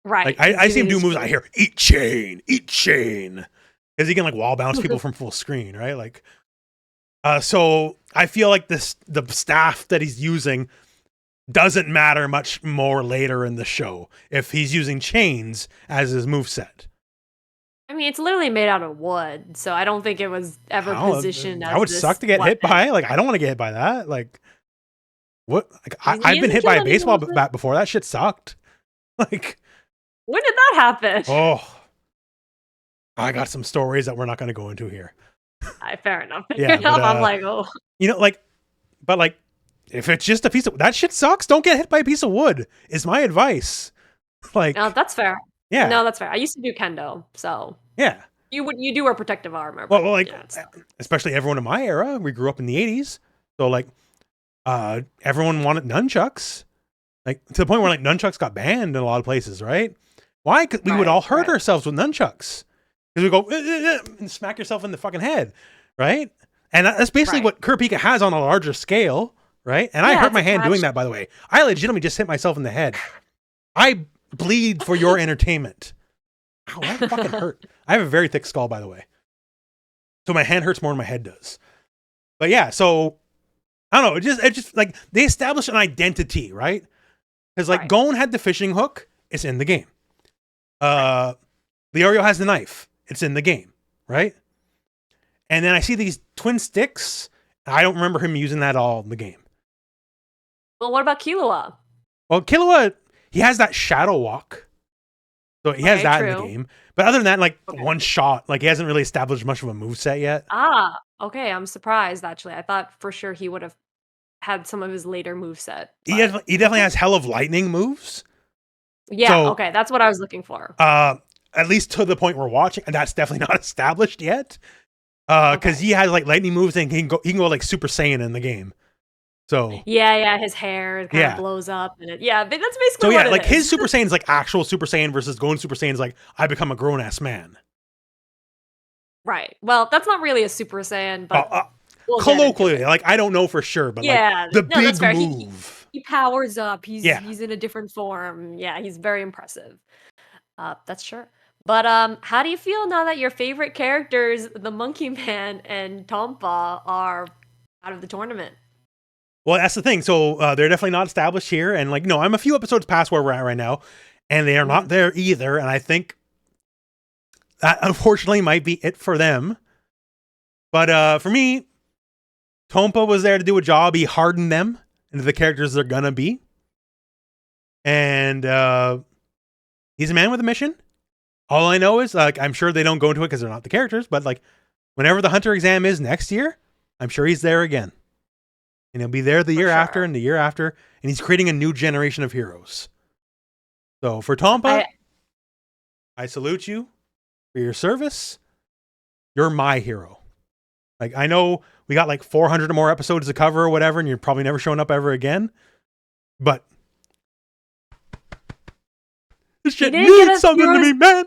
Right. Like I see him do moves, I hear, eat chain. Because he can like wall bounce people from full screen, right? Like, so I feel like the staff that he's using doesn't matter much more later in the show if he's using chains as his moveset. I mean, it's literally made out of wood, so I don't think it was ever positioned as that would this suck to get hit weapon. by. Like, I don't want to get hit by that. Like, what? Like, I've He been isn't hit by a killing baseball anyone. bat before. That shit sucked. Like, When did that happen? oh, I got some stories that we're not going to go into here. Fair enough. Yeah, Fair enough. but, I'm like, oh. You know, like, but like, if it's just a piece of that shit sucks, don't get hit by a piece of wood. Is my advice. Like, No, that's fair. yeah, No, that's fair. I used to do kendo, so yeah. you do wear protective armor. Well, But, like, yeah, it's- especially everyone in my era, we grew up in the 80s. So, like, everyone wanted nunchucks. Like, to the point where, like, nunchucks got banned in a lot of places, right? Why? Because we would all hurt ourselves with nunchucks. Because we go, and smack yourself in the fucking head, right? And that's basically what Kurapika has on a larger scale, right? And I Yeah, hurt it's my hand doing attached. that, by the way. I legitimately just hit myself in the head. I bleed for your entertainment. Ow, that fucking hurt. I have a very thick skull, by the way. So my hand hurts more than my head does. But yeah, so I don't know. It just like they established an identity, right? Because like Gon had the fishing hook, it's in the game. Leorio has the knife, it's in the game, right? And then I see these twin sticks. I don't remember him using that all in the game. Well, what about Killua? Well, Killua, he has that shadow walk. So he has that in the game. But other than that, like one shot, like he hasn't really established much of a moveset yet. Ah, okay. I'm surprised actually. I thought for sure he would have had some of his later moveset. He definitely has hell of lightning moves. Yeah, So, okay. That's what I was looking for. At least to the point we're watching, and that's definitely not established yet. Because he has like lightning moves and he can go like Super Saiyan in the game. So yeah, his hair kind of blows up, and that's basically. So what like it is. his Super Saiyan is like actual Super Saiyan versus Gon Super Saiyan is like I become a grown ass man. Right. Well, that's not really a Super Saiyan, but we'll colloquially, like I don't know for sure, but like the big that's fair. move. He powers up. He's in a different form. Yeah, he's very impressive. That's sure. But how do you feel now that your favorite characters, the Monkey Man and Tompa, are out of the tournament? Well, that's the thing. So they're definitely not established here, and like no, I'm a few episodes past where we're at right now, and they are not there either. And I think that unfortunately might be it for them. But for me, Tompa was there to do a job. He hardened them into the characters they're gonna be, and he's a man with a mission. All I know is, like, I'm sure they don't go into it because they're not the characters, but like, whenever the Hunter exam is next year, I'm sure he's there again. And he'll be there the year after and the year after, and he's creating a new generation of heroes. So for Tompa, I salute you for your service. You're my hero. Like, I know we got like 400 or more episodes to cover or whatever, and you're probably never showing up ever again, but this shit means something to me, man.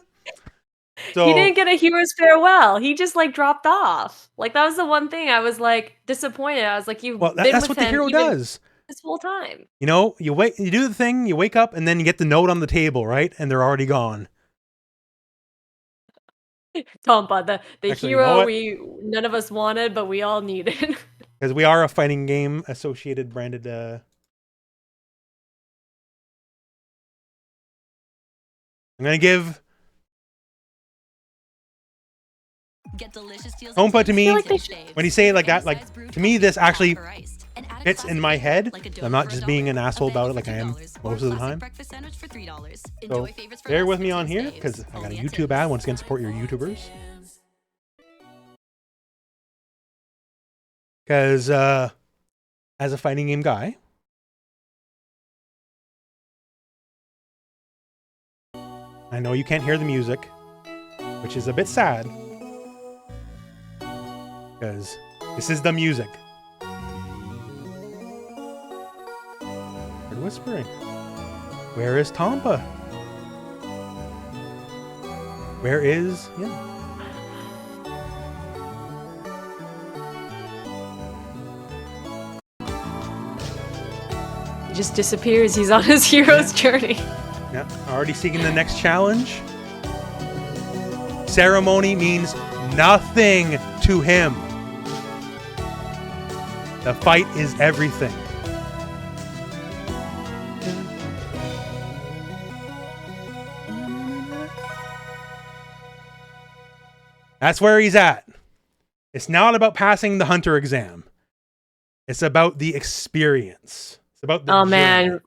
So, he didn't get a hero's farewell. He just like dropped off. Like that was the one thing I was like disappointed. I was like, you've been that's with what the hero does this whole time. You know, you do the thing, you wake up, and then you get the note on the table, right? And they're already gone. Tompa, the Actually, hero none of us wanted, but we all needed. Because we are a fighting game associated branded. I'm gonna give Tompa to me. When you say it like that, like to me, this actually fits in my head. I'm not just being an asshole about it like I am most of the time. So bear with me on here because I got a YouTube ad. Once again, support your YouTubers. Because as a fighting game guy, I know you can't hear the music, which is a bit sad. Because this is the music. Bird whispering. Where is Tompa? Where is him? He just disappears. He's on his hero's journey. Yeah, already seeking the next challenge. Ceremony means nothing to him. The fight is everything. That's where he's at. It's not about passing the hunter exam. It's about the experience. It's about the journey. Man,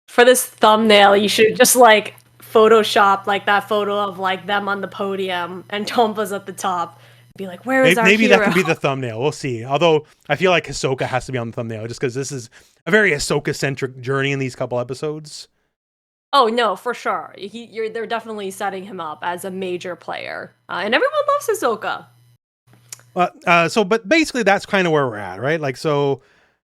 for this thumbnail, you should just like Photoshop like that photo of like them on the podium and Tompa's at the top. Be like, where is our maybe hero? that can be the thumbnail. We'll see. Although I feel like Hisoka has to be on the thumbnail just because this is a very Hisoka-centric journey in these couple episodes. Oh no, for sure. They're definitely setting him up as a major player, and everyone loves Hisoka. But basically that's kind of where we're at, right? Like, so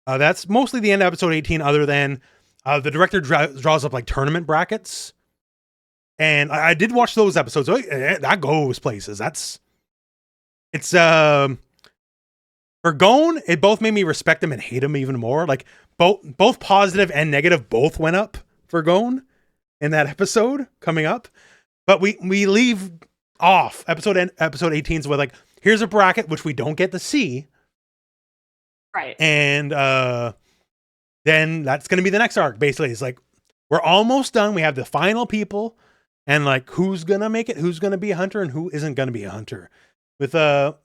that's mostly the end of episode 18, other than the director draws up like tournament brackets. And I did watch those episodes. That goes places. It's for Gon, it both made me respect him and hate him even more. Like both positive and negative both went up for Gon in that episode coming up. But we leave off episode 18s with like, here's a bracket which we don't get to see. Right. And then that's going to be the next arc. Basically, it's like we're almost done. We have the final people, and like who's going to make it, who's going to be a hunter, and who isn't going to be a hunter. With I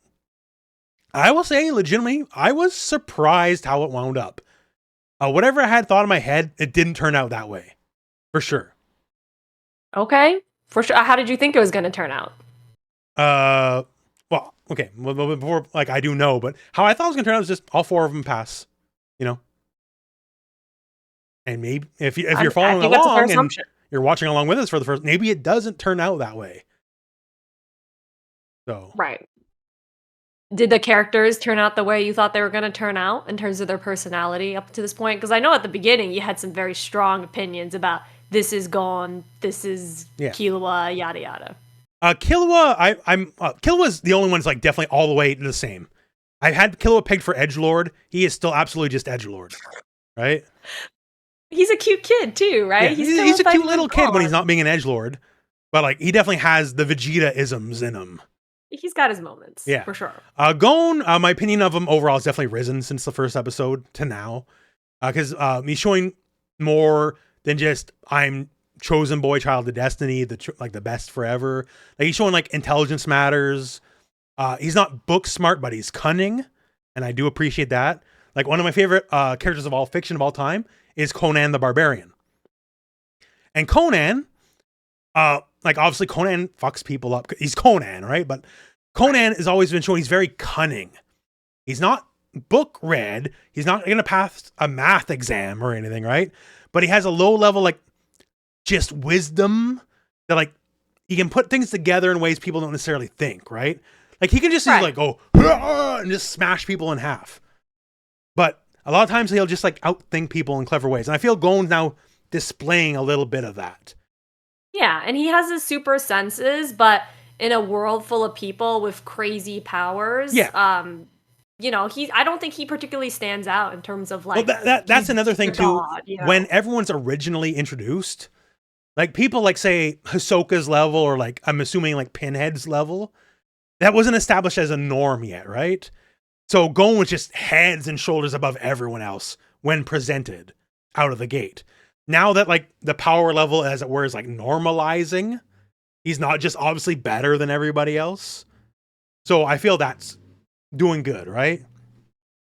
will say legitimately, I was surprised how it wound up. Whatever I had thought in my head, it didn't turn out that way, for sure. Okay, for sure. How did you think it was going to turn out? Well, okay. Well, before, like, I do know, but how I thought it was going to turn out was just all four of them pass, you know? And maybe if you're following along and you're watching along with us for the first, maybe it doesn't turn out that way. So. Right. Did the characters turn out the way you thought they were going to turn out in terms of their personality up to this point? Because I know at the beginning you had some very strong opinions about this is Gon, this is Killua, yada yada. Killua, Killua's the only one that's like definitely all the way the same. I had Killua pegged for edgelord. He is still absolutely just edgelord, right? He's a cute kid too, right? Yeah, he's a cute little kid when he's not being an edgelord, but like he definitely has the Vegeta isms in him. He's got his moments, for sure. Gon, my opinion of him overall has definitely risen since the first episode to now, because he's showing more than just I'm chosen boy, child of destiny, the best forever. Like he's showing like intelligence matters. He's not book smart, but he's cunning, and I do appreciate that. Like one of my favorite characters of all fiction of all time is Conan the Barbarian. And Conan, like obviously Conan fucks people up. He's Conan, right? But Conan has always been shown he's very cunning. He's not book read. He's not going to pass a math exam or anything, right? But he has a low level, like just wisdom that like he can put things together in ways people don't necessarily think, right? Like he can just like go and just smash people in half. But a lot of times he'll just like outthink people in clever ways. And I feel Gon's now displaying a little bit of that. Yeah, and he has his super senses, but in a world full of people with crazy powers, you know, I don't think he particularly stands out in terms of like. Well, that's another thing too. God, you know? When everyone's originally introduced, like people like say Hisoka's level or like I'm assuming like Pinhead's level, that wasn't established as a norm yet, right? So Gon was just heads and shoulders above everyone else when presented out of the gate. Now that like the power level, as it were, is like normalizing, he's not just obviously better than everybody else. So I feel that's doing good, right?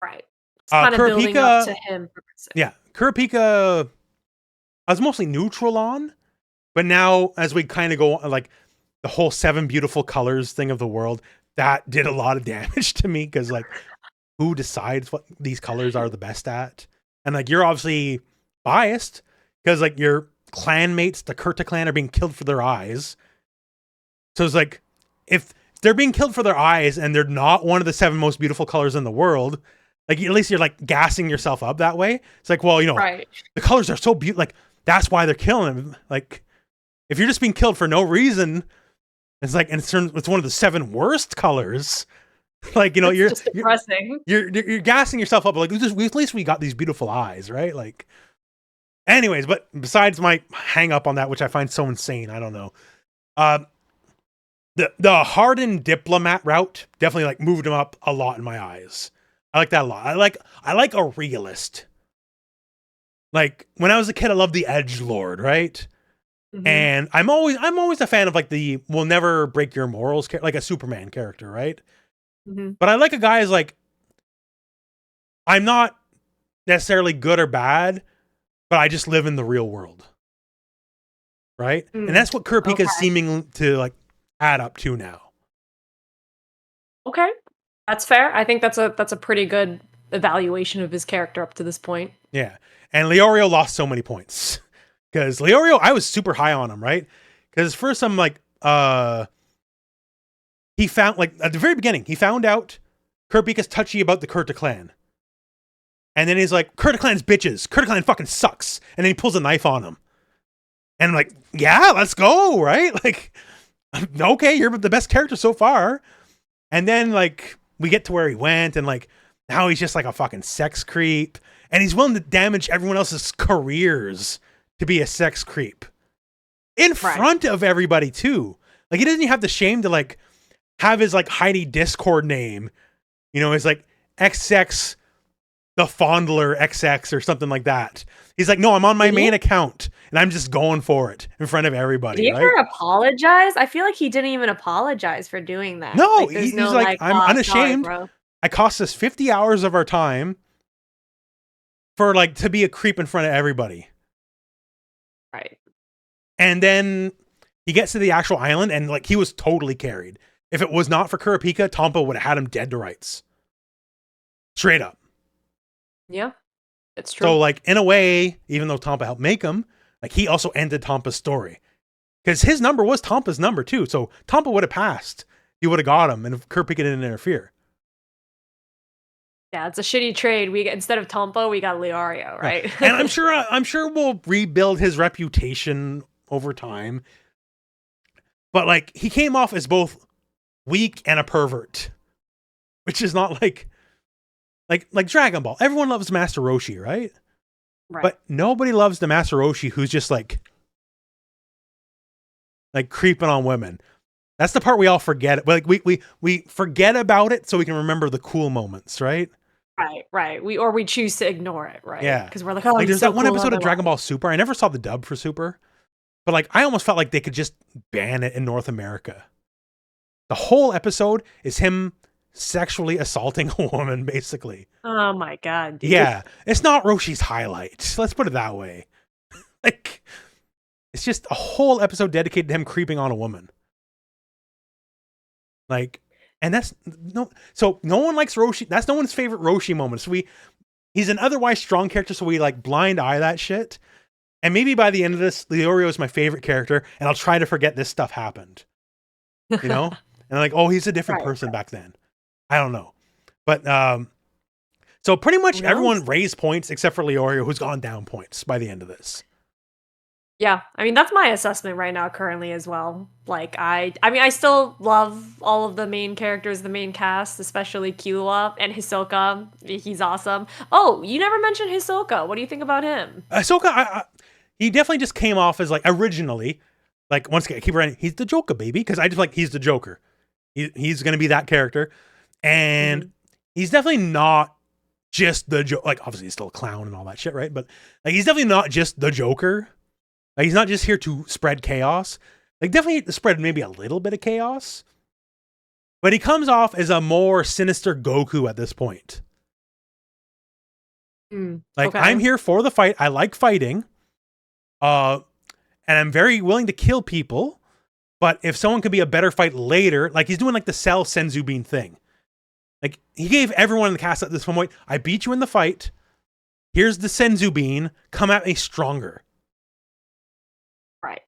Right. It's kind of building up to him. Yeah. Kurapika, I was mostly neutral on, but now as we kind of go like the whole 7 beautiful colors thing of the world, that did a lot of damage to me because like who decides what these colors are the best at? And like you're obviously biased because like your clanmates, the Kurta clan, are being killed for their eyes. So it's like if they're being killed for their eyes and they're not one of the 7 most beautiful colors in the world, like at least you're like gassing yourself up that way. It's like, well, you know, the colors are so beautiful. Like that's why they're killing them. Like if you're just being killed for no reason, it's like, and it's one of the 7 worst colors. Like, you know, you're just depressing. You're gassing yourself up. Like at least we got these beautiful eyes, right? Like, anyways, but besides my hang up on that, which I find so insane, I don't know. The hardened diplomat route definitely like moved him up a lot in my eyes. I like that a lot. I like a realist. Like when I was a kid, I loved the edgelord, right? And I'm always a fan of like the will never break your morals, like a Superman character, right? But I like a guy who's like, I'm not necessarily good or bad, but I just live in the real world. Right? And that's what Kurapika is seeming to like add up to now. Okay. That's fair. I think that's a pretty good evaluation of his character up to this point. Yeah. And Leorio lost so many points. Because Leorio, I was super high on him, right? Because first I'm like, he found, like, at the very beginning, he found out Kurapika's touchy about the Kurta clan. And then he's like, Kurta clan's bitches. Kurta clan fucking sucks. And then he pulls a knife on him. And I'm like, yeah, let's go, right? Like, okay, you're the best character so far. And then, like, we get to where he went, and, like, now he's just like a fucking sex creep. And he's willing to damage everyone else's careers to be a sex creep. In front of everybody, too. Like, he doesn't even have the shame to, like, have his, like, Heidi Discord name. You know, it's like XX the Fondler XX or something like that. He's like, no, I'm on my main account and I'm just going for it in front of everybody. Did he ever apologize? I feel like he didn't even apologize for doing that. No, like, he's like, I'm unashamed. Sorry, I cost us 50 hours of our time for like to be a creep in front of everybody. Right. And then he gets to the actual island and like he was totally carried. If it was not for Kurapika, Tompa would have had him dead to rights. Straight up. Yeah, it's true. So, like, in a way, even though Tompa helped make him, like, he also ended Tompa's story. Because his number was Tompa's number, too. So, Tompa would have passed. He would have got him, and if Kurapika didn't interfere. Yeah, it's a shitty trade. We instead of Tompa, we got Leorio, right? And I'm sure we'll rebuild his reputation over time. But, like, he came off as both weak and a pervert. Which is not, like Dragon Ball. Everyone loves Master Roshi, right? Right. But nobody loves the Master Roshi who's just like creeping on women. That's the part we all forget. Like we forget about it so we can remember the cool moments, right? Right. We choose to ignore it, right? Yeah. Because we're like, oh, like there's so that one cool episode of Dragon Ball Super. I never saw the dub for Super, but like I almost felt like they could just ban it in North America. The whole episode is him sexually assaulting a woman, basically. Oh my god, dude. Yeah, it's not Roshi's highlight. Let's put it that way. Like, it's just a whole episode dedicated to him creeping on a woman. Like, and so no one likes Roshi. That's no one's favorite Roshi moment. So he's an otherwise strong character, so we like blind eye that shit. And maybe by the end of this, Leorio is my favorite character, and I'll try to forget this stuff happened. You know? And like, oh, he's a different person back then. I don't know. But so pretty much everyone raised points except for Leorio, who's gone down points by the end of this. Yeah, I mean that's my assessment right now currently as well. Like I mean I still love all of the main characters, the main cast, especially Killua and Hisoka. He's awesome. Oh, you never mentioned Hisoka. What do you think about him? Hisoka, he definitely just came off as like originally, like once again, I keep writing, he's the Joker baby, because I just like he's the Joker. He's gonna be that character. And he's definitely not just the Joker. Like, obviously, he's still a clown and all that shit, right? But like, he's definitely not just the Joker. Like, he's not just here to spread chaos. Like, definitely spread maybe a little bit of chaos. But he comes off as a more sinister Goku at this point. I'm here for the fight. I like fighting. And I'm very willing to kill people. But if someone could be a better fight later, like he's doing like the Cell Senzu Bean thing. Like, he gave everyone in the cast at this point, I beat you in the fight. Here's the Senzu Bean. Come at me stronger. Right.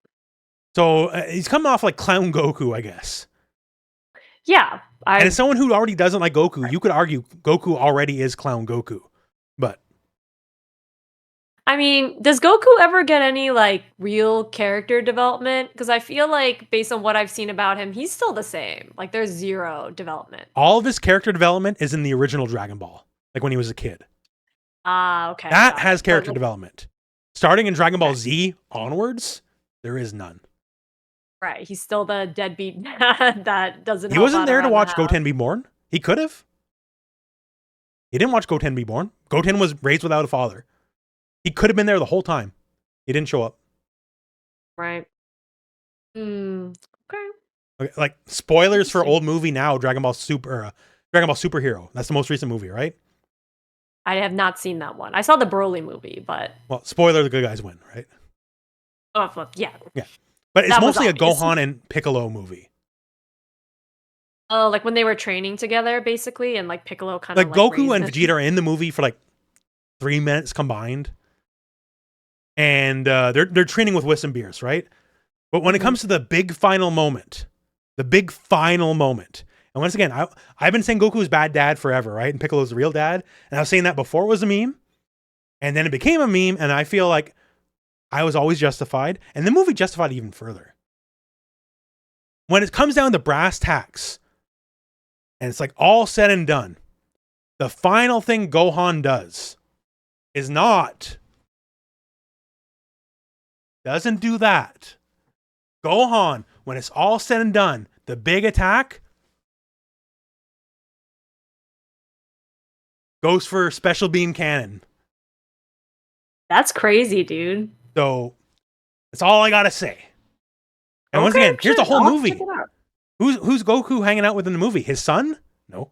So he's coming off like Clown Goku, I guess. Yeah. And as someone who already doesn't like Goku, you could argue Goku already is Clown Goku. But I mean, does Goku ever get any like real character development? Because I feel like based on what I've seen about him, he's still the same. Like there's zero development. All of his character development is in the original Dragon Ball, like when he was a kid. Okay. That has character development. Starting in Dragon Ball Z onwards, there is none. Right. He's still the deadbeat that doesn't. He wasn't there to watch Goten be born. He could have. He didn't watch Goten be born. Goten was raised without a father. He could have been there the whole time. He didn't show up. Right. Okay. Okay, like spoilers for Interesting. old movie now, Dragon Ball Superhero. That's the most recent movie, right? I have not seen that one. I saw the Broly movie, but Well, spoiler: the good guys win, right? well, yeah. Yeah, but it's That was mostly a obvious. Gohan and Piccolo movie. Oh, like when they were training together, basically, and like Piccolo kind of Like Goku and raised Vegeta are in the movie for like 3 minutes combined, and they're training with Whis and Beerus, right? But when it comes to the big final moment, and once again, I've been saying Goku's bad dad forever, right? And Piccolo's the real dad, and I was saying that before it was a meme, and then it became a meme, and I feel like I was always justified, and the movie justified it even further. When it comes down to brass tacks, and it's like all said and done, the final thing Gohan doesn't do that. Gohan, when it's all said and done, the big attack goes for special beam cannon. That's crazy, dude. So that's all I gotta say. And once Okay, again, here's the shit, whole I'll movie. check it out. Who's Goku hanging out with in the movie? His son? No.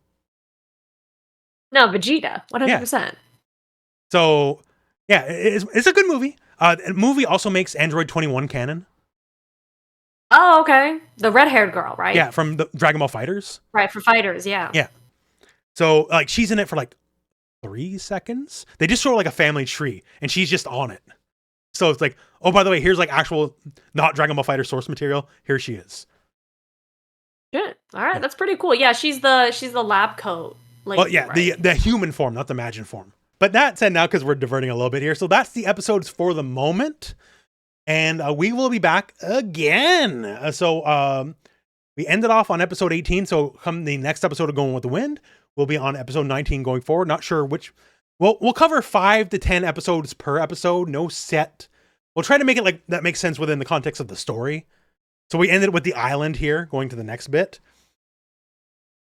No, Vegeta, 100%. So yeah, it's a good movie. The movie also makes Android 21 canon. Oh, okay. The red-haired girl, right? Yeah, from the Dragon Ball Fighters. Right, for fighters, yeah. Yeah. So like she's in it for like 3 seconds. They just show like a family tree, and she's just on it. So it's like, oh, by the way, here's like actual not Dragon Ball Fighter source material. Here she is. Shit. All right, that's pretty cool. Yeah, she's the lab coat lady, Well, yeah, right? the human form, not the Majin form. But that said, now because we're diverting a little bit here, so that's the episodes for the moment, and we will be back again. We ended off on episode 18, so come the next episode of Going with the Wind, we'll be on episode 19 going forward. Not sure which. We'll cover 5 to 10 episodes per episode. No set. We'll try to make it like that makes sense within the context of the story. So we ended with the island here, going to the next bit.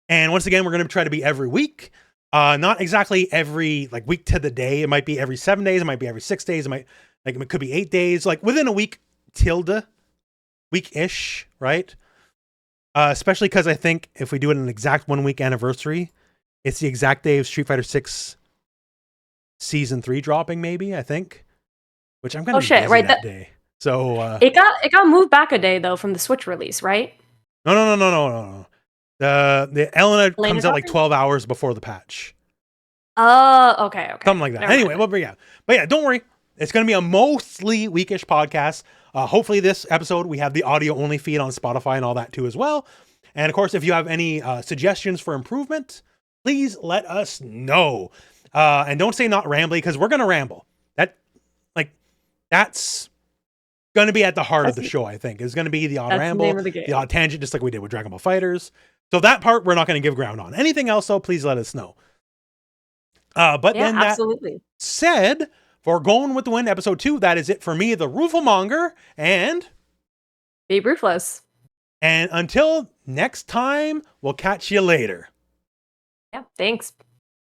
And once again, we're going to try to be every week. Not exactly every like week to the day. It might be every 7 days. It might be every 6 days. It could be 8 days. Like within a week, week-ish, right? Especially because I think if we do it an exact 1 week anniversary, it's the exact day of Street Fighter 6 Season 3 dropping, maybe, I think. Which I'm going to be busy right, that day. So it got moved back a day though from the Switch release, right? No. The Elena Elena comes out like dropping? 12 hours before the patch. Oh, okay. Something like that. Never Anyway, mind. but yeah, don't worry. It's going to be a mostly weekish podcast. Hopefully this episode, we have the audio only feed on Spotify and all that too as well. And of course, if you have any suggestions for improvement, please let us know. And don't say not rambly, because we're going to ramble. That's going to be at the heart of the show, I think. It's going to be the odd That's the ramble, name of the game. the odd tangent, just like we did with Dragon Ball Fighters. So that part, we're not going to give ground on. Anything else, though, please let us know. But Yeah, then that absolutely. said, for Going with the Wind, episode 2, that is it for me, the Rooflemonger, and BABERUTHLESS. until next time, we'll catch you later. Yeah, thanks.